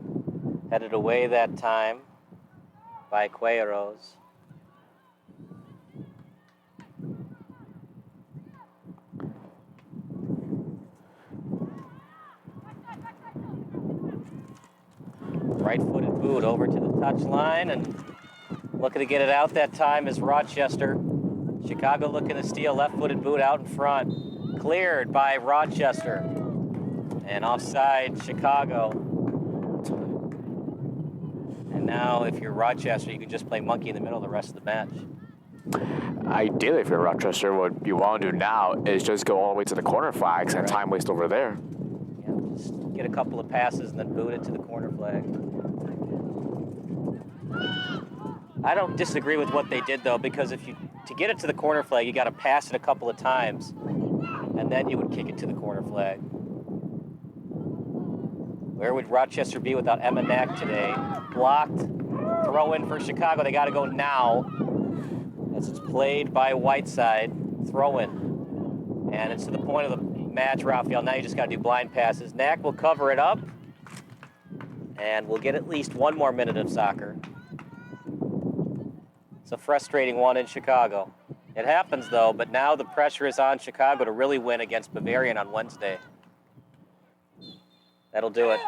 headed away that time by Cueros. Right-footed boot over to the touchline, and looking to get it out that time is Rochester. Chicago looking to steal left-footed boot out in front. Cleared by Rochester. And offside, Chicago. And now, if you're Rochester, you can just play monkey in the middle the rest of the match. Ideally, if you're Rochester, what you want to do now is just go all the way to the corner flags and time waste over there. Yeah, just get a couple of passes and then boot it to the corner flag. I don't disagree with what they did, though, because to get it to the corner flag, you got to pass it a couple of times, and then you would kick it to the corner flag. Where would Rochester be without Emma Knack today? Blocked. Throw in for Chicago. They got to go now. As it's played by Whiteside. Throw in. And it's to the point of the match, Raphael. Now you just got to do blind passes. Knack will cover it up. And we'll get at least one more minute of soccer. It's a frustrating one in Chicago. It happens, though, but now the pressure is on Chicago to really win against Bavarian on Wednesday. That'll do it.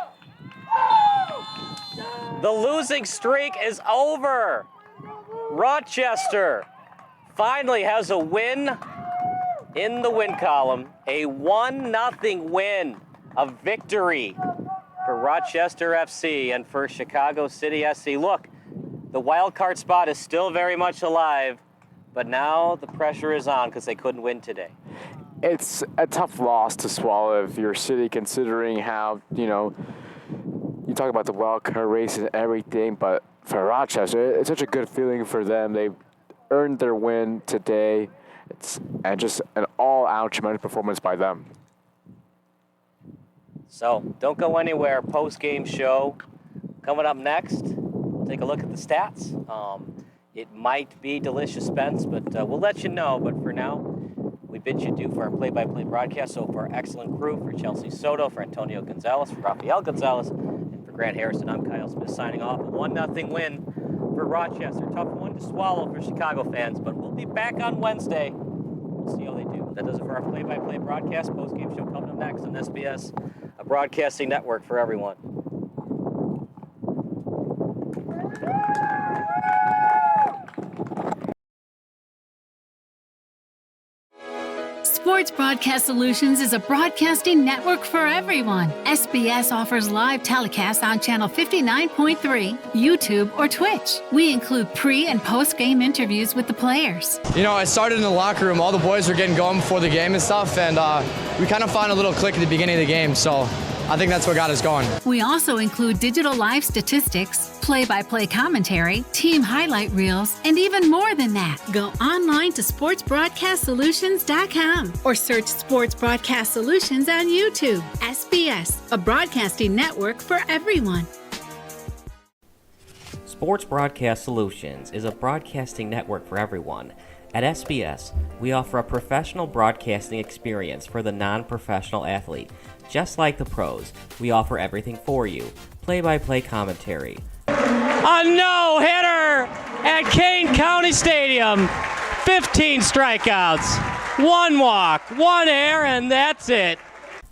The losing streak is over. Rochester finally has a win in the win column. A 1-0 win. A victory for Rochester FC and for Chicago City SC. Look, the wild card spot is still very much alive, but now the pressure is on because they couldn't win today. It's a tough loss to swallow if you're City, considering how, you talk about the wild card race and everything, but for Rochester, it's such a good feeling for them. They've earned their win today. And just an all-out tremendous performance by them. So don't go anywhere. Post-game show coming up next. We'll take a look at the stats. It might be delicious, Spence, but we'll let you know. But for now, we bid you adieu for our play-by-play broadcast. So for our excellent crew, for Chelsea Soto, for Antonio Gonzalez, for Rafael Gonzalez, and for For Grant Harrison, I'm Kyle Smith signing off. A 1-0 win for Rochester. Tough one to swallow for Chicago fans, but we'll be back on Wednesday. We'll see how they do. That does it for our play-by-play broadcast. Post-game show coming up next on SBS, a broadcasting network for everyone. Sports Broadcast Solutions is a broadcasting network for everyone. SBS offers live telecasts on Channel 59.3, YouTube, or Twitch. We include pre- and post-game interviews with the players. You know, I started in the locker room. All the boys were getting going before the game and stuff, and we kind of found a little click at the beginning of the game, so I think that's what got us going. We also include digital live statistics, play-by-play commentary, team highlight reels, and even more than that. Go online to sportsbroadcastsolutions.com or search Sports Broadcast Solutions on YouTube. SBS, a broadcasting network for everyone. Sports Broadcast Solutions is a broadcasting network for everyone. At SBS, we offer a professional broadcasting experience for the non-professional athlete. Just like the pros, we offer everything for you. Play-by-play commentary. A no-hitter at Kane County Stadium. 15 strikeouts, 1 walk, 1 error, and that's it.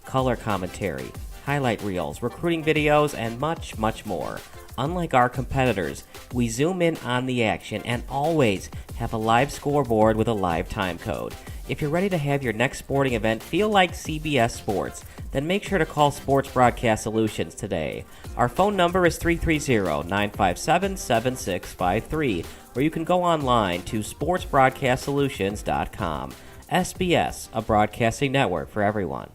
Color commentary, highlight reels, recruiting videos, and much, much more. Unlike our competitors, we zoom in on the action and always have a live scoreboard with a live time code. If you're ready to have your next sporting event feel like CBS Sports, then make sure to call Sports Broadcast Solutions today. Our phone number is 330-957-7653, or you can go online to sportsbroadcastsolutions.com. SBS, a broadcasting network for everyone.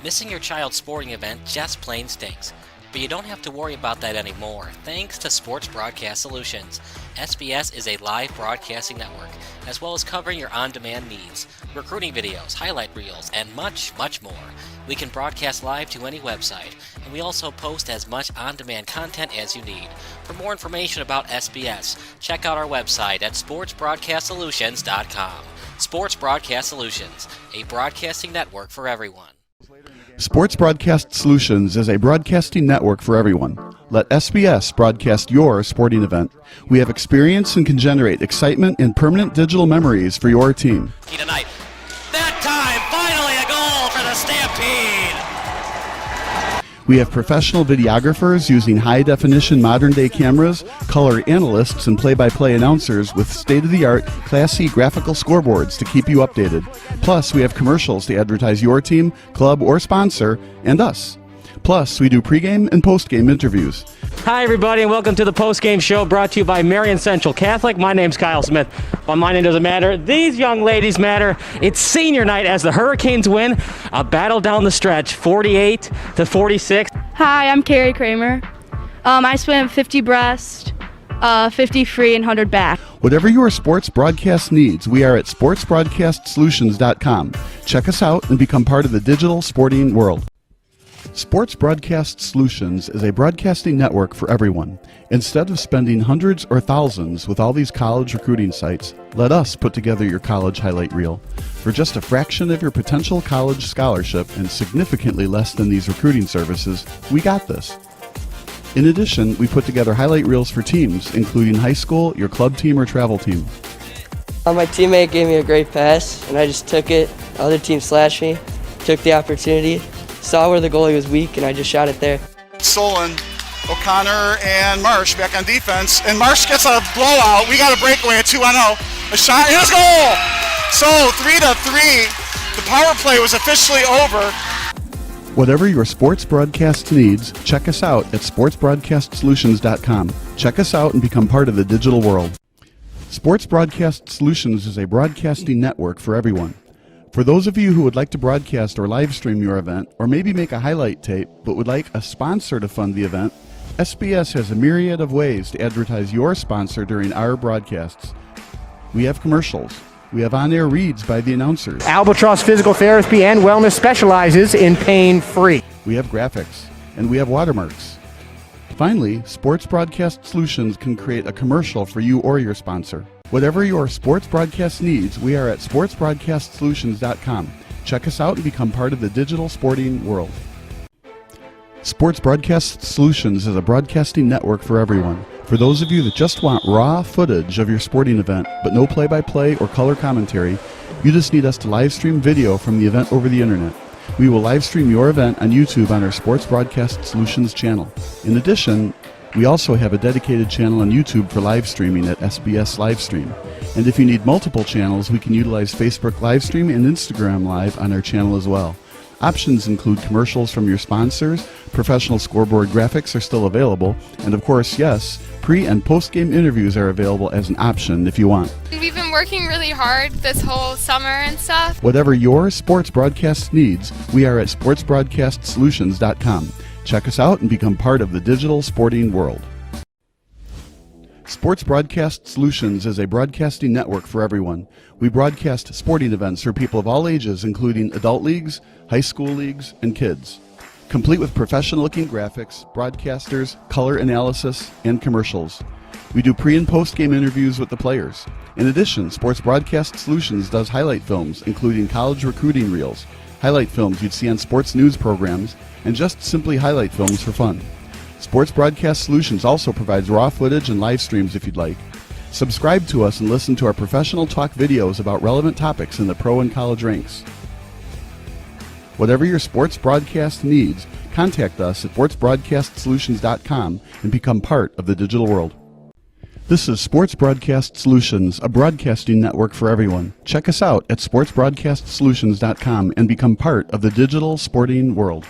Missing your child's sporting event just plain stinks. But you don't have to worry about that anymore, thanks to Sports Broadcast Solutions. SBS is a live broadcasting network, as well as covering your on-demand needs, recruiting videos, highlight reels, and much, much more. We can broadcast live to any website, and we also post as much on-demand content as you need. For more information about SBS, check out our website at sportsbroadcastsolutions.com. Sports Broadcast Solutions, a broadcasting network for everyone. Sports Broadcast Solutions is a broadcasting network for everyone. Let SBS broadcast your sporting event. We have experience and can generate excitement and permanent digital memories for your team. Tonight. That time, finally a goal for the Stampede! We have professional videographers using high-definition modern-day cameras, color analysts, and play-by-play announcers with state-of-the-art, classy graphical scoreboards to keep you updated. Plus, we have commercials to advertise your team, club, or sponsor, and us. Plus, we do pregame and postgame interviews. Hi, everybody, and welcome to the post-game show brought to you by Marion Central Catholic. My name's Kyle Smith. But my name doesn't matter. These young ladies matter. It's senior night as the Hurricanes win a battle down the stretch, 48-46. Hi, I'm Carrie Kramer. I swim 50 breast, 50 free, and 100 back. Whatever your sports broadcast needs, we are at sportsbroadcastsolutions.com. Check us out and become part of the digital sporting world. Sports Broadcast Solutions is a broadcasting network for everyone. Instead of spending hundreds or thousands with all these college recruiting sites, let us put together your college highlight reel. For just a fraction of your potential college scholarship and significantly less than these recruiting services, we got this. In addition, we put together highlight reels for teams, including high school, your club team, or travel team. My teammate gave me a great pass, and I just took it. Other team slashed me, took the opportunity, saw where the goalie was weak, and I just shot it there. Solon, O'Connor, and Marsh back on defense. And Marsh gets a blowout. We got a breakaway at 2-0. A shot, and a goal! So 3-3. The power play was officially over. Whatever your sports broadcast needs, check us out at sportsbroadcastsolutions.com. Check us out and become part of the digital world. Sports Broadcast Solutions is a broadcasting network for everyone. For those of you who would like to broadcast or live stream your event, or maybe make a highlight tape, but would like a sponsor to fund the event, SBS has a myriad of ways to advertise your sponsor during our broadcasts. We have commercials. We have on-air reads by the announcers. Albatross Physical Therapy and Wellness specializes in pain-free. We have graphics, and we have watermarks. Finally, Sports Broadcast Solutions can create a commercial for you or your sponsor. Whatever your sports broadcast needs, we are at sportsbroadcastsolutions.com. Check us out and become part of the digital sporting world. Sports Broadcast Solutions is a broadcasting network for everyone. For those of you that just want raw footage of your sporting event, but no play-by-play or color commentary, you just need us to live stream video from the event over the internet. We will live stream your event on YouTube on our Sports Broadcast Solutions channel. In addition, we also have a dedicated channel on YouTube for live streaming at SBS Livestream. And if you need multiple channels, we can utilize Facebook Livestream and Instagram Live on our channel as well. Options include commercials from your sponsors, professional scoreboard graphics are still available, and of course, yes, pre- and post-game interviews are available as an option if you want. We've been working really hard this whole summer and stuff. Whatever your sports broadcast needs, we are at sportsbroadcastsolutions.com. Check us out and become part of the digital sporting world. Sports Broadcast Solutions is a broadcasting network for everyone. We broadcast sporting events for people of all ages, including adult leagues, high school leagues, and kids. Complete with professional-looking graphics, broadcasters, color analysis, and commercials. We do pre- and post-game interviews with the players. In addition, Sports Broadcast Solutions does highlight films, including college recruiting reels, highlight films you'd see on sports news programs, and just simply highlight films for fun. Sports Broadcast Solutions also provides raw footage and live streams if you'd like. Subscribe to us and listen to our professional talk videos about relevant topics in the pro and college ranks. Whatever your sports broadcast needs, contact us at sportsbroadcastsolutions.com and become part of the digital world. This is Sports Broadcast Solutions, a broadcasting network for everyone. Check us out at sportsbroadcastsolutions.com and become part of the digital sporting world.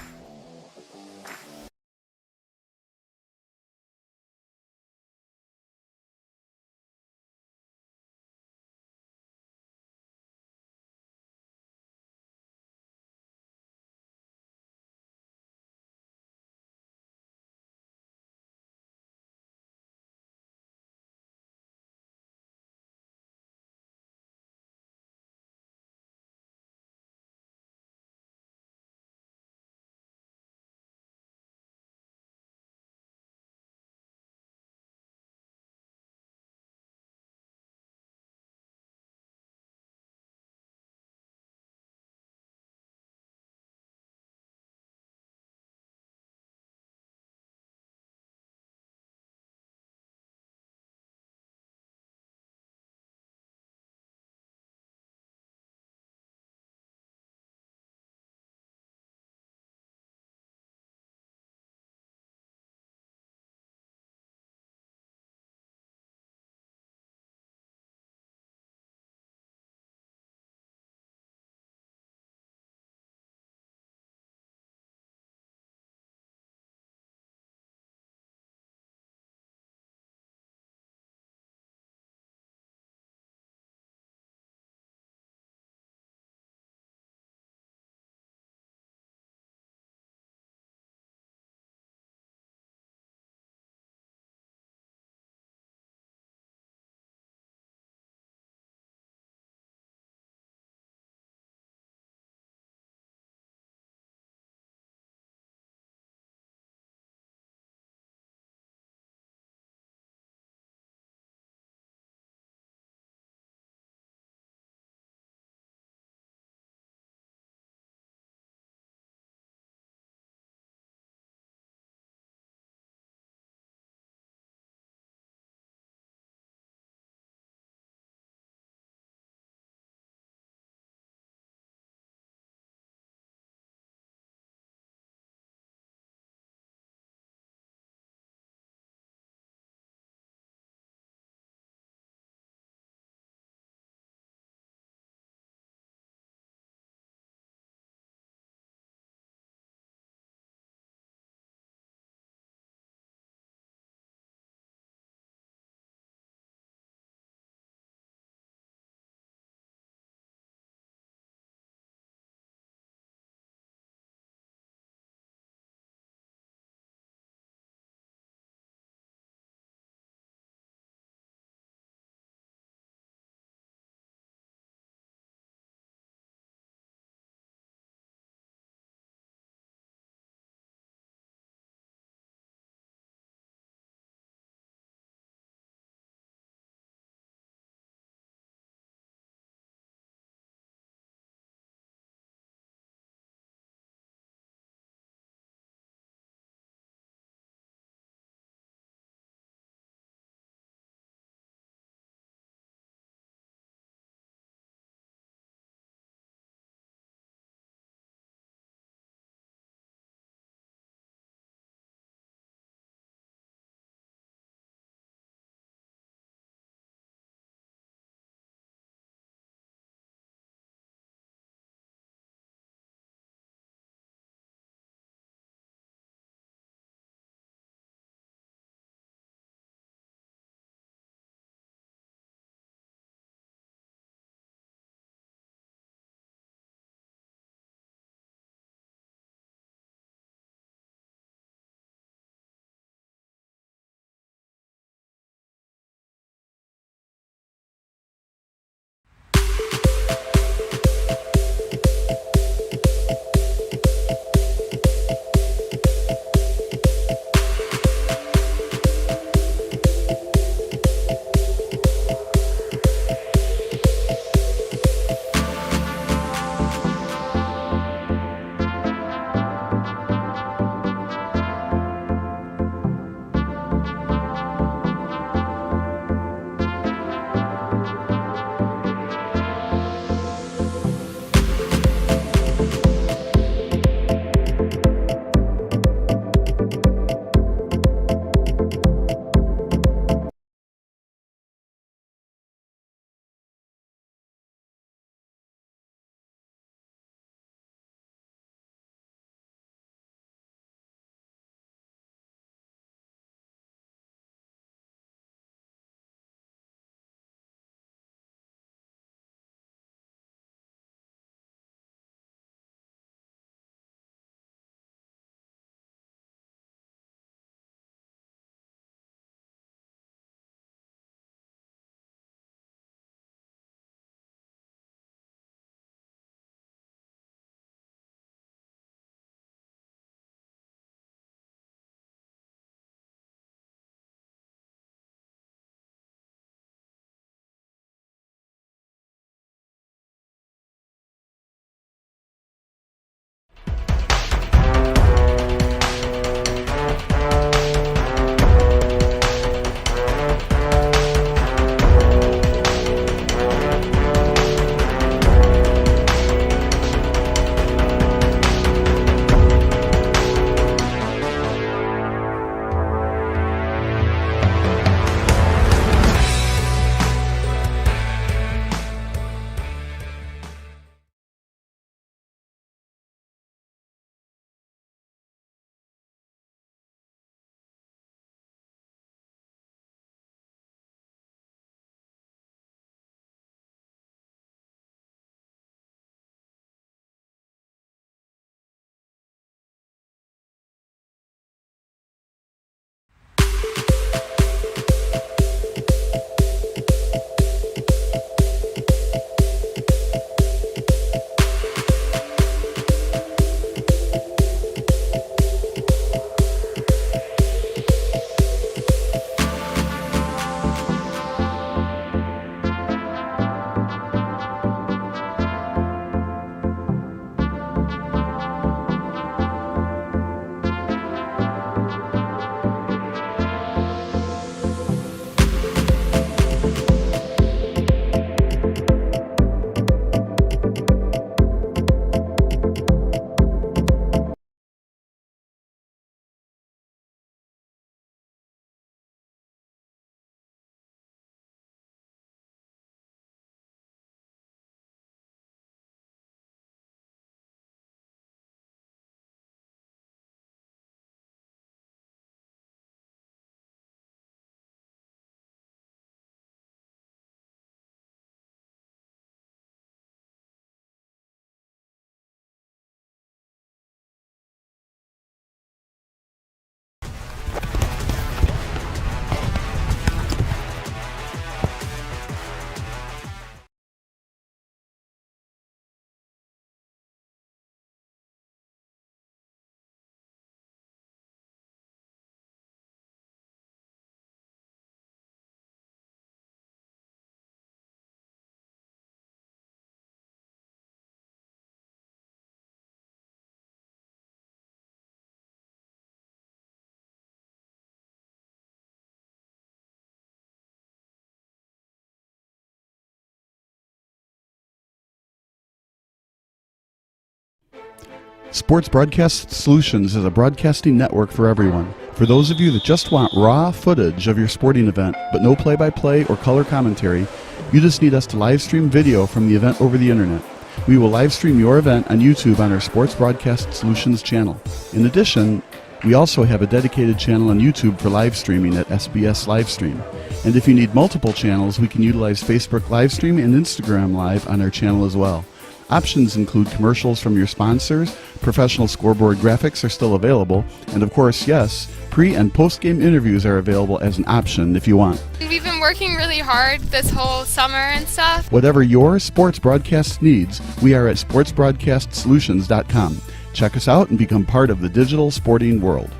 Sports Broadcast Solutions is a broadcasting network for everyone. For those of you that just want raw footage of your sporting event, but no play-by-play or color commentary, you just need us to live stream video from the event over the internet. We will live stream your event on YouTube on our Sports Broadcast Solutions channel. In addition, we also have a dedicated channel on YouTube for live streaming at SBS Livestream. And if you need multiple channels, we can utilize Facebook Livestream and Instagram Live on our channel as well. Options include commercials from your sponsors, professional scoreboard graphics are still available, and of course, yes, pre- and post-game interviews are available as an option if you want. We've been working really hard this whole summer and stuff. Whatever your sports broadcast needs, we are at sportsbroadcastsolutions.com. Check us out and become part of the digital sporting world.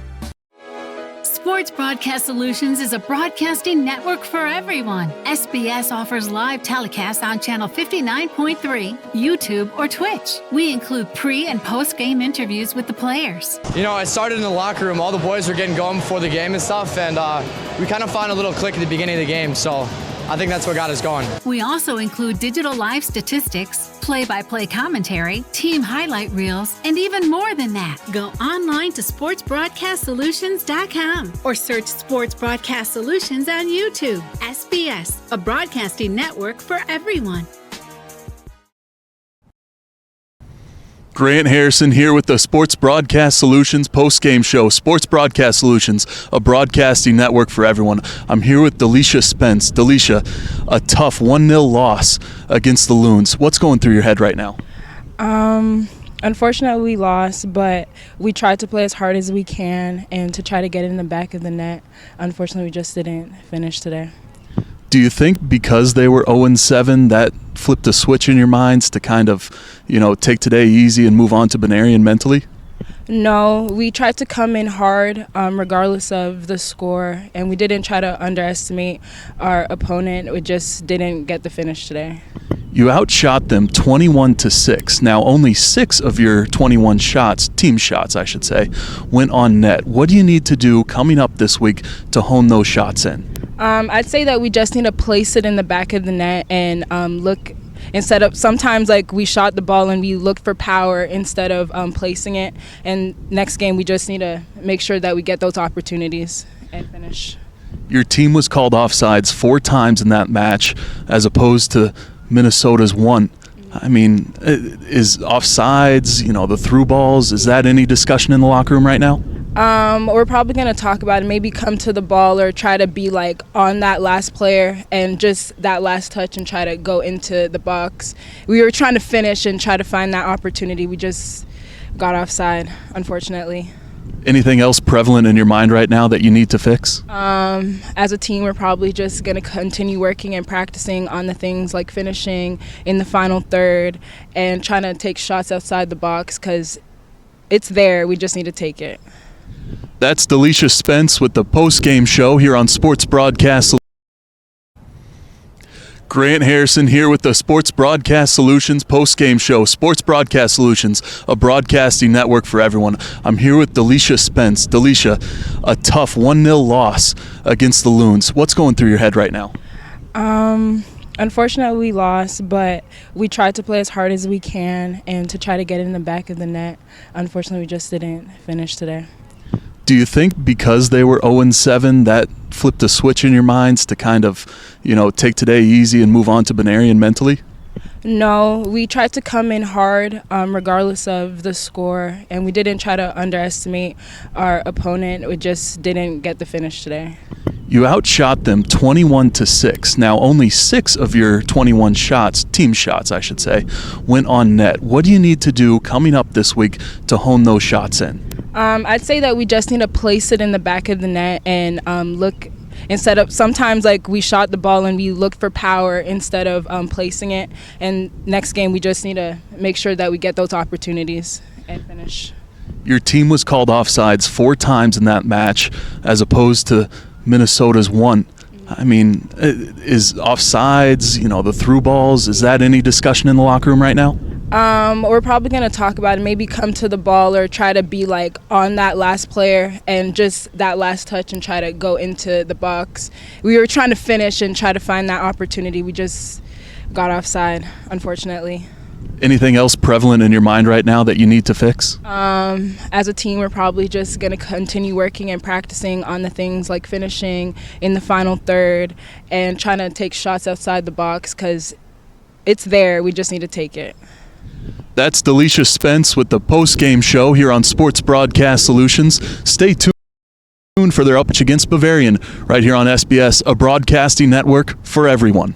Sports Broadcast Solutions is a broadcasting network for everyone. SBS offers live telecasts on channel 59.3, YouTube, or Twitch. We include pre- and post-game interviews with the players. You know, it started in the locker room. All the boys were getting going before the game and stuff, and we kind of found a little click at the beginning of the game, so I think that's what got us going. We also include digital live statistics, play-by-play commentary, team highlight reels, and even more than that. Go online to sportsbroadcastsolutions.com or search Sports Broadcast Solutions on YouTube. SBS, a broadcasting network for everyone. Grant Harrison here with the Sports Broadcast Solutions post-game show. Sports Broadcast Solutions, a broadcasting network for everyone. I'm here with Delisha Spence. Delisha, a tough 1-0 loss against the Loons. What's going through your head right now? Unfortunately, we lost, but we tried to play as hard as we can and to try to get it in the back of the net. Unfortunately, we just didn't finish today. Do you think because they were 0-7 that flipped a switch in your minds to kind of, take today easy and move on to Benarian mentally? No, we tried to come in hard regardless of the score, and we didn't try to underestimate our opponent. We just didn't get the finish today. You outshot them 21-6. Now, only 6 of your 21 shots, team shots I should say, went on net. What do you need to do coming up this week to hone those shots in? I'd say that we just need to place it in the back of the net and look instead of sometimes like we shot the ball and we looked for power instead of placing it. And next game we just need to make sure that we get those opportunities and finish. Your team was called offsides 4 times in that match as opposed to Minnesota's 1. I mean, is offsides, the through balls, is that any discussion in the locker room right now? We're probably going to talk about it, maybe come to the ball or try to be like on that last player and just that last touch and try to go into the box. We were trying to finish and try to find that opportunity. We just got offside, unfortunately. Anything else prevalent in your mind right now that you need to fix? As a team, we're probably just going to continue working and practicing on the things like finishing in the final third and trying to take shots outside the box because it's there. We just need to take it. That's Delisha Spence with the post-game show here on Sports Broadcast. Grant Harrison here with the Sports Broadcast Solutions post-game show. Sports Broadcast Solutions, a broadcasting network for everyone. I'm here with Delisha Spence. Delisha, a tough 1-0 loss against the Loons. What's going through your head right now? Unfortunately, we lost, but we tried to play as hard as we can and to try to get it in the back of the net. Unfortunately, we just didn't finish today. Do you think because they were 0-7 that flipped a switch in your minds to kind of, take today easy and move on to Benarian mentally? No, we tried to come in hard regardless of the score, and we didn't try to underestimate our opponent. We just didn't get the finish today. You outshot them 21-6. Now, only 6 of your 21 shots, team shots I should say, went on net. What do you need to do coming up this week to hone those shots in? I'd say that we just need to place it in the back of the net and look instead of sometimes like we shot the ball and we looked for power instead of placing it. And next game we just need to make sure that we get those opportunities and finish. Your team was called offsides 4 times in that match as opposed to Minnesota's 1. I mean, is offsides, the through balls, is that any discussion in the locker room right now? We're probably going to talk about it, maybe come to the ball or try to be like on that last player and just that last touch and try to go into the box. We were trying to finish and try to find that opportunity. We just got offside, unfortunately. Anything else prevalent in your mind right now that you need to fix? As a team, we're probably just going to continue working and practicing on the things like finishing in the final third and trying to take shots outside the box because it's there. We just need to take it. That's Delisha Spence with the post-game show here on Sports Broadcast Solutions. Stay tuned for their upmatch against Bavarian right here on SBS, a broadcasting network for everyone.